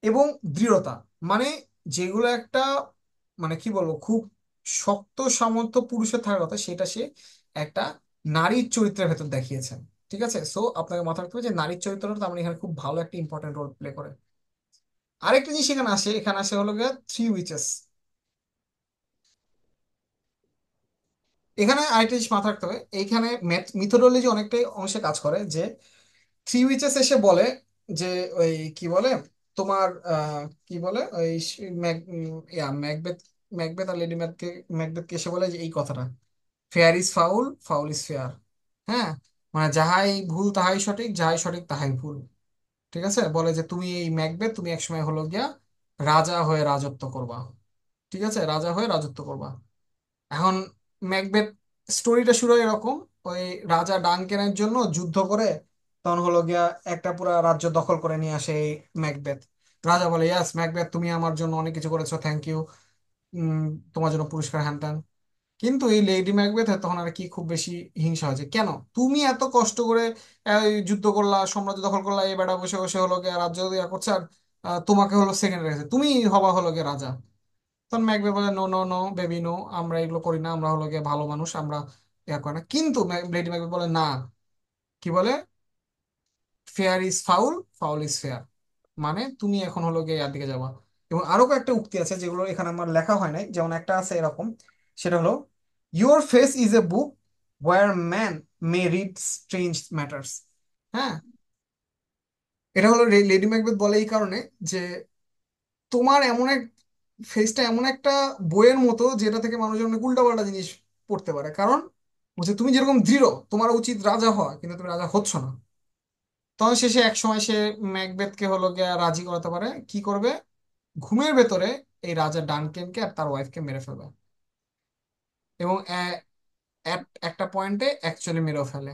এবং দৃঢ়তা। মানে যেগুলো একটা, মানে কি বলবো, খুব শক্ত সামর্থ্য পুরুষের থাকার কথা, সেটা সে একটা নারীর চরিত্রের ভেতর দেখিয়েছেন। ঠিক আছে, সো আপনাকে মাথায় রাখতে হবে যে নারীর চরিত্রটা তার মানে এখানে খুব ভালো একটা ইম্পর্টেন্ট রোল প্লে করে। আরেকটা জিনিস এখানে আসে হলো গিয়ে থ্রি উইচেস। এখানে আরেকটা জিনিস মাথায় রাখতে হবে, এইখানে মিথোডোলজি অনেকটাই অংশে কাজ করে যে থ্রি উইচেস এসে বলে যে ওই কি বলে তোমার কি বলে ওই ম্যাকবেথ, ম্যাকবেথ আর লেডি ম্যাকবেথকে এসে বলে যে এই কথাটা, fair is foul, foul is fair. হ্যাঁ, মানে যাহাই ভুল তাহাই সঠিক, যাহাই সঠিক তাহাই ভুল। ঠিক আছে, বলে যে তুমি এই ম্যাকবেথ, তুমি একসময় হলো গিয়া রাজা হয়ে রাজত্ব করবা। ঠিক আছে, রাজা হয়ে রাজত্ব করবা। এখন ম্যাকবেথ স্টোরিটা শুরু হয় এরকম, ওই রাজা ডানকেনের জন্য যুদ্ধ করে তখন হলো গিয়া একটা পুরা রাজ্য দখল করে নিয়ে আসে এই ম্যাকবেথ। রাজা বলে, ইয়াস ম্যাকবেথ, তুমি আমার জন্য অনেক কিছু করেছো, থ্যাংক ইউ, তোমার জন্য পুরস্কার, হ্যান ত্যান। কিন্তু এই লেডি ম্যাকবেথ তখন আর কি খুব বেশি হিংসা হয়েছে, কেন তুমি এত কষ্ট করে এই যুদ্ধ করলা, সাম্রাজ্য দখল করলা, এই বেটা বসে বসে হলো গিয়ে রাজ্য ইয়া করছে, আর তোমাকে হলো সেকেন্ড রেখেছে, তুমি হবা হলো গিয়ে রাজা। তখন ম্যাকবে বলে, no no no baby no, আমরা এগুলো করি না, আমরা হলো গিয়ে ভালো মানুষ, আমরা ইয়া করি না। কিন্তু লেডি ম্যাকবে বলে না, কি বলে, fair is foul, foul is fair. মানে তুমি এখন হলো গিয়ে ইয়ার দিকে যাবা। এবং আরো কয়েকটা উক্তি আছে যেগুলো এখানে আমার লেখা হয় নাই, যেমন একটা আছে এরকম, সেটা হলো, your face is a book where men may read strange matters. হ্যাঁ, এটা হলো লেডি ম্যাকবেথ বলে এই কারণে যে তোমার এমন এক ফেসটা এমন একটা বইয়ের মতো যেটা থেকে মানুষজন অনেক উল্টাপাল্টা জিনিস পড়তে পারে। কারণ বলছে তুমি যেরকম দৃঢ়, তোমার উচিত রাজা হওয়া, কিন্তু তুমি রাজা হচ্ছ না। তখন শেষে এক সময় সে ম্যাকবেথকে হলো গিয়া রাজি করাতে পারে, কি করবে, ঘুমের ভেতরে এই রাজা ডানকেনকে আর তার ওয়াইফকে মেরে ফেলবে। এবং একটা পয়েন্টে অ্যাকচুয়ালি মেরেও ফেলে।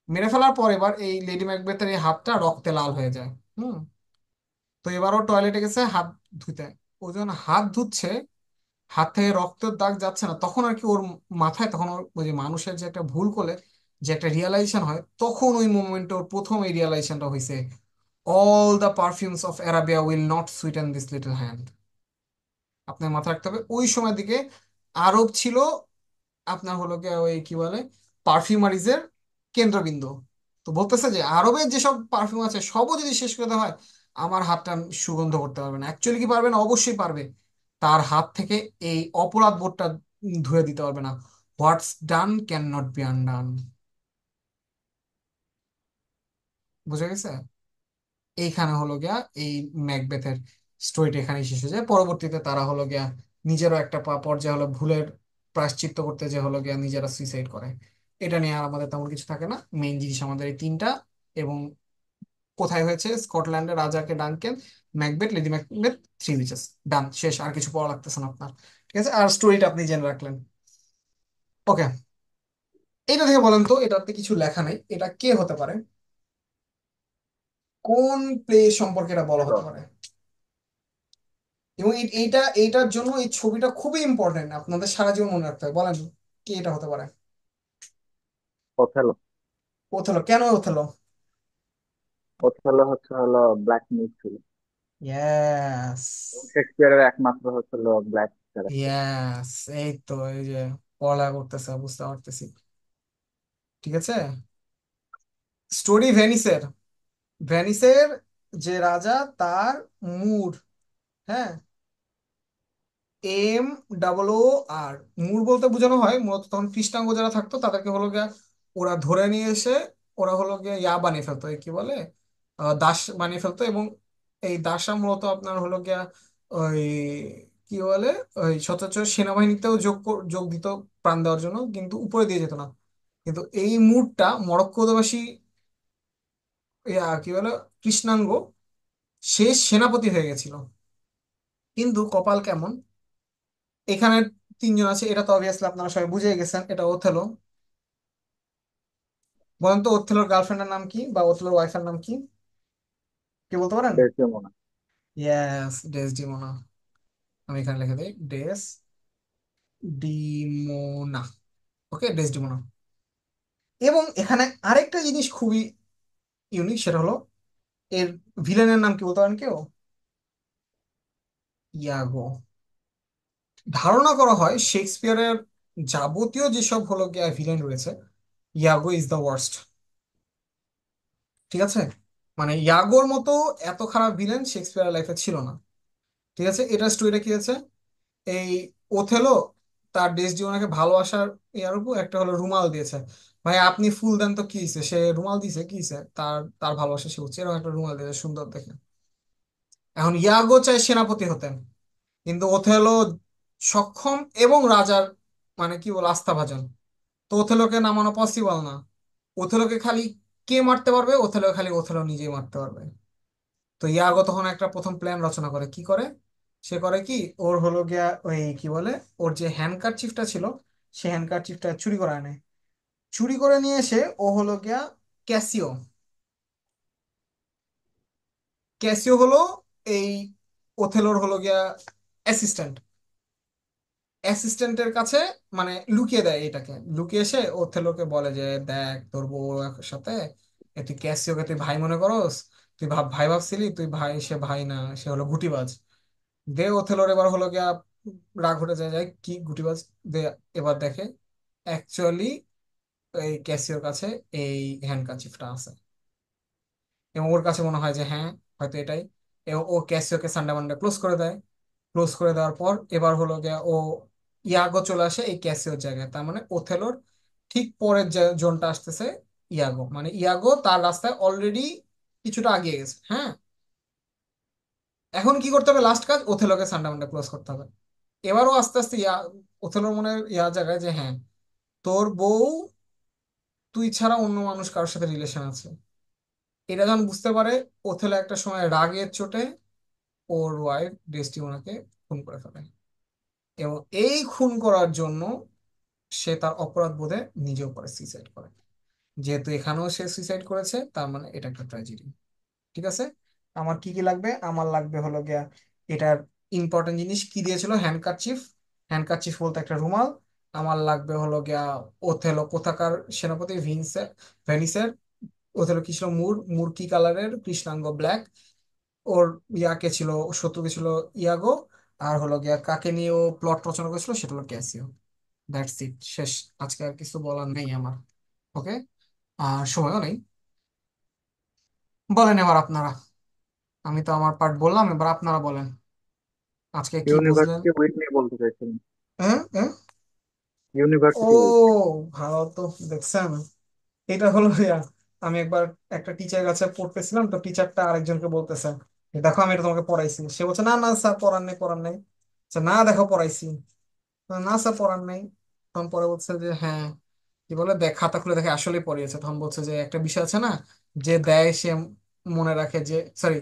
মেরে ফেলার পর এবার এই লেডি ম্যাকবেথের এই হাতটা রক্তে লাল হয়ে যায়। হুম। তো এবার ও টয়লেটে গেছে হাত ধুতে। ও যখন হাত ধুচ্ছে, হাত থেকে রক্তের দাগ যাচ্ছে না, তখন আর কি ওর মাথায়, তখন ওই যে মানুষের যে একটা ভুল করলে যে একটা রিয়ালাইজেশন হয়, তখন ওই মোমেন্টে ওর প্রথম এই রিয়ালাইজেশনটা হয়েছে, all the perfumes of Arabia will not sweeten this little hand. আপনার মাথায় রাখতে হবে ওই সময় দিকে আরব ছিল আপনার হলো গিয়ে ওই কি বলে পারফিউমারিজের কেন্দ্রবিন্দু। তো বলতেছে যে আরবের যেসব পারফিউম আছে সবও যদি শেষ করে দেওয়া হয়, আমার হাতটা সুগন্ধ করতে পারবে না। অ্যাকচুয়ালি কি পারবে না? অবশ্যই পারবে। তার হাত থেকে এই অপরাধ বোধটা ধুয়ে দিতে পারবে না। হোয়াটস ডান ক্যান নট বি আনডান। বুঝে গেছে? এইখানে হলো গিয়া এই ম্যাকবেথের স্টোরিটা এখানে শেষ হয়ে যায়। পরবর্তীতে তারা হলো গিয়া নিজেরও একটা পর্যায়ে হলো ভুলের প্রায়শ্চিত্ত করতে যে হলো গিয়া নিজেরা সুইসাইড করে। এটা নিয়ে আর আমাদের তেমন কিছু থাকে না, মেইন জিনিস আমাদের এই তিনটা। এবং কোথায় হয়েছে, স্কটল্যান্ডের রাজাকে Duncan, Macbeth, Lady Macbeth, three witches. Done, শেষ, আর কিছু পড়া লাগতেছে না আপনার। ঠিক আছে, আর স্টোরিটা আপনি জেনে রাখলেন। ওকে, এটা থেকে বলেন তো, এটাতে কিছু লেখা নেই, এটা কে হতে পারে, কোন প্লে সম্পর্কে এটা বলা হতে পারে? এবং এইটার জন্য এই ছবিটা খুবই ইম্পর্টেন্ট, আপনাদের সারা জীবন মনে রাখতে হবে। বলেন কি এটা হতে পারে? ওথেলো। ওথেলো। কেন ওথেলো? ওথেলো হচ্ছে হলো ব্ল্যাক মিউট ছিল, ইয়েস, এবং শেক্সপিয়ারের একমাত্র হচ্ছিল ব্ল্যাক ক্যারেক্টার। ইয়েস, এই তো, এই যে পড়ালেখা করতেছে, বুঝতে পারতেছি। ঠিক আছে, স্টোরি ভেনিসের, ভেনিসের যে রাজা, তার মুর, হ্যাঁ, MOOR, মুর বলতে বোঝানো হয় মূলত তখন কৃষ্ণাঙ্গ যারা থাকতো তাদেরকে হলো গিয়া ওরা ধরে নিয়ে এসে ওরা হলো গিয়া ইয়া বানিয়ে ফেলতো, এই কি বলে, দাস বানিয়ে ফেলতো। এবং এই দাসরা মূলত আপনার হলো গিয়া ওই কি বলে, ওই সচরাচর সেনাবাহিনীতেও যোগ দিত প্রাণ দেওয়ার জন্য, কিন্তু উপরে দিয়ে যেত না। কিন্তু এই মুরটা মরক্কো অধিবাসী ইয়া কি বলে কৃষ্ণাঙ্গ, সে সেনাপতি হয়ে গেছিল। কিন্তু কপাল কেমন, এখানে তিনজন আছে, এটা তো অবভিয়াসলি আপনারা সবাই বুঝে গেছেন, এটা ওথেলো। বলেন তো ওথেলোর গার্লফ্রেন্ডের নাম কি বা ওথেলোর ওয়াইফের নাম কি? কি বলতে পারেন? ডেসডেমোনা। Yes, Desdemona. আমি এখানে লিখে দিই ডেসডিমোনা। ওকে, ডেসডিমোনা। এবং এখানে আরেকটা জিনিস খুবই ইউনিক, সেটা হলো এর ভিলেনের নাম কি বলতে পারেন কেউ? ইয়াগো। ধারণা করা হয় শেক্সপিয়ারের যাবতীয় যেসব হলো গিয়া ভিলেন রয়েছে, ইয়াগো ইজ দ্য ওয়ার্স্ট। ঠিক আছে, মানে ইয়াগোর মতো এত খারাপ ভিলেন শেক্সপিয়ারের লাইফে ছিল না। ঠিক আছে, এটা স্টোরিটা কি হয়েছে, এই ওথেলো তার ডেসডিমোনাকে ভালোবাসার ইয়ার উপর একটা হলো রুমাল দিয়েছে। ভাই আপনি ফুল দেন তো কি হয়েছে, সে রুমাল দিছে কি হয়েছে, তার তার ভালোবাসা সে হচ্ছে, এরকম একটা রুমাল দিয়েছে সুন্দর দেখে। এখন ইয়াগো চাই সেনাপতি হতেন, কিন্তু ওথেলো সক্ষম এবং রাজার মানে কি বল আস্থাভাজন। তো ওথেলোকে নামানো পসিবল না। ওথেলোকে খালি কে মারতে পারবে? ওথেলো খালি ওথেলো নিজেই মারতে পারবে। তো ইয়াগো তখন একটা প্রথম প্ল্যান রচনা করে, কি করে? সে করে কি, ওর হলো গিয়া ওই কি বলে, ওর যে হ্যান্ডকারচিফটা ছিল, সে হ্যান্ডকারচিফটা চুরি করে আনে। চুরি করে নিয়ে এসে ও হলো গিয়া ক্যাসিও। ক্যাসিও হলো এই ওথেলোর হলো গিয়া অ্যাসিস্ট্যান্ট। অ্যাসিস্ট্যান্টের কাছে মানে লুকিয়ে দেয় এটাকে, লুকিয়ে এসে ওথেলোকে বলে যে দেখ তোর বউ সাথে তুই ক্যাসিওকে তুই ভাই মনে করস, তুই ভাই ভাবছিলি, তুই ভাই, সে ভাই না, সে হলো গুটিবাজ। দে ওথেলোর এবার হলো গিয়া রাগ উঠে যায়, যায় কি গুটিবাজ। দে এবার দেখে অ্যাকচুয়ালি এই ক্যাসিওর কাছে এই হ্যান্ডকারচিফটা আছে, এবং ওর কাছে মনে হয় যে হ্যাঁ হয়তো এটাই। এবং ও ক্যাসিওকে সানডে মানডে ক্লোজ করে দেয়। ক্লোজ করে দেওয়ার পর এবার হলো গিয়া ও ইয়াগো চলে আসে এই ক্যাসিওর জায়গায়, তার মানে ওথেলোর ঠিক পরের যে জোনটা আসতেছে ইয়াগো, মানে ইয়াগো তার রাস্তায় অলরেডি কিছুটা আগিয়ে গেছে। হ্যাঁ, এখন কি করতে হবে, লাস্ট কাজ ওথেলোকে সানডে মানডে ক্লোজ করতে হবে। এবারও আস্তে আস্তে ওথেলোর মনে জায়গায় যে হ্যাঁ তোর বউ তুই ছাড়া অন্য মানুষ কারোর সাথে রিলেশন আছে। এটা যখন বুঝতে পারে, ওথেলো একটা সময় রাগের চোটে ওর ওয়াইফ ডেস্টিমোনাকে খুন করে ফেলে। এবং এই খুন করার জন্য সে তার অপরাধ বোধে নিজেও করে সুইসাইড করে। যেহেতু এখানেও সে সুইসাইড করেছে, তার মানে এটা একটা ট্র্যাজেডি। ঠিক আছে, আমার কি কি লাগবে? আমার লাগবে হলো গিয়া এটার ইম্পর্টেন্ট জিনিস কি দিয়েছিল, হ্যান্ডকারচিফ। হ্যান্ডকারচিফ বলতে একটা রুমাল। আমার লাগবে হলো গিয়া ওথেলো কোথাকার সেনাপতি, ভেনিসের। ওথেলো কি ছিল, মুর কি কালারের, কৃষ্ণাঙ্গ ব্ল্যাক। ওর ইয়াকে ছিল, শত্রুকে ছিল ইয়াগো। আর হলো গিয়া কাকে নিয়ে ও প্লট রচনা করেছিল, সেটা হলো ক্যাসিও। দ্যাটস ইট, শেষ। আজকে আর কিছু বলার নেই আমার। ওকে, আর সময়ও নেই। বলেন এবার আপনারা, আমি তো আমার পার্ট বললাম, এবার আপনারা বলেন আজকে কি বুঝলেন। ইউনিভার্সিটি উইক নিয়ে বলতে চাইছিলাম। হ্যাঁ হ্যাঁ। ও ইউনিভার্সিটি উইক। ভালো তো, দেখছেন এটা হলো ইয়া, আমি একবার একটা টিচার কাছে পড়তেছিলাম, তো টিচারটা আরেকজনকে বলতেছে দেখো আমি এটা তোমাকে পড়াইছি, সে বলছে না না স্যার পড়ার নেই পড়ার নেই। আচ্ছা, না দেখো পড়াইছি, না স্যার পড়ার নেই। তখন পরে বলছে যে হ্যাঁ, কি বলে দেখ খাতা খুলে দেখে আসলেই পড়িয়েছে। তখন বলছে যে একটা বিষয় আছে না, যে দেয় সে মনে রাখে, যে সরি,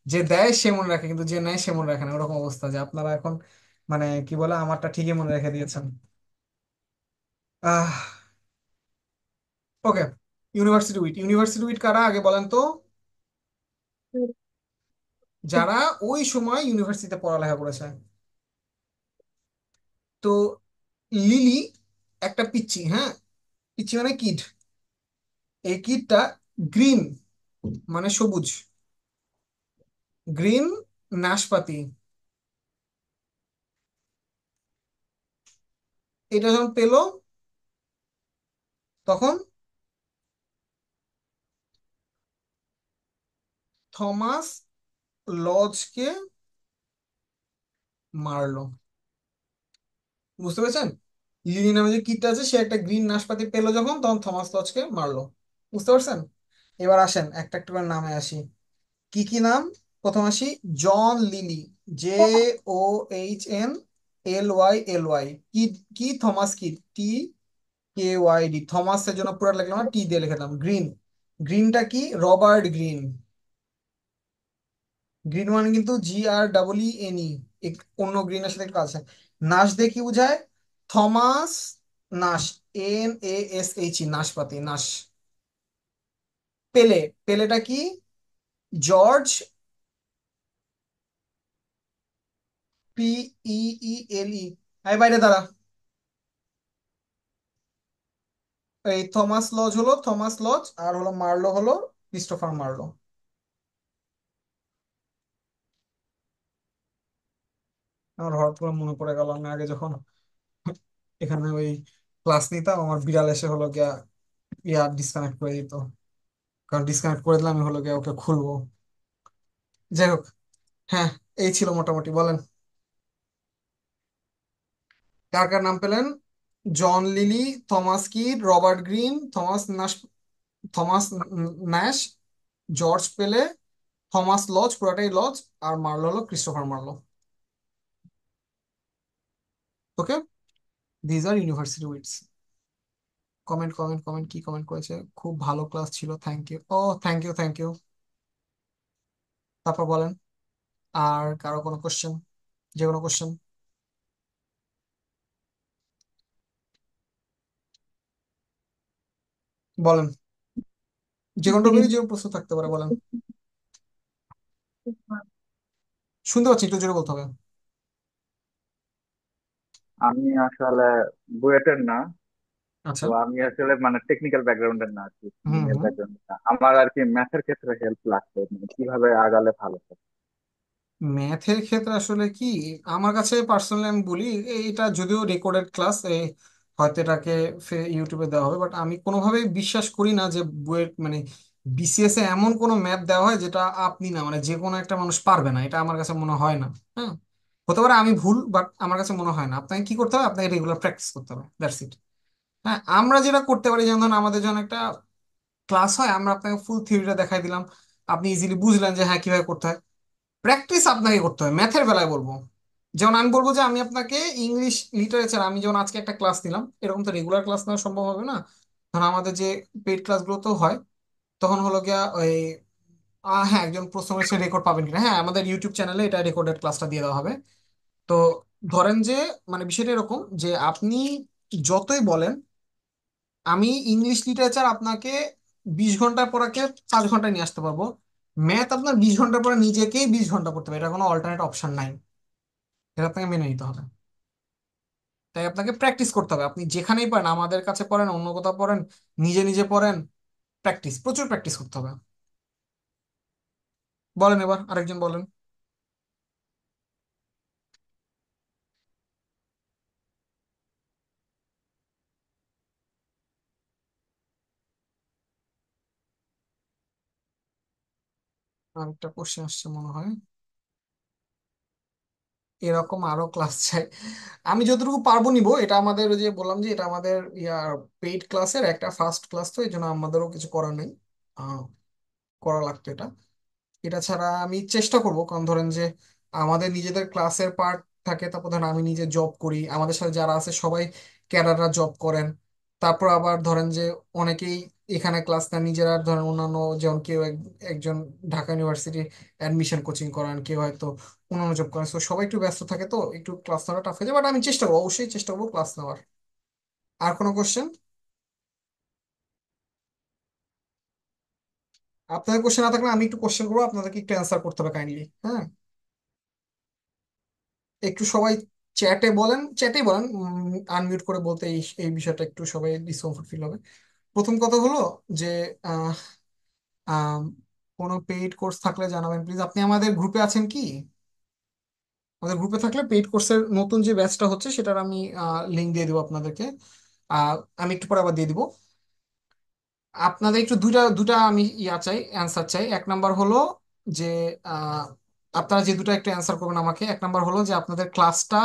যে দেয় সে মনে রাখে কিন্তু যে নেয় সে মনে রাখে না, ওরকম অবস্থা। যে আপনারা এখন মানে কি বলে আমারটা ঠিকই মনে রেখে দিয়েছেন। আহ ওকে, ইউনিভার্সিটি উইট কারা আগে বলেন তো? যারা ওই সময় ইউনিভার্সিটিতে পড়ালেখা করেছে। তো লিলি একটা পিচ্চি, হ্যাঁ, পিচ্চি মানে কিড। এই কিডটা গ্রিন মানে সবুজ, গ্রিন নাশপাতি। এটা যখন পেলো, তখন থমাস লজকে মারলো। বুঝতে পেরেছেন? লিলি নামে যে কিডটা আছে, সে একটা গ্রিন নাশপাতি পেলো যখন, তখন থমাস লজকে মারলো। বুঝতে পারছেন? এবার আসেন একটা একটা করে নামে আসি। কি কি নাম? প্রথম আসি জন লিলি, JOHNLYLY। কি কি থমাস কি, TKYD। থমাসের জন্য পুরো লিখলাম না, টি দিয়ে লিখলাম। গ্রিন, গ্রিনটা কি, রবার্ট গ্রিন। গ্রিন মানে কিন্তু GREENE, অন্য গ্রিনের সাথে একটু আছে। নাশ দিয়ে কি বোঝায়? থমাস নাশ, NASH, নাশপাতি, নাশ। পেলে, পেলেটা কি? George, PEELE। এই বাইরে দাঁড়া। এই থমাস লজ হলো থমাস লজ, আর হলো মার্লো হলো ক্রিস্টোফার মার্লো। আমার হঠাৎ করে মনে পড়ে গেল, আমি আগে যখন এখানে ওই ক্লাস নিতাম, আমার বিড়াল এসে হলো গিয়া ডিসকানেক্ট করে দিত। কারণ ডিসকানেক্ট করে দিলে আমি হলো গিয়া ওকে খুলবো। যাই হোক, হ্যাঁ, এই ছিল মোটামুটি। বলেন, কার কার নাম পেলেন? John Lyly, Thomas Kyd, Robert Greene, Thomas Nashe, George Peele, Thomas Lodge, পুরাটাই লজ, আর মার্লো হলো Christopher Marlowe. Okay, these are university wits. Comment comment comment, কি কমেন্ট করেছে? খুব ভালো ক্লাস ছিল, থ্যাংক ইউ। ও, থ্যাংক ইউ, থ্যাংক ইউ। তারপর বলেন, আর কারো কোনো কোশ্চেন? যে কোনো কোশ্চেন বলেন, যে কোনো টপিকে যে প্রশ্ন থাকতে পারে বলেন। শুনতে পাচ্ছি, একটু জোরে বলতে হবে। আমি আসলে বুয়েটের না। আচ্ছা। তো আমি আসলে মানে টেকনিক্যাল ব্যাকগ্রাউন্ডের না আর কি, হুম ইঞ্জিনিয়ার হুম। ব্যাকগ্রাউন্ড না আমার আর কি। ম্যাথের ক্ষেত্রে হেল্প লাগতো, মানে কিভাবে আগালে ভালো হয়। ম্যাথের ক্ষেত্রে আসলে কি, আমার কাছে পার্সোনালি আমি বলি, এটা যদিও রেকর্ডেড ক্লাস, হয়তো এটাকে ইউটিউবে দেওয়া হবে, বাট আমি কোনোভাবেই বিশ্বাস করি না যে বুয়েট মানে বিসিএস এ এমন কোনো ম্যাথ দেওয়া হয় যেটা আপনি না মানে যে কোনো একটা মানুষ পারবে না, এটা আমার কাছে মনে হয় না। হ্যাঁ, হতে পারে আমি ভুল, বাট আমার কাছে মনে হয় না। আপনাকে কি করতে হবে? আপনাকে রেগুলার প্র্যাকটিস করতে হবে, দ্যাটস ইট। হ্যাঁ, আমরা যেটা করতে পারি, যেমন ধরুন আমাদের যখন একটা ক্লাস হয়, আমরা আপনাকে ফুল থিওরিটা দেখাই দিলাম, আপনি ইজিলি বুঝলেন যে হ্যাঁ কিভাবে করতে হয়। প্র্যাকটিস আপনাকে করতে হবে ম্যাথের বেলায় বলবো। যেমন আমি বলবো যে আমি আপনাকে ইংলিশ লিটারেচার, আমি যেমন আজকে একটা ক্লাস নিলাম, এরকম তো রেগুলার ক্লাস নেওয়া সম্ভব হবে না। কারণ আমাদের যে পেইড ক্লাসগুলো তো হয়, তখন হলো গিয়া ওই হ্যাঁ, একজন প্রশ্ন করেছে রেকর্ড পাবেন কিনা। হ্যাঁ, আমাদের ইউটিউব চ্যানেলে এটা রেকর্ডেড ক্লাসটা দিয়ে দেওয়া হবে। তো ধরেন যে মানে বিষয়টা এরকম যে আপনি যতই বলেন, আমি ইংলিশ লিটারেচার আপনাকে 20 ঘন্টা পড়াকে 5 ঘন্টায় নিয়ে আসতে পারবো। ম্যাথ আপনার 20 ঘন্টা পরে নিজেকেই 20 ঘন্টা পড়তে হবে, এটা কোনো অল্টারনেট অপশন নাই। এটা আপনাকে মেনে নিতে হবে। তাই আপনাকে প্র্যাকটিস করতে হবে। আপনি যেখানেই পড়েন, আমাদের কাছে পড়েন, অন্য কোথাও পড়েন, নিজে নিজে পড়েন, প্র্যাকটিস, প্রচুর প্র্যাকটিস করতে হবে। বলেন, এবার আরেকজন বলেন। আরেকটা কোশ্চেন আসছে মনে হয়, এরকম আরো ক্লাস চাই। আমি যতটুকু পারবো নিবো। এটা আমাদের ওই যে বললাম যে এটা আমাদের পেইড ক্লাসের একটা ফার্স্ট ক্লাস, তো এই জন্য আমাদেরও কিছু করার নেই। আহ, করা লাগতো এটা। এটা ছাড়া আমি চেষ্টা করব, কারণ ধরেন যে আমাদের নিজেদের ক্লাসের পার্ট থাকে, তারপর ধরেন আমি নিজে জব করি, আমাদের সাথে যারা আছে সবাই ক্যাডাররা জব করেন। তারপর আবার ধরেন যে অনেকেই এখানে ক্লাস নেন নিজেরা, ধরেন অন্যান্য, যেমন কেউ একজন ঢাকা ইউনিভার্সিটি অ্যাডমিশন কোচিং করান, কেউ হয়তো অন্যান্য জব করেন, তো সবাই একটু ব্যস্ত থাকে, তো একটু ক্লাস নেওয়াটা টাফ হয়ে যায়। বাট আমি চেষ্টা করবো, অবশ্যই চেষ্টা করবো ক্লাস নেওয়ার। আর কোনো কোশ্চেন? আপনাদের কোশ্চেন না থাকলে আমি একটু কোশ্চেন করবো, আপনাদেরকে একটু অ্যান্সার করতে হবে কাইন্ডলি। হ্যাঁ, একটু সবাই চ্যাটে বলেন, চ্যাটেই বলেন, আনমিউট করে বলতে এই এই বিষয়টা একটু সবাই ডিসকমফোর্ট ফিল হবে। প্রথম কথা হলো যে আহ, আম, কোনো পেইড কোর্স থাকলে জানাবেন প্লিজ। আপনি আমাদের গ্রুপে আছেন কি? আমাদের গ্রুপে থাকলে পেইড কোর্সের নতুন যে ব্যাচটা হচ্ছে সেটার আমি লিঙ্ক দিয়ে দেবো আপনাদেরকে। আহ, আমি একটু পরে আবার দিয়ে দিব। আপনাদের একটু দুইটা দুটা আমি চাই, অ্যান্সার চাই। এক নাম্বার হলো যে আহ, আপনারা যে দুটো একটু অ্যান্সার করবেন আমাকে। এক নাম্বার হলো যে আপনাদের ক্লাসটা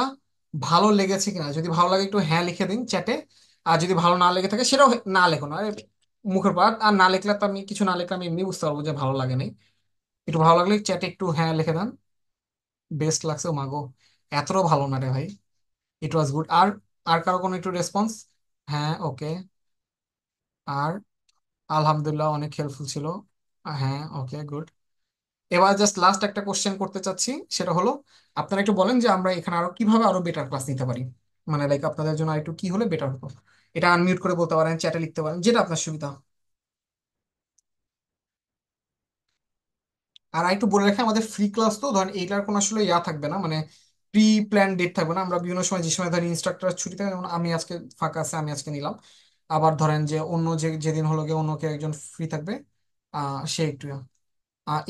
ভালো লেগেছে কিনা, যদি ভালো লাগে একটু হ্যাঁ লিখে দিন চ্যাটে। আর যদি ভালো না লেগে থাকে সেটাও না লেখো না, মুখের পাঠ। আর না লিখলে তো আমি কিছু না লিখলে আমি এমনি বুঝতে পারবো যে ভালো লাগে নাই। একটু ভালো লাগলে চ্যাটে একটু হ্যাঁ লিখে দেন। বেস্ট লাগছে, ও মাগো, এতটাও ভালো না রে ভাই, ইট ওয়াজ গুড। আর আর কারো কোনো একটু রেসপন্স? হ্যাঁ, ওকে। আর আলহামদুলিল্লাহ, অনেক হেল্পফুল ছিল। হ্যাঁ, ওকে, গুড। এবার জাস্ট লাস্ট একটা কোশ্চেন করতে চাচ্ছি, সেটা হলো আপনারা একটু বলেন যে আমরা এখানে আরো কিভাবে আরো বেটার ক্লাস নিতে পারি। মানে লাইক আপনাদের জন্য একটু কি হলে বেটার হতো। এটা আনমিউট করে বলতে পারেন, চ্যাটে লিখতে পারেন, যেটা আপনার সুবিধা। আর একটু বলে রাখি, আমাদের ফ্রি ক্লাস তো ধরেন এইটার কোনো আসলে ইয়া থাকবে না, মানে প্রি প্ল্যান ডেট থাকবে না। আমরা বিভিন্ন সময় যে সময় ধরেন ইনস্ট্রাক্টর ছুটি থাকে, যেমন আমি আজকে ফাঁকা আছে আমি আজকে নিলাম, আবার ধরেন যে অন্য যেদিন হলো গিয়ে অন্য কেউ একজন ফ্রি থাকবে, সে একটু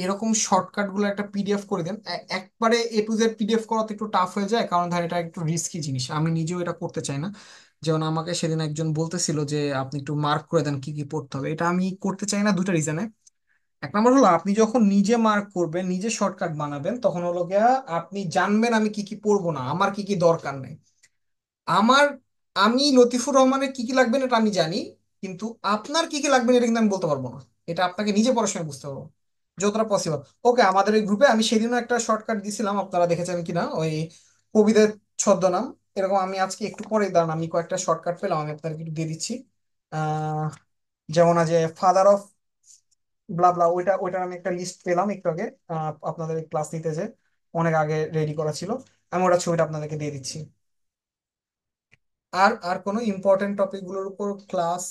এরকম শর্টকাট গুলো একটা পিডিএফ করে দেন। একবারে A to Z পিডিএফ করা তো একটু টাফ হয়ে যায়, কারণ ধরেন এটা একটু রিস্কি জিনিস, আমি নিজেও এটা করতে চাই না। যেমন আমাকে সেদিন একজন বলতেছিল যে আপনি একটু মার্ক করে দেন কি কি পড়তে হবে, এটা আমি করতে চাই না দুইটা রিজনে। এক নম্বর হলো আপনি যখন নিজে মার্ক করবেন, নিজে শর্টকাট বানাবেন, তখন হলো গিয়া আপনি জানবেন আমি কি কি পড়বো না, আমার কি কি দরকার নেই। আমার আমি লতিফুর রহমানের কি কি লাগবে এটা আমি জানি, কিন্তু আপনার কি কি লাগবে এটা কিন্তু আমি বলতে পারবো না। এটা আপনাকে নিজে পড়াশোনা বুঝতে পারবো যতটা পসিবল। ওকে, আমাদের এই গ্রুপে আমি সেদিনও একটা শর্টকাট দিছিলাম, আপনারা দেখেছেন কিনা, ওই কবিদের ছদ্মনাম। এরকম আমি আজকে একটু পরে দাঁড়ান, আমি কয়েকটা শর্টকাট পেলাম, আমি আপনাদেরকে একটু দিয়ে দিচ্ছি। আহ যেমন আছে ফাদার অফ ব্লা ব্লা, ওইটার আমি একটা লিস্ট পেলাম একটু আগে, আপনাদের ক্লাস নিতে যে অনেক আগে রেডি করা ছিল। আমি ওটা ছবিটা আপনাদেরকে দিয়ে দিচ্ছি। আর আর কোনো ইম্পর্টেন্ট টপিক গুলোর উপর ক্লাস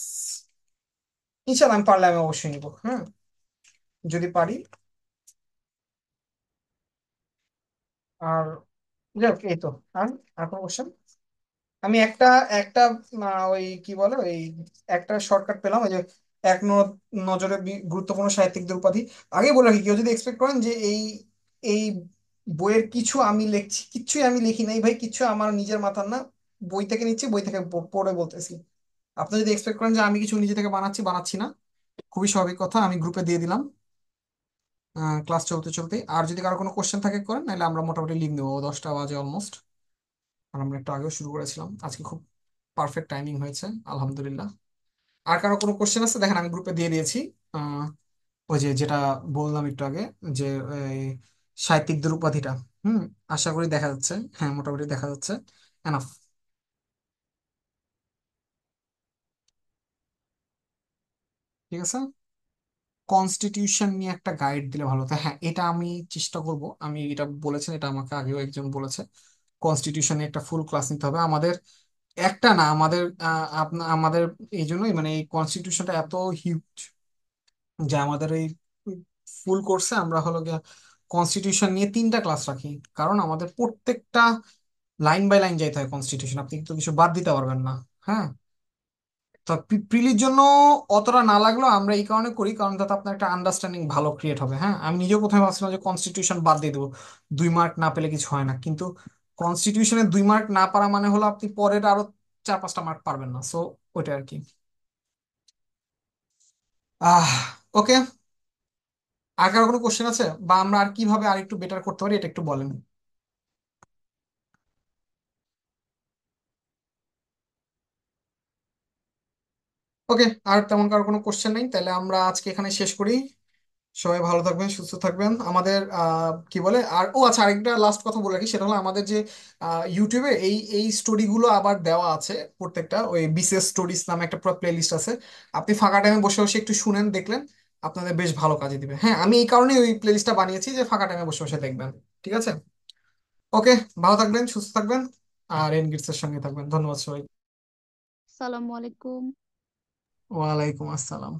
ইনশাল্লাহ আমি পারলে আমি অবশ্যই নিবো, হ্যাঁ, যদি পারি। আর যাই হোক, এই তো। আর আর কোনো কোশ্চেন? আমি একটা একটা ওই কি বলে ওই একটা শর্টকাট পেলাম, ওই যে এক নজরে গুরুত্বপূর্ণ সাহিত্যিকদের উপাধি। আগে বলে রাখি, কেউ যদি এক্সপেক্ট করেন যে এই বইয়ের কিছু আমি লিখছি, কিচ্ছুই আমি লিখি নাই ভাই, কিচ্ছু আমার নিজের মাথার না, বই থেকে নিচ্ছি, বই থেকে পড়ে বলতেছি। আপনি যদি এক্সপেক্ট করেন যে আমি কিছু নিজে থেকে বানাচ্ছি, বানাচ্ছি না। খুবই স্বাভাবিক কথা, আমি গ্রুপে দিয়ে দিলাম ক্লাস চলতে চলতে। আর যদি কারো কোনো কোশ্চেন থাকে করেন, নাহলে আমরা মোটামুটি লিখ দেবো, 10টা বাজে অলমোস্ট। আর আমরা একটু আগেও শুরু করেছিলাম, আজকে খুব পারফেক্ট টাইমিং হয়েছে আলহামদুলিল্লাহ। আর কারো কোনো কোশ্চেন আছে দেখেন, আমি গ্রুপে দিয়ে দিয়েছি। আহ, ওই যে যেটা বললাম একটু আগে, যে এই সাহিত্যিকদের উপাধিটা। হুম, আশা করি দেখা যাচ্ছে, হ্যাঁ মোটামুটি দেখা যাচ্ছে। এনাফ। ঠিক আছে। কনস্টিটিউশন নিয়ে একটা গাইড দিলে ভালো হতো, হ্যাঁ এটা আমি চেষ্টা করব। আমি এটা বলেছেন, এটা আমাকে আগেও একজন বলেছে, কনস্টিটিউশন নিয়ে একটা ফুল ক্লাস নিতে হবে আমাদের। একটা না, আমাদের আমাদের এই জন্যই মানে এই কনস্টিটিউশনটা এত হিউজ, যে আমাদের এই ফুল কোর্সে আমরা হলো গিয়ে কনস্টিটিউশন নিয়ে 3টা ক্লাস রাখি। কারণ আমাদের প্রত্যেকটা লাইন বাই লাইন যাইতে হয় কনস্টিটিউশন, আপনি কিন্তু কিছু বাদ দিতে পারবেন না। হ্যাঁ, তো প্রিলির জন্য অতটা না লাগলেও আমরা এই কারণে করি, কারণ তাতে আপনার একটা আন্ডারস্ট্যান্ডিং ভালো ক্রিয়েট হবে। হ্যাঁ, আমি নিজেও প্রথমে ভাবছিলাম যে কনস্টিটিউশন বাদ দিয়ে দেবো, 2 মার্ক না পেলে কিছু হয় না, কিন্তু কনস্টিটিউশনে 2 মার্ক না পারা মানে হলো আপনি পরের আরো 4-5টা মার্ক পারবেন না। সো ওইটা আর কি। আহ ওকে, আর কারো কোনো কোশ্চেন আছে, বা আমরা আর কিভাবে আর একটু বেটার করতে পারি এটা একটু বলেন। ওকে, আর তেমন কারো কোনো কোশ্চেন নেই, তাহলে আমরা আজকে এখানে শেষ করি। সবাই ভালো থাকবেন, সুস্থ থাকবেন। আমাদের কি বলে, আর ও আচ্ছা, আরেকটা লাস্ট কথা বলে রাখি, সেটা হলো আমাদের যে ইউটিউবে এই এই স্টোরিগুলো আবার দেওয়া আছে প্রত্যেকটা, ওই বিসিএস স্টোরিজ নামে একটা পুরো প্লেলিস্ট আছে। আপনি ফাঁকা টাইমে বসে বসে একটু শুনেন, দেখলেন আপনাদের বেশ ভালো কাজে দিবে। হ্যাঁ, আমি এই কারণেই ওই প্লেলিস্টটা বানিয়েছি যে ফাঁকা টাইমে বসে বসে দেখবেন। ঠিক আছে। ওকে, ভালো থাকবেন, সুস্থ থাকবেন, আর এনগেটস এর সঙ্গে থাকবেন। ধন্যবাদ সবাই। আসসালামু আলাইকুম। ওয়ালাইকুম আসসালাম।